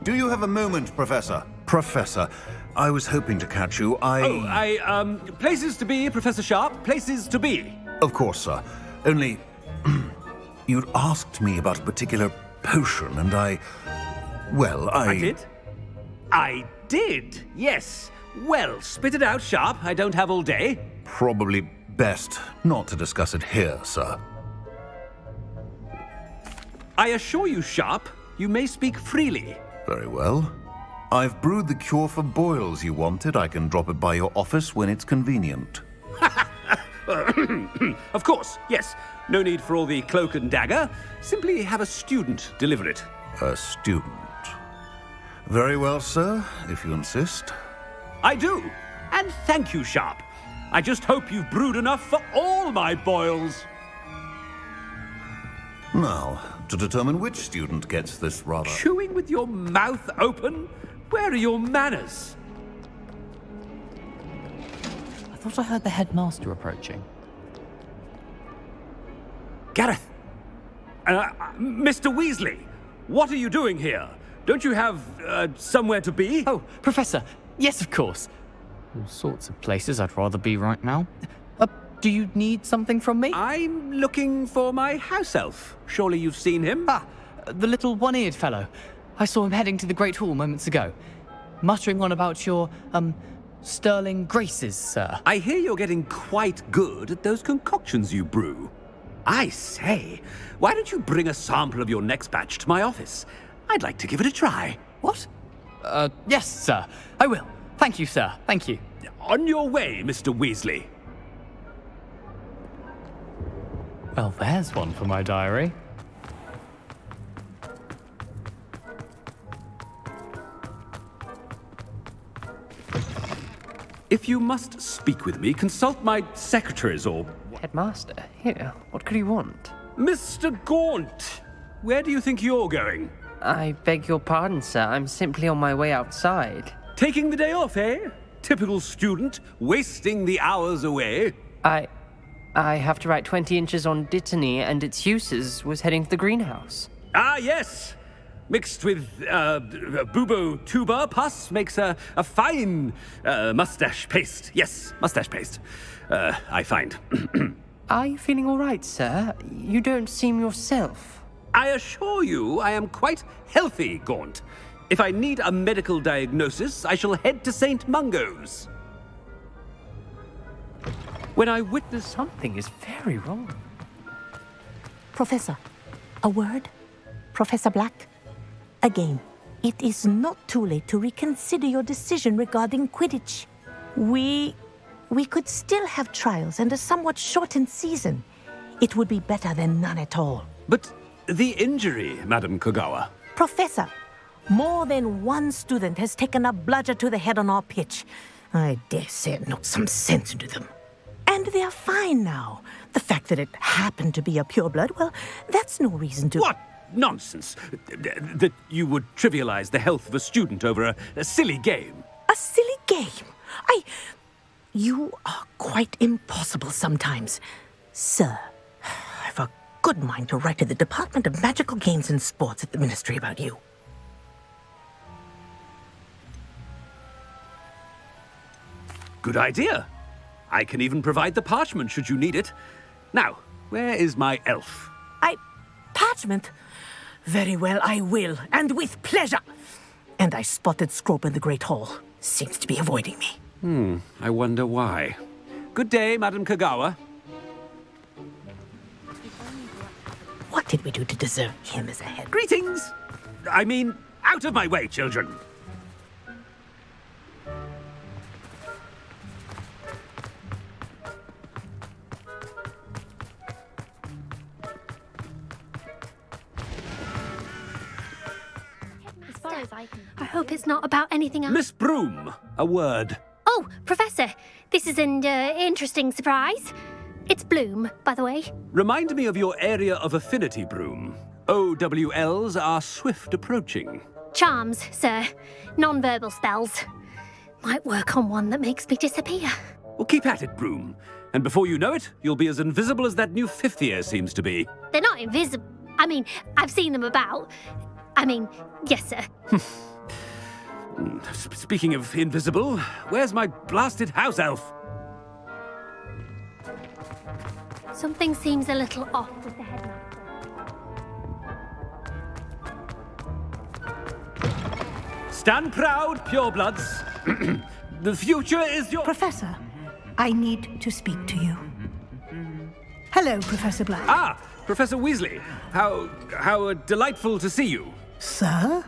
Do you have a moment, Professor? Professor, I was hoping to catch you. Places to be, Professor Sharp. Places to be. Of course, sir. Only, you'd asked me about a particular potion, and I did? I did, yes. Well, spit it out, Sharp. I don't have all day. Probably best not to discuss it here, sir. I assure you, Sharp, you may speak freely. Very well. I've brewed the cure for boils you wanted. I can drop it by your office when it's convenient. Of course, yes. No need for all the cloak and dagger. Simply have a student deliver it. A student? Very well, sir, if you insist. I do. And thank you, Sharp. I just hope you've brewed enough for all my boils. Now, to determine which student gets this rather... Chewing with your mouth open? Where are your manners? I thought I heard the headmaster approaching. Gareth! Mr. Weasley, what are you doing here? Don't you have, somewhere to be? Oh, Professor, yes, of course. All sorts of places I'd rather be right now. Do you need something from me? I'm looking for my house elf. Surely you've seen him? Ah, the little one-eared fellow. I saw him heading to the Great Hall moments ago, muttering on about your, sterling graces, sir. I hear you're getting quite good at those concoctions you brew. I say, why don't you bring a sample of your next batch to my office? I'd like to give it a try. What? Yes, sir. I will. Thank you, sir. Thank you. On your way, Mr. Weasley. Well, there's one for my diary. If you must speak with me, consult my secretaries or... Headmaster, here, what could you want? Mr. Gaunt, where do you think you're going? I beg your pardon, sir. I'm simply on my way outside. Taking the day off, eh? Typical student, wasting the hours away. I have to write 20 inches on Dittany and its uses. Was heading to the greenhouse. Ah, yes. Mixed with bubo tuber pus makes a fine mustache paste. Yes, mustache paste. I find. Are you feeling all right, sir? You don't seem yourself. I assure you I am quite healthy, Gaunt. If I need a medical diagnosis, I shall head to St. Mungo's. When I witness... Something is very wrong. Professor, a word? Professor Black? Again, it is not too late to reconsider your decision regarding Quidditch. We could still have trials and a somewhat shortened season. It would be better than none at all. But the injury, Madam Kogawa. Professor, more than one student has taken a bludger to the head on our pitch. I dare say it knocked some sense into them. And they're fine now. The fact that it happened to be a pureblood, well, that's no reason to... What nonsense! That you would trivialize the health of a student over a silly game. A silly game? You are quite impossible sometimes. Sir, I've a good mind to write to the Department of Magical Games and Sports at the Ministry about you. Good idea. I can even provide the parchment should you need it. Now, where is my elf? Parchment? Very well, I will, and with pleasure. And I spotted Scrope in the Great Hall. Seems to be avoiding me. I wonder why. Good day, Madam Kogawa. What did we do to deserve him as a head? Greetings! I mean, out of my way, children. I hope it's not about anything else. Miss Broom, a word. Oh, Professor, this is an interesting surprise. It's Bloom, by the way. Remind me of your area of affinity, Broom. OWLs are swift approaching. Charms, sir. Non-verbal spells. Might work on one that makes me disappear. Well, keep at it, Broom. And before you know it, you'll be as invisible as that new fifth year seems to be. They're not invisible. I mean, I've seen them about. Yes, sir. Speaking of invisible, where's my blasted house elf? Something seems a little off with the headmaster. Stand proud, purebloods. The future is your... Professor, I need to speak to you. Hello, Professor Black. Ah, Professor Weasley. How delightful to see you. Sir?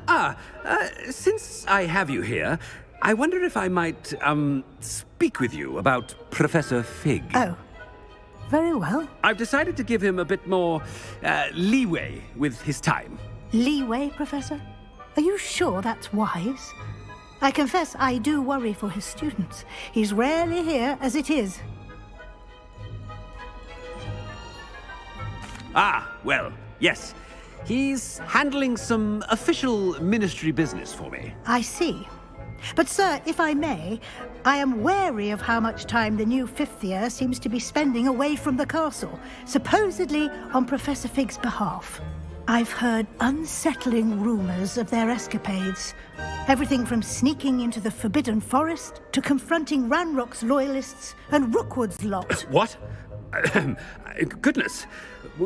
Since I have you here, I wonder if I might, speak with you about Professor Fig. Oh, very well. I've decided to give him a bit more, leeway with his time. Leeway, Professor? Are you sure that's wise? I confess I do worry for his students. He's rarely here as it is. Ah, well, yes. He's handling some official ministry business for me. I see. But, sir, if I may, I am wary of how much time the new fifth year seems to be spending away from the castle, supposedly on Professor Fig's behalf. I've heard unsettling rumors of their escapades. Everything from sneaking into the Forbidden Forest to confronting Ranrock's loyalists and Rookwood's lot. What? Goodness.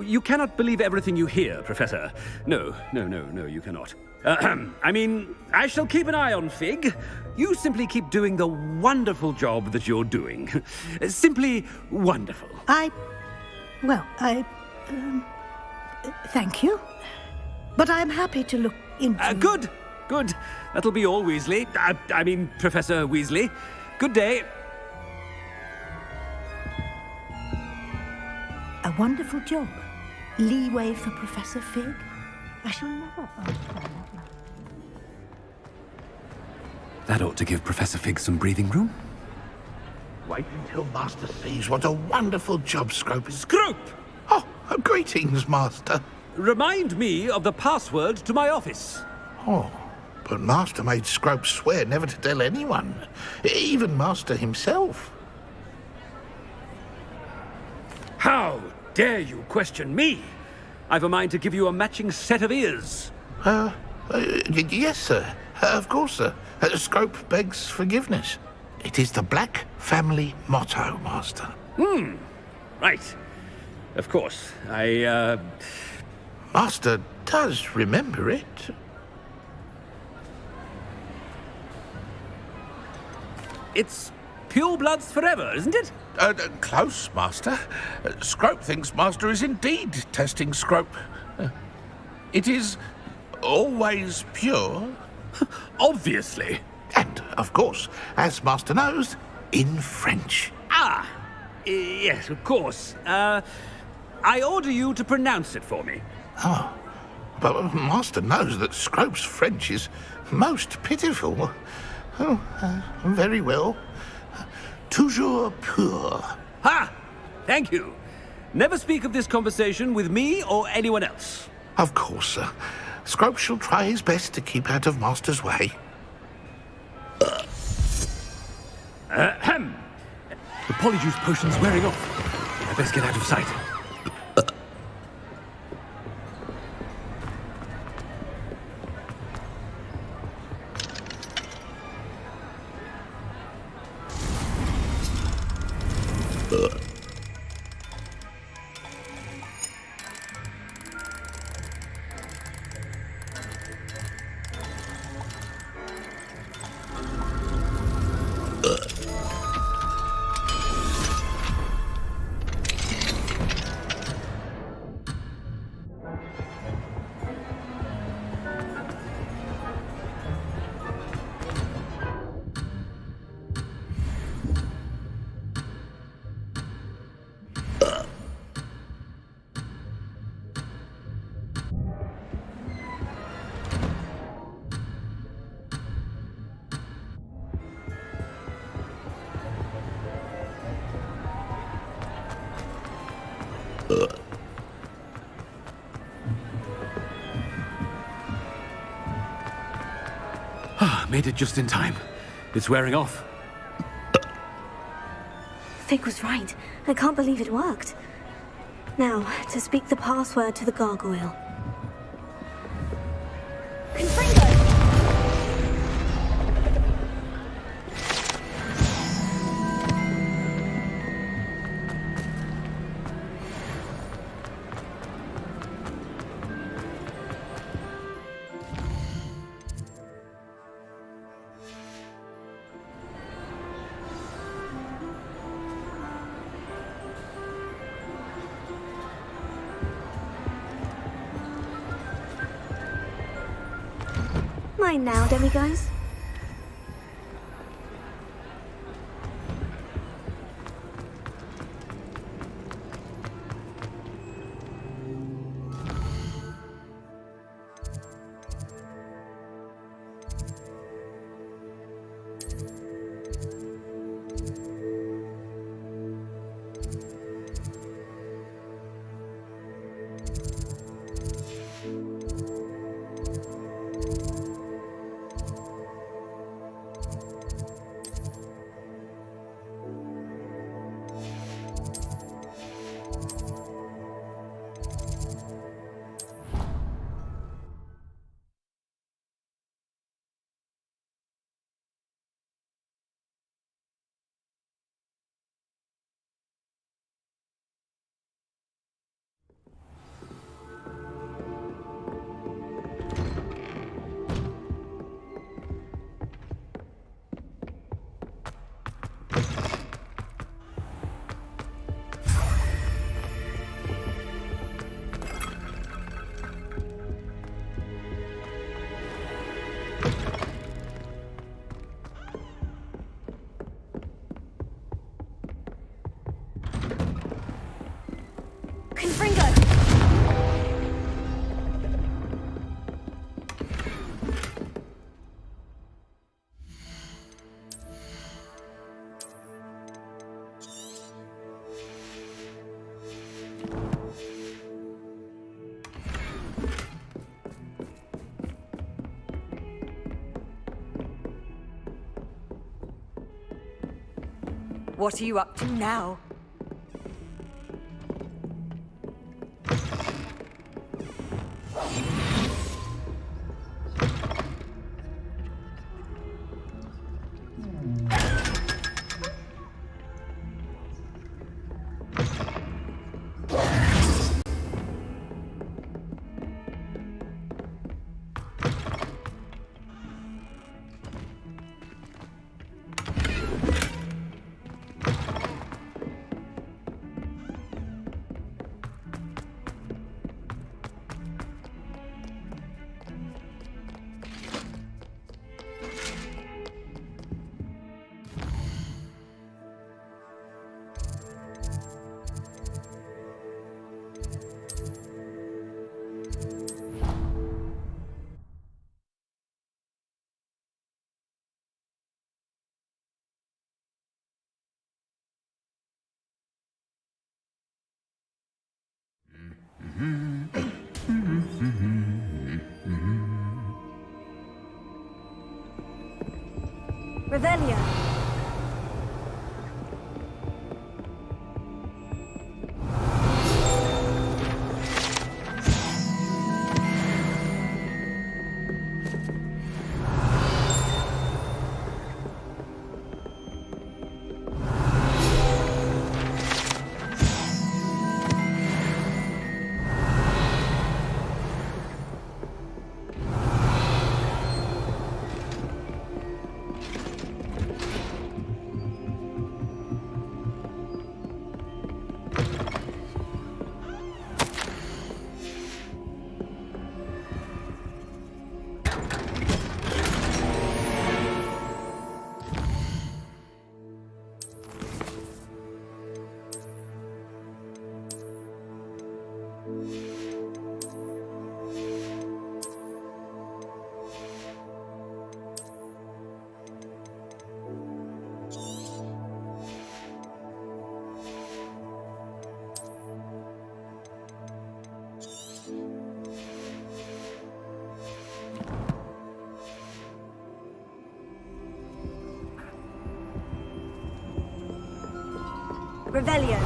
You cannot believe everything you hear, Professor. No, you cannot. I mean, I shall keep an eye on Fig. You simply keep doing the wonderful job that you're doing. Simply wonderful. Thank you. But I'm happy to look into... Good. That'll be all, Weasley. I mean, Professor Weasley. Good day. A wonderful job. Leeway for Professor Fig. I shall never understand that man. That ought to give Professor Fig some breathing room. Wait until Master sees what a wonderful job Scrope is... Scrope! Oh, greetings, Master. Remind me of the password to my office. Oh, but Master made Scrope swear never to tell anyone, even Master himself. How dare you question me? I've a mind to give you a matching set of ears. Yes, sir. Of course, sir. Scrope begs forgiveness. It is the Black family motto, Master. Right. Of course. Master does remember it. It's pure bloods forever, isn't it? Close, Master. Scrope thinks Master is indeed testing Scrope. It is always pure. Obviously. And, of course, as Master knows, in French. Yes, of course. I order you to pronounce it for me. Oh, but Master knows that Scrope's French is most pitiful. Oh, very well. Toujours pur. Ha! Thank you. Never speak of this conversation with me or anyone else. Of course, sir. Scrope shall try his best to keep out of Master's way. The polyjuice potion's wearing off. I best get out of sight. Made it just in time. It's wearing off. Fig was right. I can't believe it worked. Now, to speak the password to the gargoyle. Mine now, demiguys. What are you up to now? Revelio. Revelio.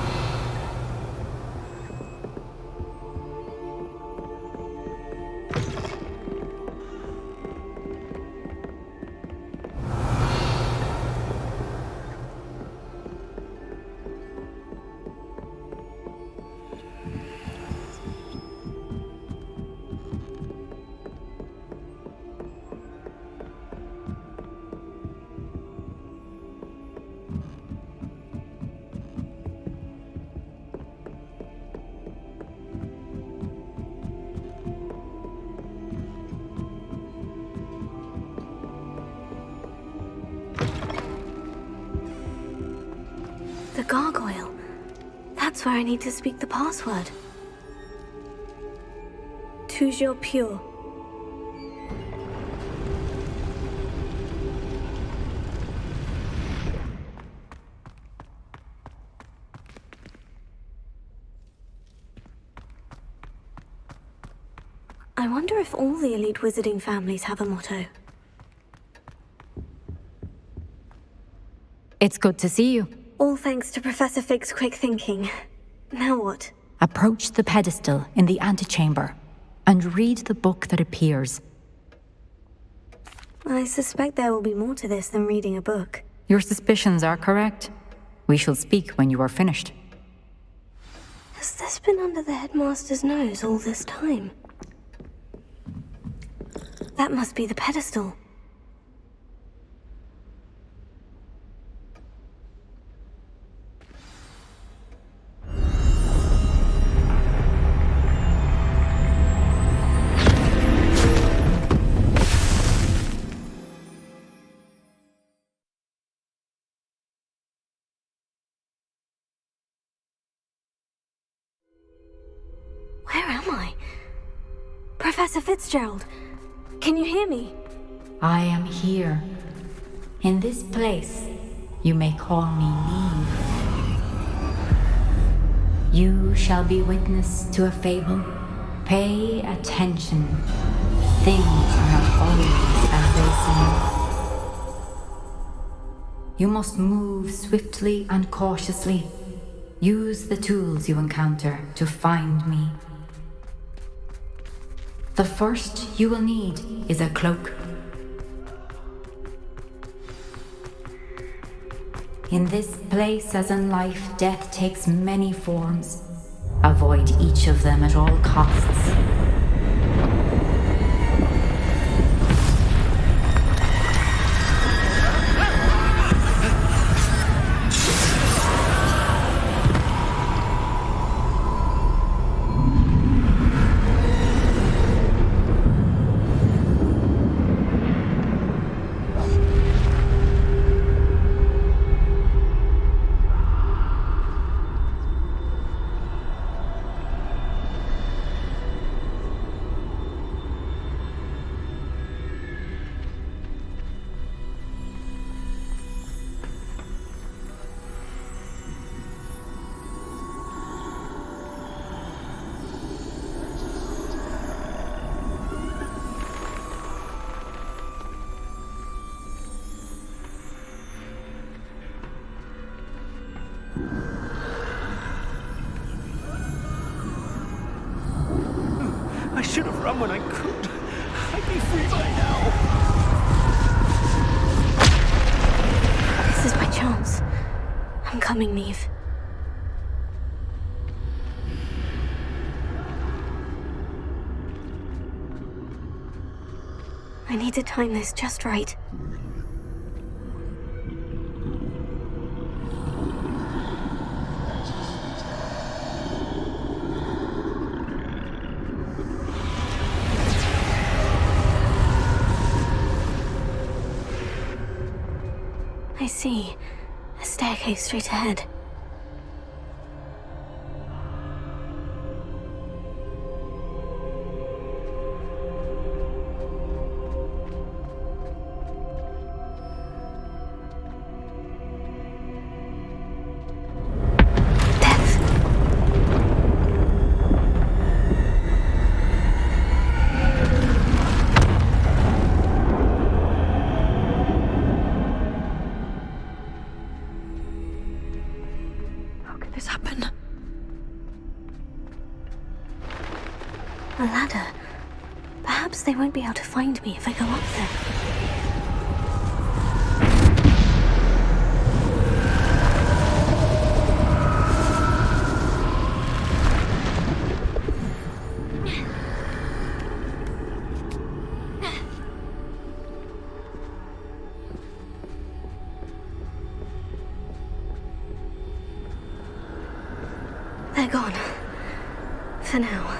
The gargoyle. That's where I need to speak the password. Toujours pure. I wonder if all the elite wizarding families have a motto. It's good to see you. All thanks to Professor Fig's quick thinking. Now what? Approach the pedestal in the antechamber and read the book that appears. I suspect there will be more to this than reading a book. Your suspicions are correct. We shall speak when you are finished. Has this been under the headmaster's nose all this time? That must be the pedestal. Where am I? Professor Fitzgerald, can you hear me? I am here. In this place, you may call me Neve. You shall be witness to a fable. Pay attention. Things are not always as they seem. You must move swiftly and cautiously. Use the tools you encounter to find me. The first you will need is a cloak. In this place, as in life, death takes many forms. Avoid each of them at all costs. I should have run when I could. I'd be free by now. This is my chance. I'm coming, Neve. I need to time this just right. I see. A staircase straight ahead. A ladder. Perhaps they won't be able to find me if I go up there. They're gone. For now.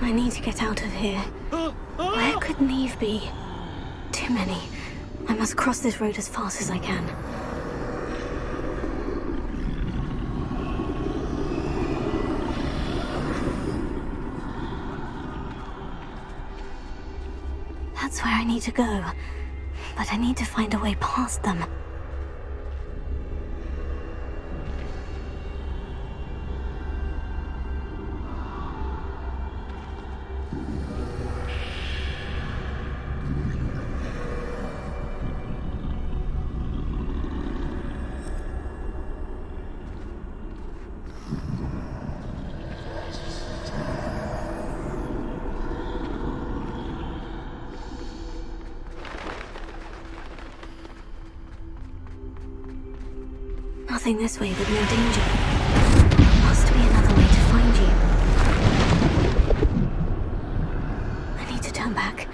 I need to get out of here. Where could Neve be? Too many. I must cross this road as fast as I can. That's where I need to go. But I need to find a way past them. Nothing this way but no danger. Must be another way to find you. I need to turn back.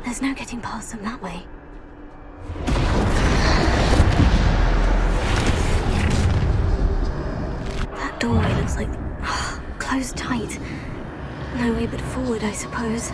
There's no getting past them that way. That doorway looks like... closed tight. No way but forward, I suppose.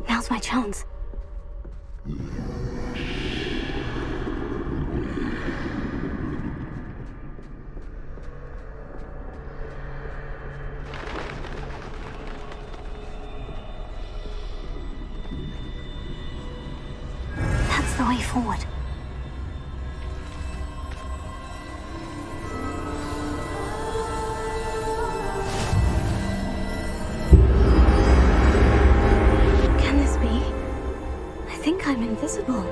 Now's my chance. the way forward. Can this be? I think I'm invisible.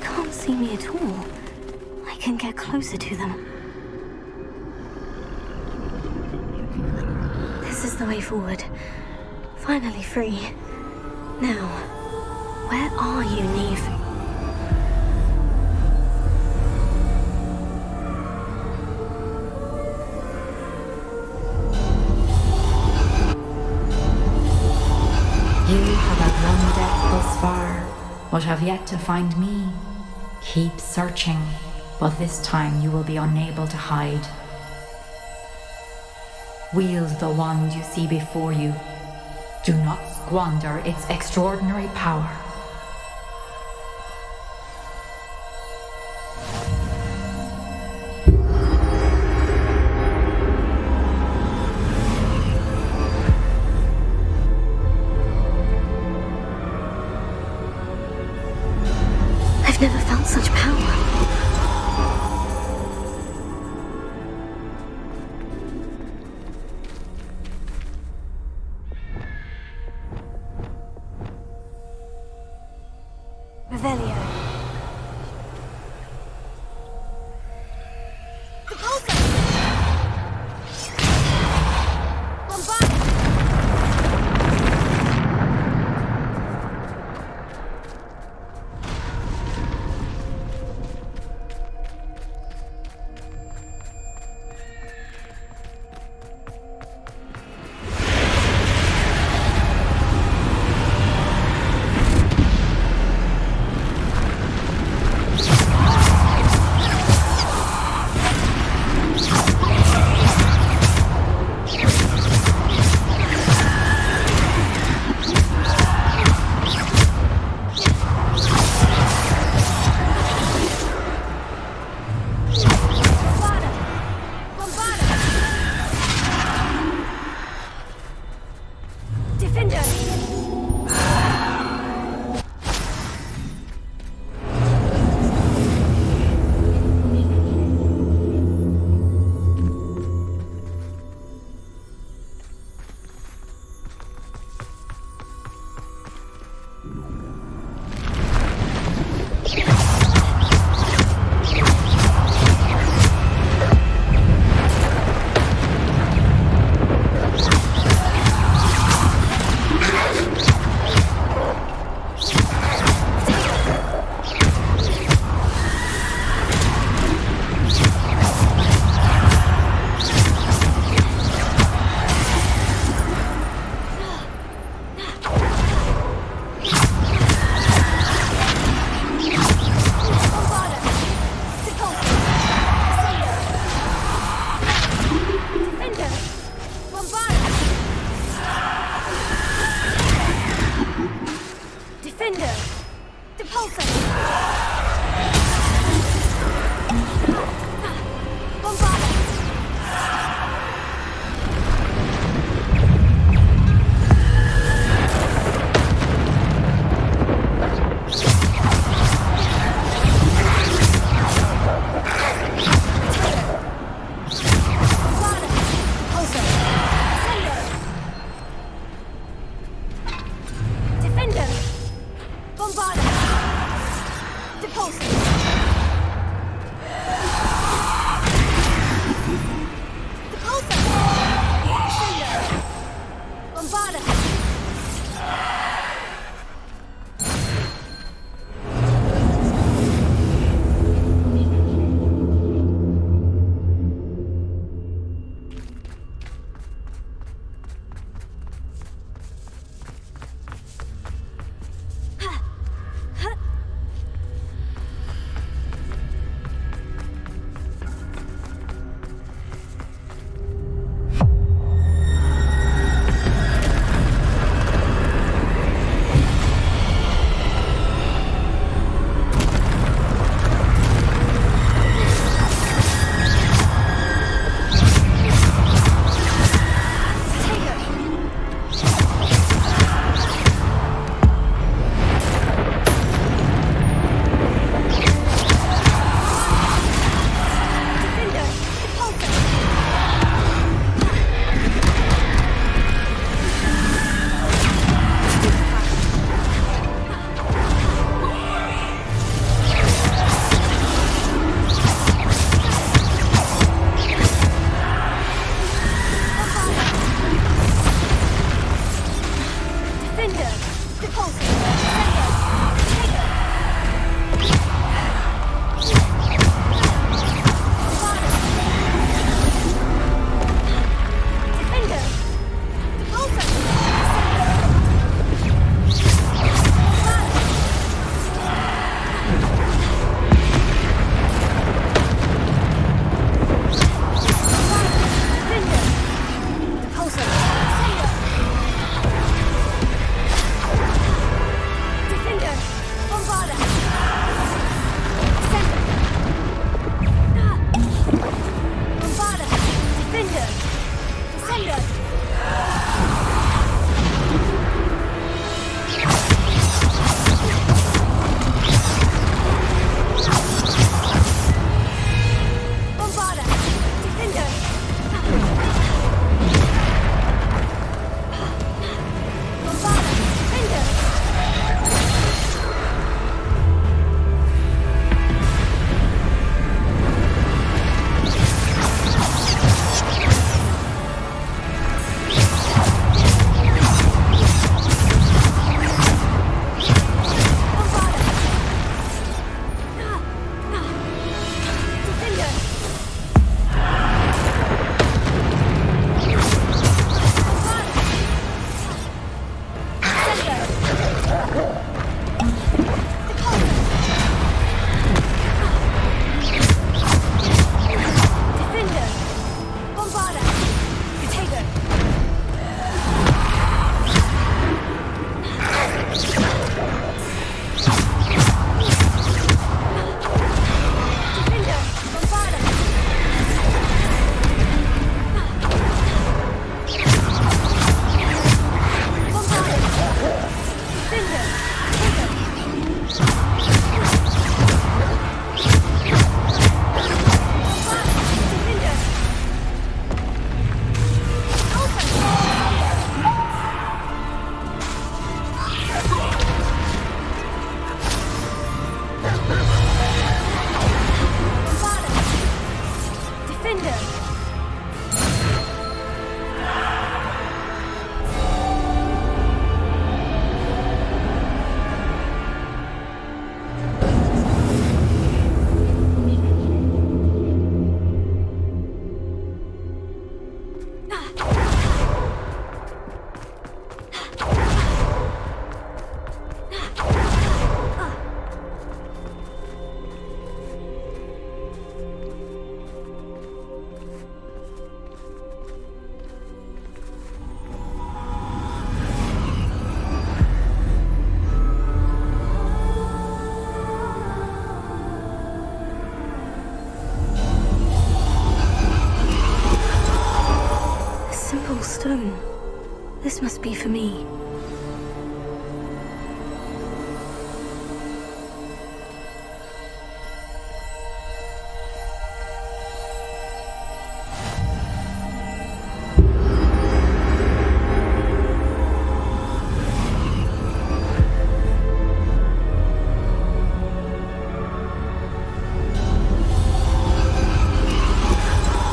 Can't see me at all. I can get closer to them. This is the way forward. Finally free. Now, where are you, Neve? You have outrun death thus far, but have yet to find me. Keep searching, but this time you will be unable to hide. Wield the wand you see before you. Do not squander its extraordinary power. I've never felt such power. Revelio. This must be for me.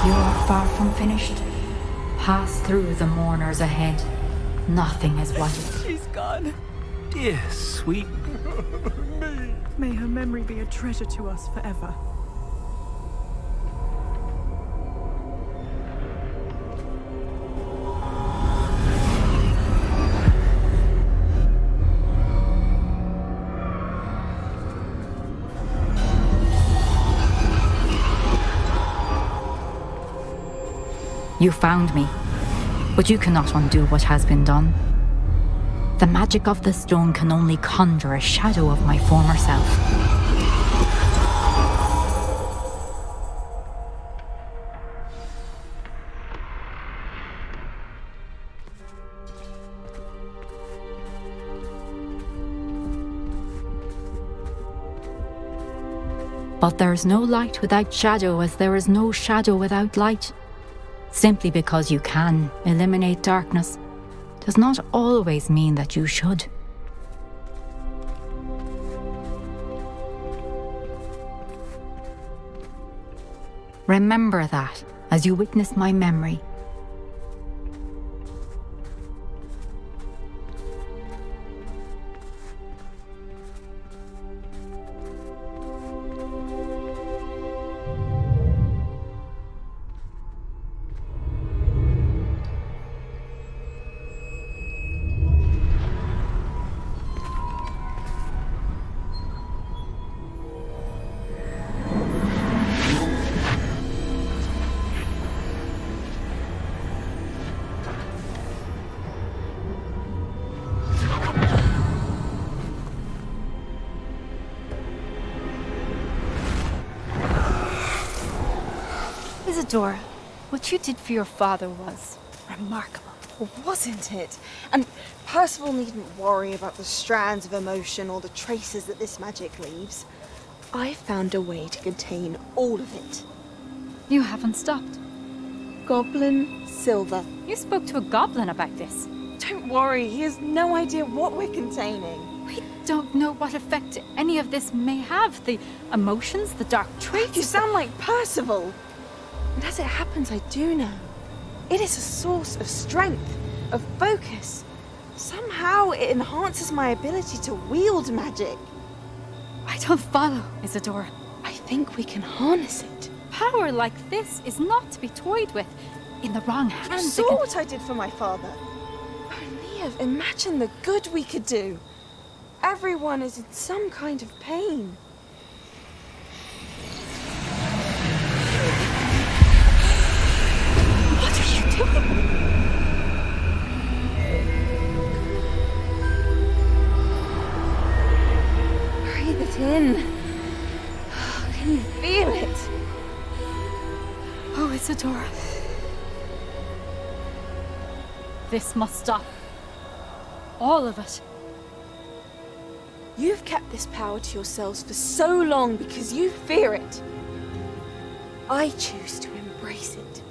You are far from finished. Pass through the mourners ahead. Nothing is what it... She's gone. Dear sweet... May her memory be a treasure to us forever. You found me, but you cannot undo what has been done. The magic of the stone can only conjure a shadow of my former self. But there is no light without shadow, as there is no shadow without light. Simply because you can eliminate darkness does not always mean that you should. Remember that as you witness my memory. Isadora, what you did for your father was remarkable, wasn't it? And Percival needn't worry about the strands of emotion or the traces that this magic leaves. I found a way to contain all of it. You haven't stopped. Goblin Silver. You spoke to a goblin about this. Don't worry, he has no idea what we're containing. We don't know what effect any of this may have. The emotions, the dark traits. You sound like Percival. And as it happens, I do know. It is a source of strength, of focus. Somehow it enhances my ability to wield magic. I don't follow, Isadora. I think we can harness it. Power like this is not to be toyed with. In the wrong hands. You saw what I did for my father. Oh, Neve, imagine the good we could do. Everyone is in some kind of pain. What are you doing? Breathe it in. Can you feel it? Oh, Isadora. This must stop. All of it. You've kept this power to yourselves for so long because you fear it. I choose to embrace it.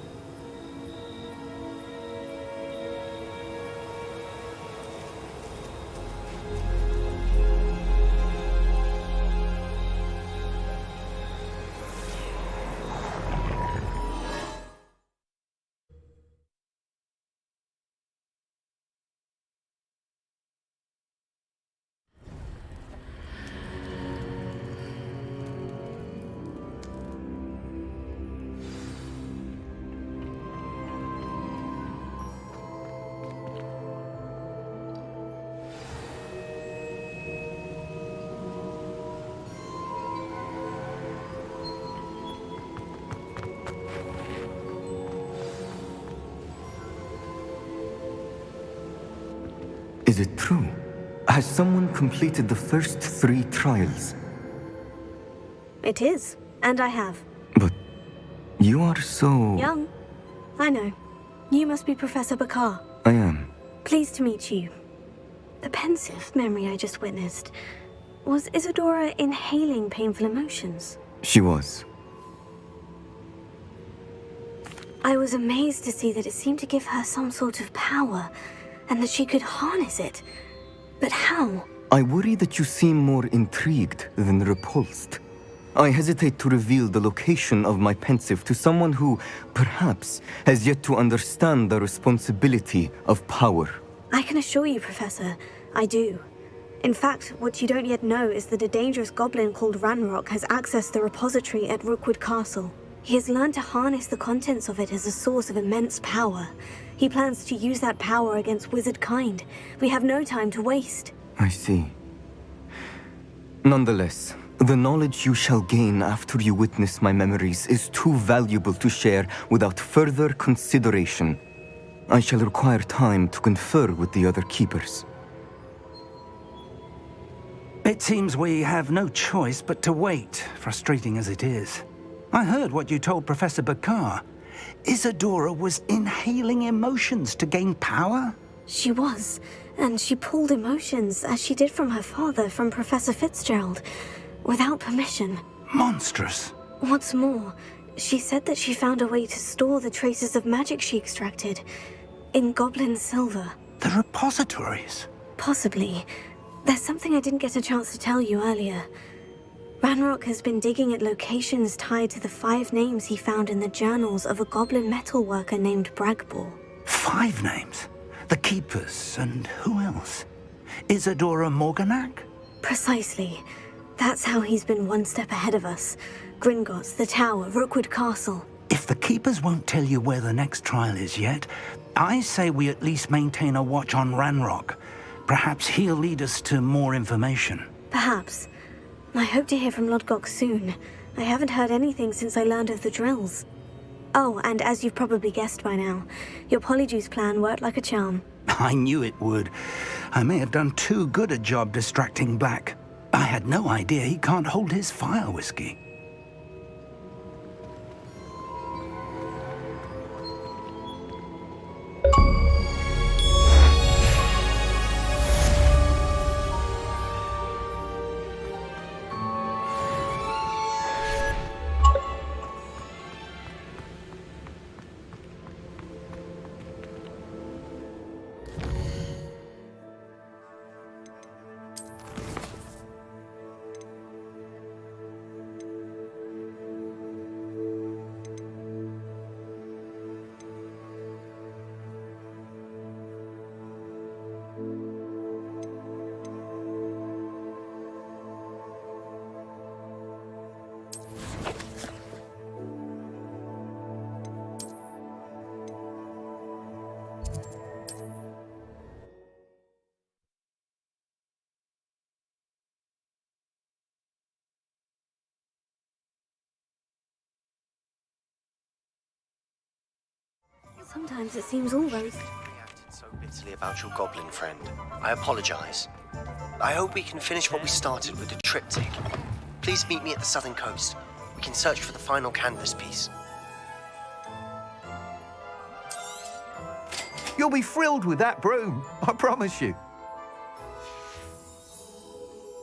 Is it true? Has someone completed the first 3 trials? It is, and I have. But you are so... Young. I know. You must be Professor Bakar. I am. Pleased to meet you. The pensive memory I just witnessed. Was Isadora inhaling painful emotions? She was. I was amazed to see that it seemed to give her some sort of power, and that she could harness it. But how? I worry that you seem more intrigued than repulsed. I hesitate to reveal the location of my pensive to someone who, perhaps, has yet to understand the responsibility of power. I can assure you, Professor, I do. In fact, what you don't yet know is that a dangerous goblin called Ranrock has accessed the repository at Rookwood Castle. He has learned to harness the contents of it as a source of immense power. He plans to use that power against wizard kind. We have no time to waste. I see. Nonetheless, the knowledge you shall gain after you witness my memories is too valuable to share without further consideration. I shall require time to confer with the other keepers. It seems we have no choice but to wait, frustrating as it is. I heard what you told Professor Bakar. Isadora was inhaling emotions to gain power? She was, and she pulled emotions, as she did from her father, from Professor Fitzgerald, without permission. Monstrous. What's more, she said that she found a way to store the traces of magic she extracted in goblin silver. The repositories? Possibly. There's something I didn't get a chance to tell you earlier. Ranrock has been digging at locations tied to the 5 names he found in the journals of a goblin metalworker named Bragball. 5 names? The Keepers, and who else? Isadora Morganac? Precisely. That's how he's been one step ahead of us. Gringotts, the Tower, Rookwood Castle. If the Keepers won't tell you where the next trial is yet, I say we at least maintain a watch on Ranrock. Perhaps he'll lead us to more information. Perhaps. I hope to hear from Lodgok soon. I haven't heard anything since I learned of the drills. Oh, and as you've probably guessed by now, your Polyjuice plan worked like a charm. I knew it would. I may have done too good a job distracting Black. I had no idea he can't hold his fire whiskey. Sometimes it seems all rose. Reacted so bitterly about your goblin friend. I apologize. I hope we can finish what we started with the triptych. Please meet me at the southern coast. We can search for the final canvas piece. You'll be thrilled with that broom, I promise you.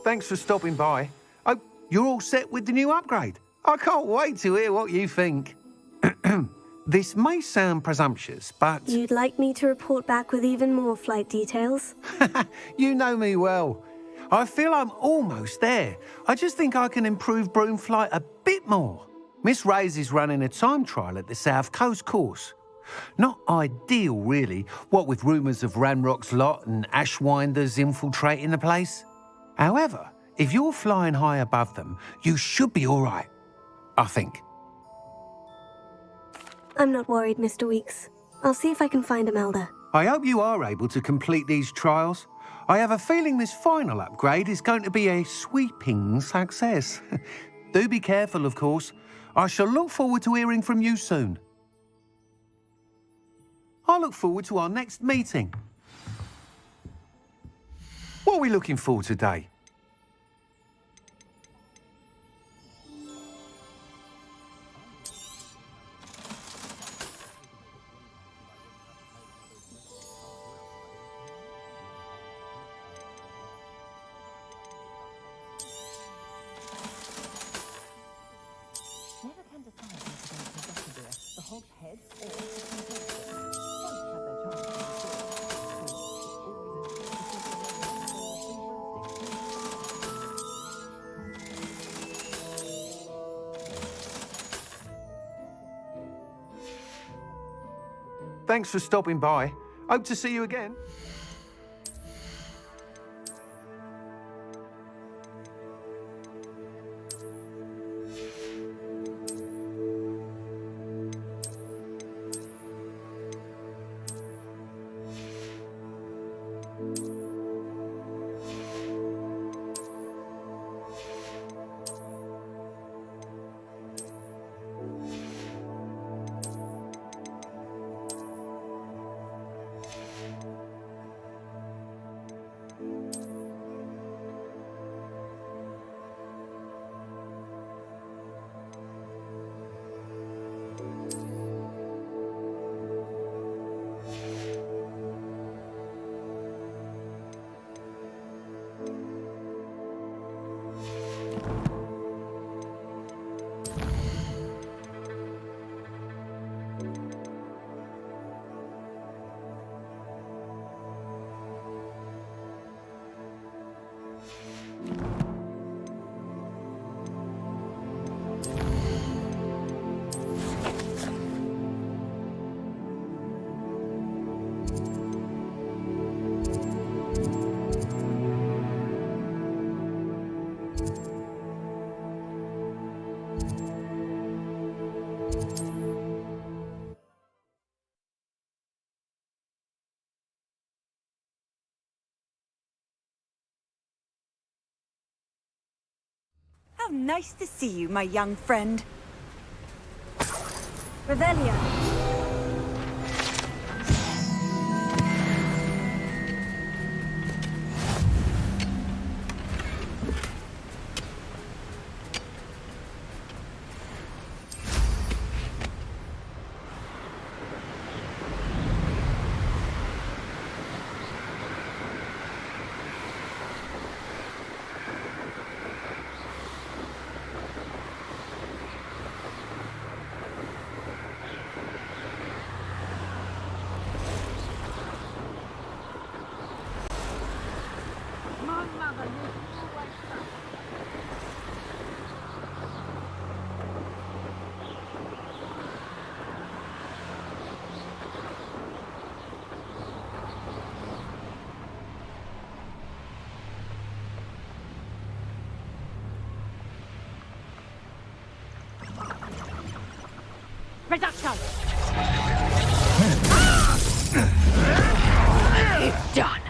Thanks for stopping by. Oh, you're all set with the new upgrade. I can't wait to hear what you think. This may sound presumptuous, but... You'd like me to report back with even more flight details? You know me well. I feel I'm almost there. I just think I can improve broom flight a bit more. Miss Ray's is running a time trial at the South Coast course. Not ideal, really, what with rumours of Ranrock's lot and Ashwinders infiltrating the place. However, if you're flying high above them, you should be all right, I think. I'm not worried, Mr. Weeks. I'll see if I can find Imelda. I hope you are able to complete these trials. I have a feeling this final upgrade is going to be a sweeping success. Do be careful, of course. I shall look forward to hearing from you soon. I look forward to our next meeting. What are we looking for today? Thanks for stopping by. Hope to see you again. How nice to see you, my young friend. Revelio. Reduction! It's done.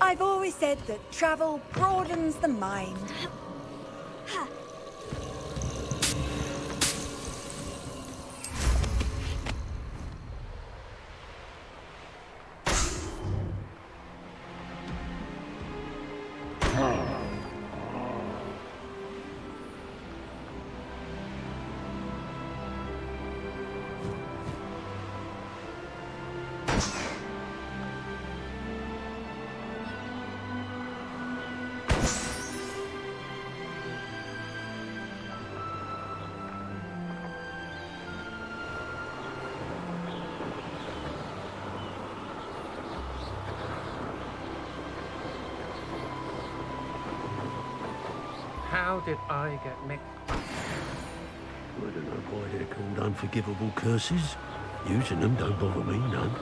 I've always said that travel broadens the mind. How did I get mixed? I don't know why they're called unforgivable curses. Using them don't bother me none.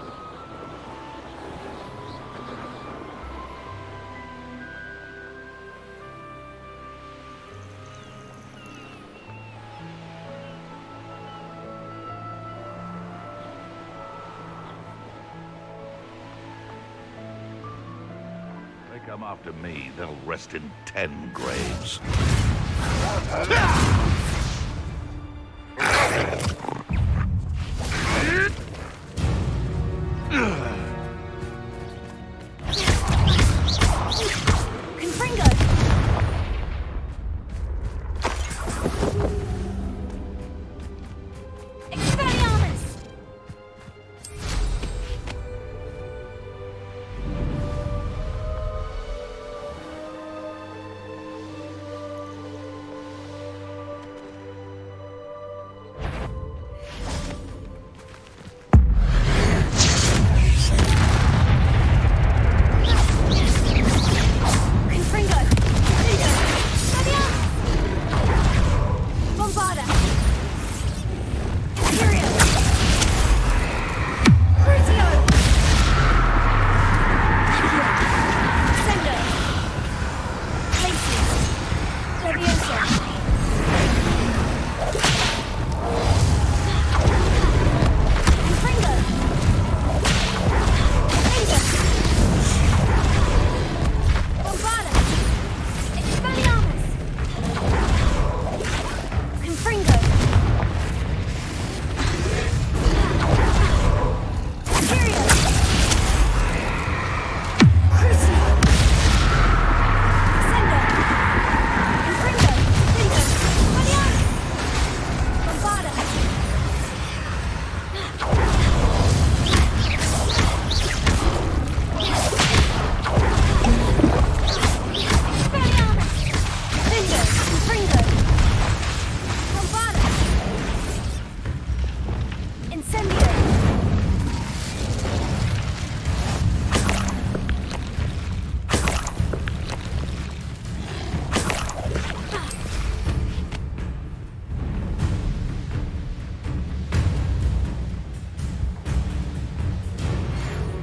They come after me, they'll rest in 10 graves.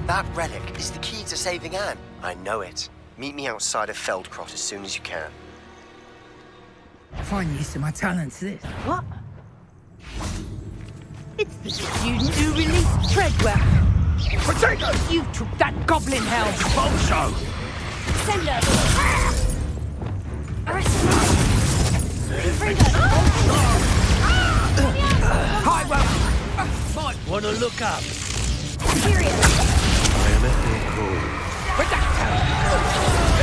That relic is the key to saving Anne. I know it. Meet me outside of Feldcrot as soon as you can. Find use of my talents, this. What? It's the student who released Treadwell. Potato! You took that goblin helm. Bonzo! Send her. Hi, well, might want to look up. Serious. I am at your call.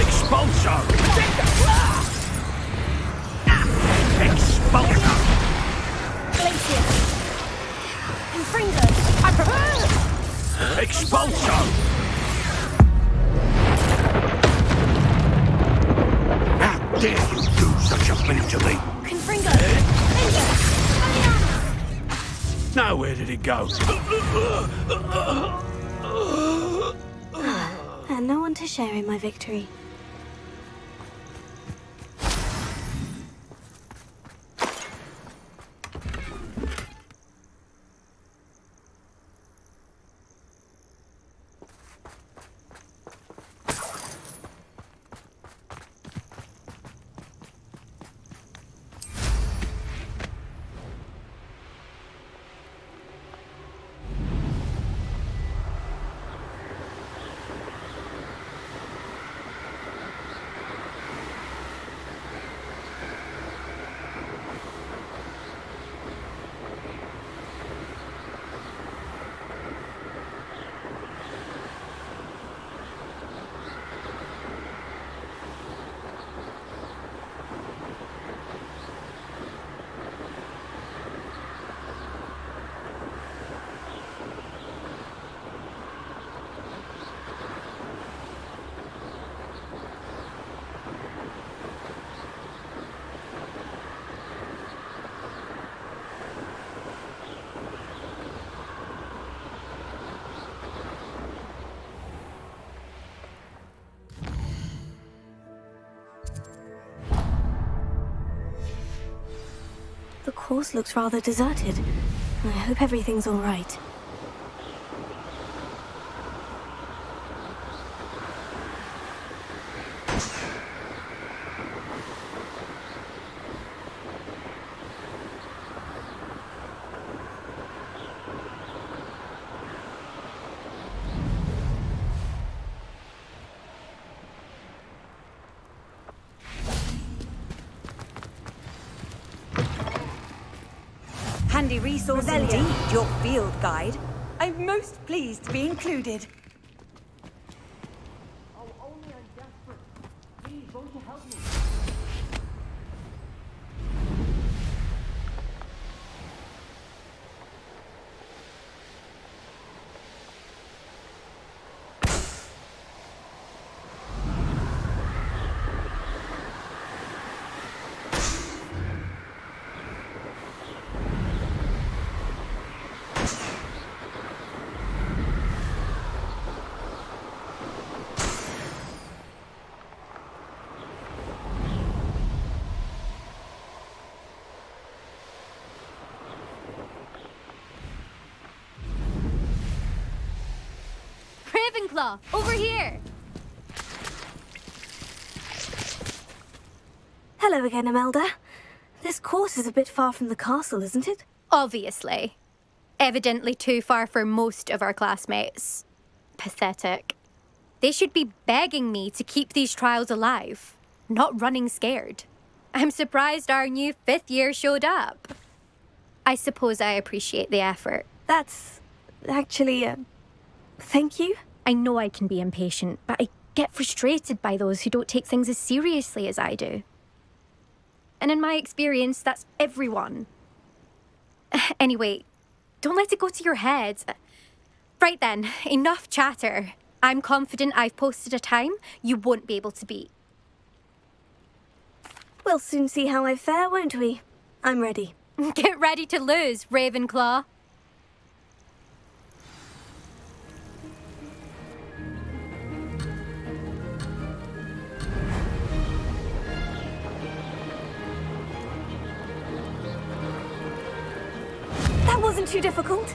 Expulso! Expulso! Glacier. Confringo. I prefer. Expulso! How dare you do such a thing to me? Confringo. Now where did it go? And no one to share in my victory. The course looks rather deserted. I hope everything's all right. Handy resource indeed, your field guide. I'm most pleased to be included. Oh, only I'm desperate. Please, won't you help me? Ravenclaw, over here! Hello again, Imelda. This course is a bit far from the castle, isn't it? Obviously. Evidently too far for most of our classmates. Pathetic. They should be begging me to keep these trials alive, not running scared. I'm surprised our new 5th year showed up. I suppose I appreciate the effort. That's actually, thank you. I know I can be impatient, but I get frustrated by those who don't take things as seriously as I do. And in my experience, that's everyone. Anyway, don't let it go to your head. Right then, enough chatter. I'm confident I've posted a time you won't be able to beat. We'll soon see how I fare, won't we? I'm ready. Get ready to lose, Ravenclaw. That wasn't too difficult.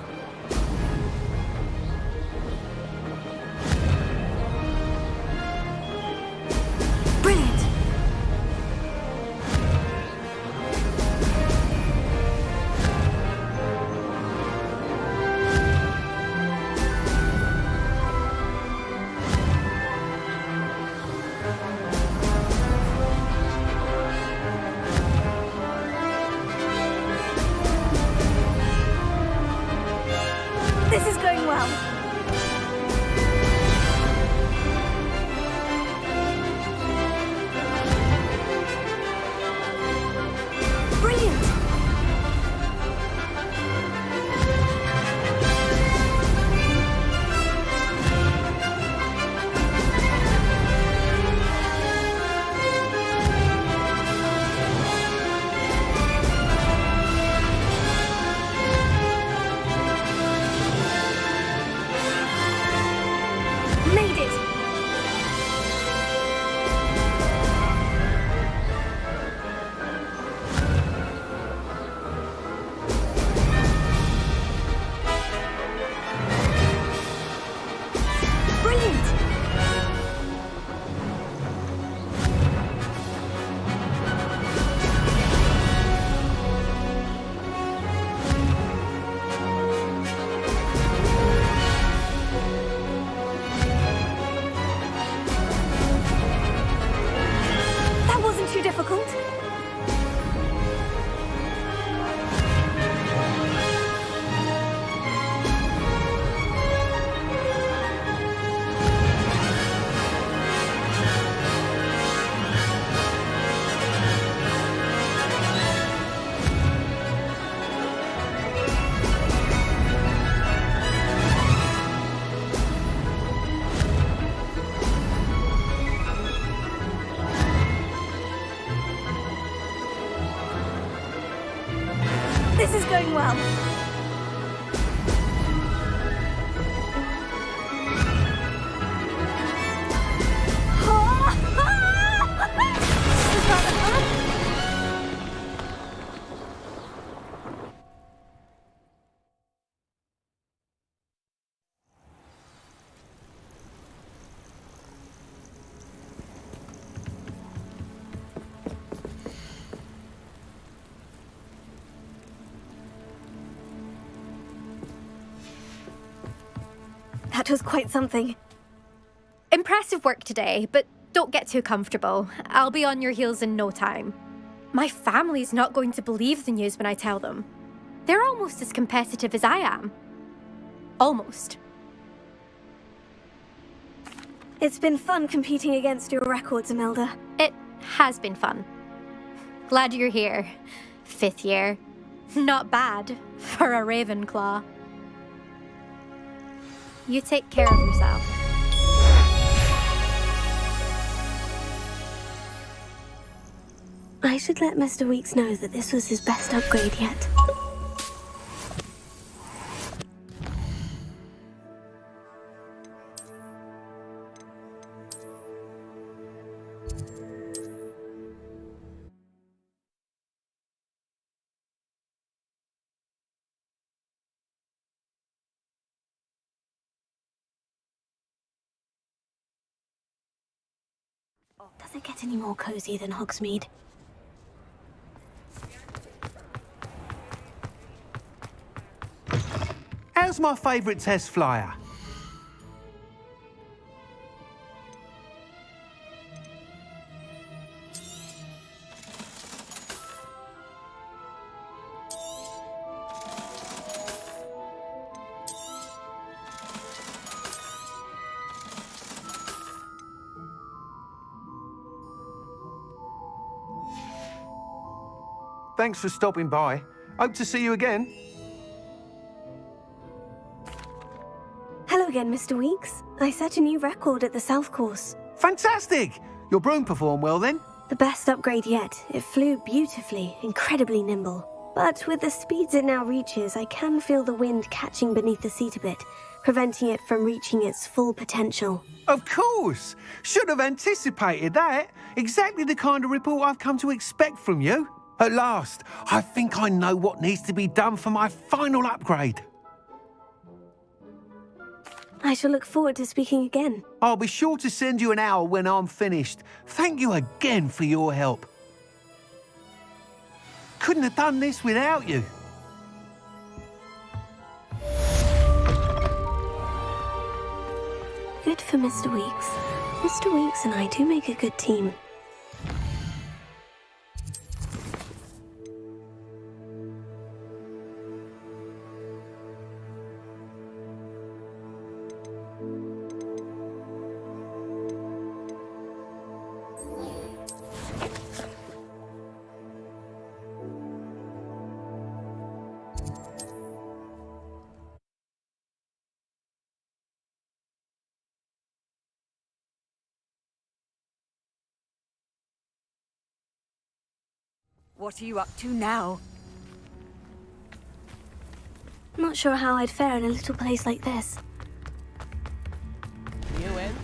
well. That was quite something. Impressive work today, but don't get too comfortable. I'll be on your heels in no time. My family's not going to believe the news when I tell them. They're almost as competitive as I am. Almost. It's been fun competing against your records, Imelda. It has been fun. Glad you're here. 5th year. Not bad for a Ravenclaw. You take care of yourself. I should let Mr. Weeks know that this was his best upgrade yet. Does it get any more cozy than Hogsmeade? How's my favourite test flyer? Thanks for stopping by. Hope to see you again. Hello again, Mr. Weeks. I set a new record at the South Course. Fantastic! Your broom performed well then? The best upgrade yet. It flew beautifully, incredibly nimble. But with the speeds it now reaches, I can feel the wind catching beneath the seat a bit, preventing it from reaching its full potential. Of course! Should have anticipated that. Exactly the kind of report I've come to expect from you. At last, I think I know what needs to be done for my final upgrade. I shall look forward to speaking again. I'll be sure to send you an hour when I'm finished. Thank you again for your help. Couldn't have done this without you. Good for Mr. Weeks. Mr. Weeks and I do make a good team. What are you up to now? Not sure how I'd fare in a little place like this.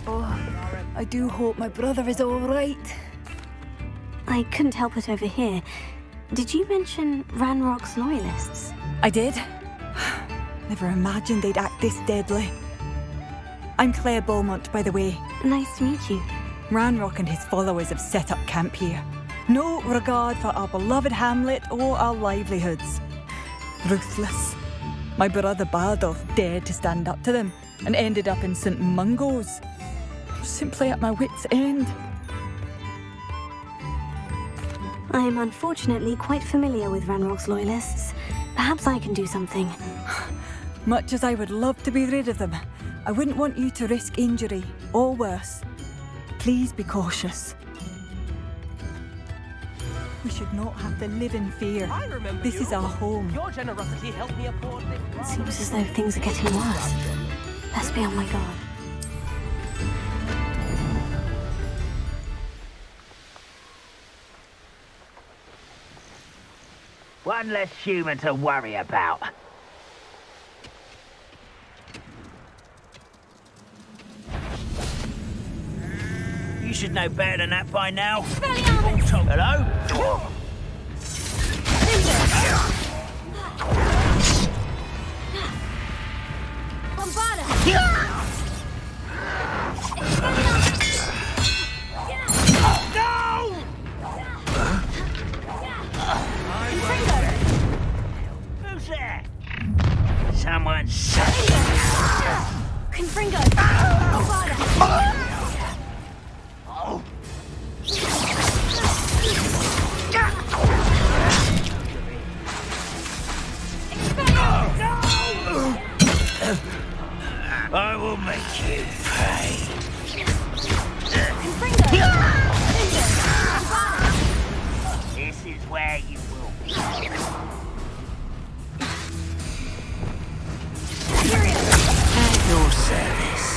Oh, I do hope my brother is all right. I couldn't help it over here. Did you mention Ranrock's loyalists? I did. Never imagined they'd act this deadly. I'm Claire Beaumont, by the way. Nice to meet you. Ranrock and his followers have set up camp here. No regard for our beloved hamlet or our livelihoods. Ruthless. My brother Bardolph dared to stand up to them and ended up in St. Mungo's. Simply at my wit's end. I am unfortunately quite familiar with Ranrock's loyalists. Perhaps I can do something. Much as I would love to be rid of them, I wouldn't want you to risk injury, or worse. Please be cautious. We should not have to live in fear. This is our home. Your generosity helped me afford this. It seems as though things are getting worse. Best be on my guard. One less human to worry about. You should know better than that by now. Hello? Who's there? Someone Confringo! I will make you pay. This is where you will be. At your service.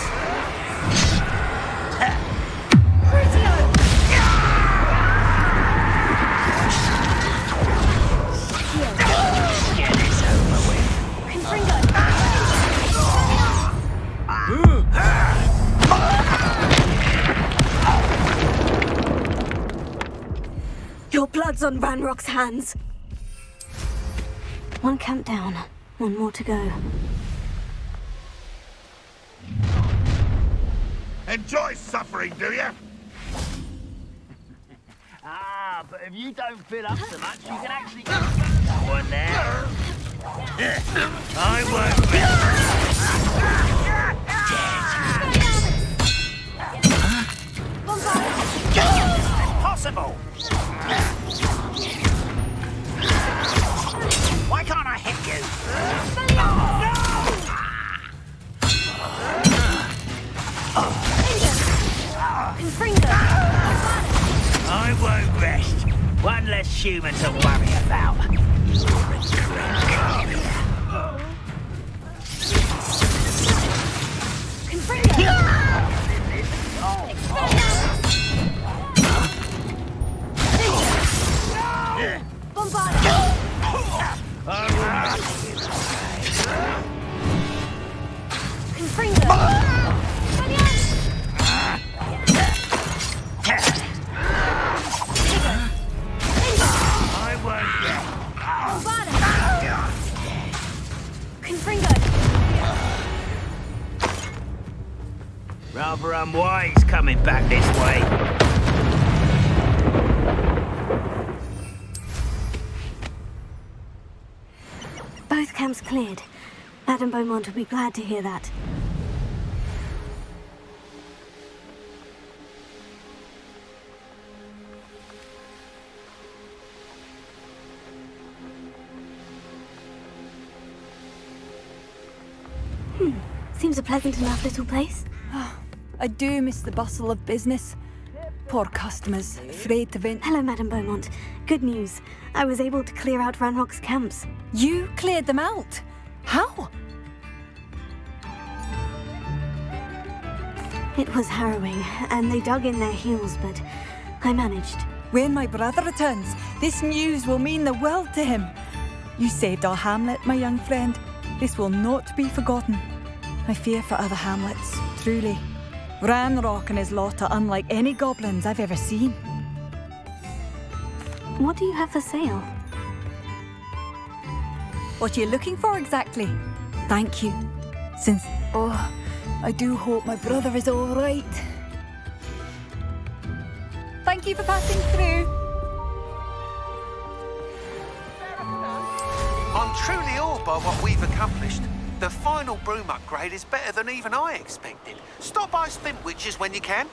Get this over with. Your blood's on Ranrock's hands. One camp down, one more to go. Enjoy suffering, do you? Ah, but if you don't fill up so much, you can actually go one there. I won't be impossible. Why can't I hit you? I won't rest. One less human to worry about. Rather unwise coming back this way. Both camps cleared. Madame Beaumont will be glad to hear that. Seems a pleasant enough little place. I do miss the bustle of business. Poor customers, afraid to vent. Hello, Madame Beaumont. Good news. I was able to clear out Ranrock's camps. You cleared them out? How? It was harrowing, and they dug in their heels, but I managed. When my brother returns, this news will mean the world to him. You saved our hamlet, my young friend. This will not be forgotten. I fear for other hamlets, truly. Ranrock and his lot are unlike any goblins I've ever seen. What do you have for sale? What are you looking for exactly? Thank you. Since, I do hope my brother is all right. Thank you for passing through. I'm truly awed by what we've accomplished. The final broom upgrade is better than even I expected. Stop by Stimpwitches when you can.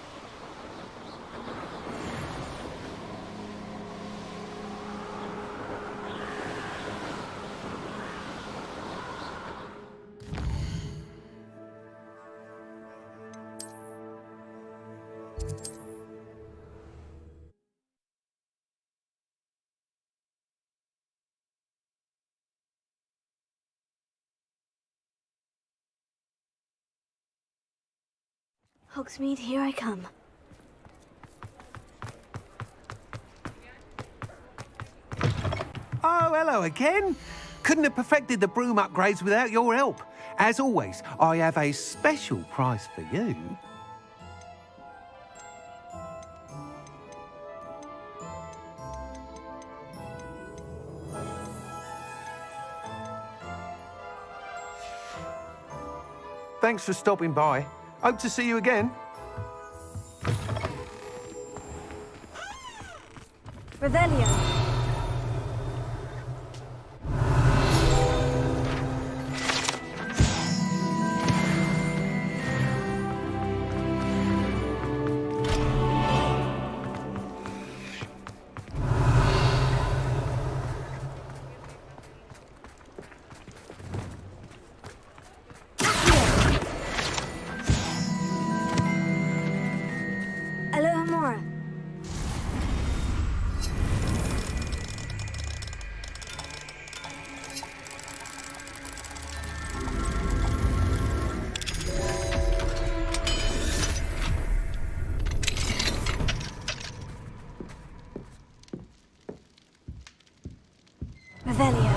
Hogsmeade, here I come. Oh, hello again. Couldn't have perfected the broom upgrades without your help. As always, I have a special prize for you. Thanks for stopping by. Hope to see you again. Revelio. Revelio.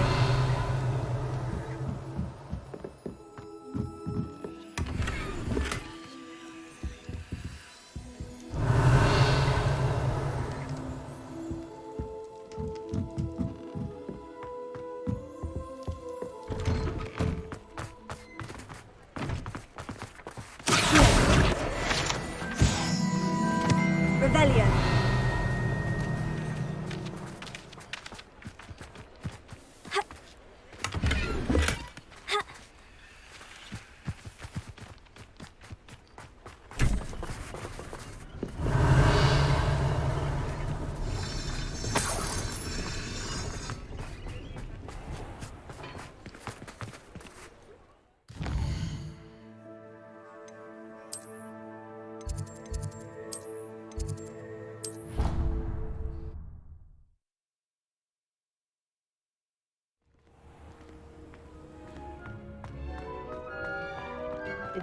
Revelio.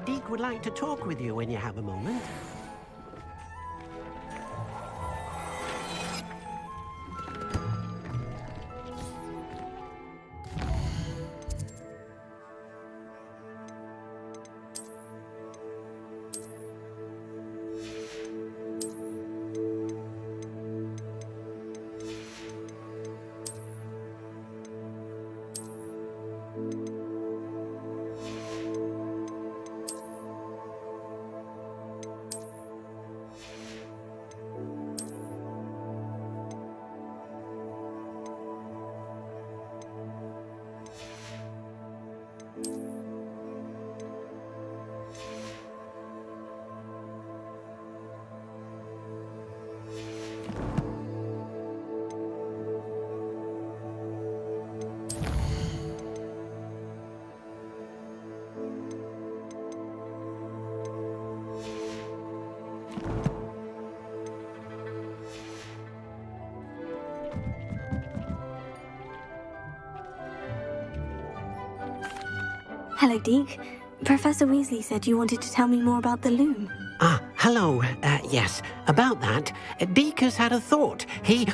Deke would like to talk with you when you have a moment. Hello, Deke. Professor Weasley said you wanted to tell me more about the loom. Ah, hello. Yes, about that, Deke has had a thought. He...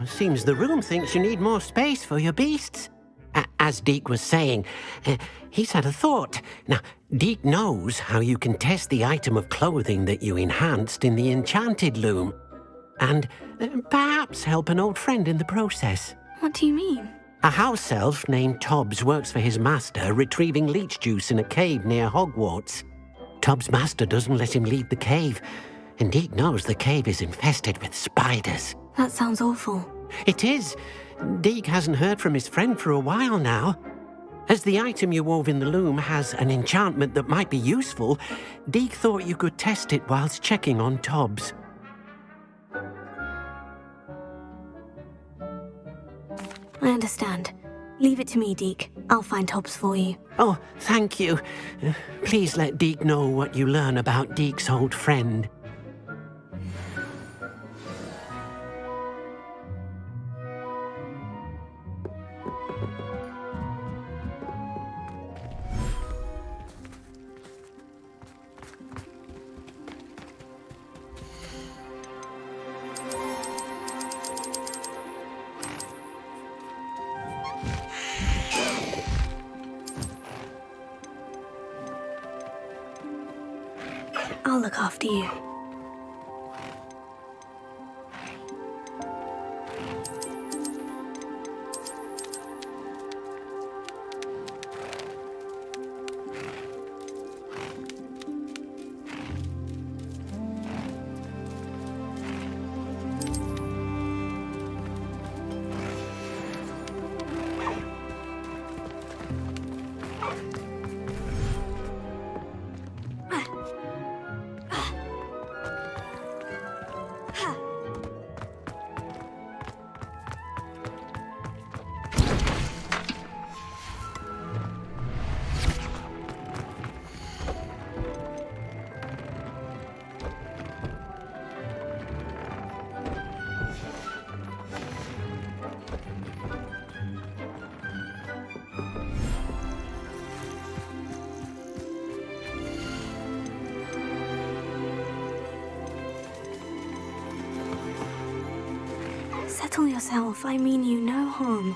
Seems the room thinks you need more space for your beasts. As Deke was saying, he's had a thought. Now, Deke knows how you can test the item of clothing that you enhanced in the enchanted loom. And perhaps help an old friend in the process. What do you mean? A house elf named Tobbs works for his master, retrieving leech juice in a cave near Hogwarts. Tobbs' master doesn't let him leave the cave, and Deke knows the cave is infested with spiders. That sounds awful. It is. Deke hasn't heard from his friend for a while now. As the item you wove in the loom has an enchantment that might be useful, Deke thought you could test it whilst checking on Tobbs. I understand. Leave it to me, Deke. I'll find Hobbs for you. Oh, thank you. Please let Deke know what you learn about Deke's old friend. I'll look after you. Settle yourself. I mean you no harm.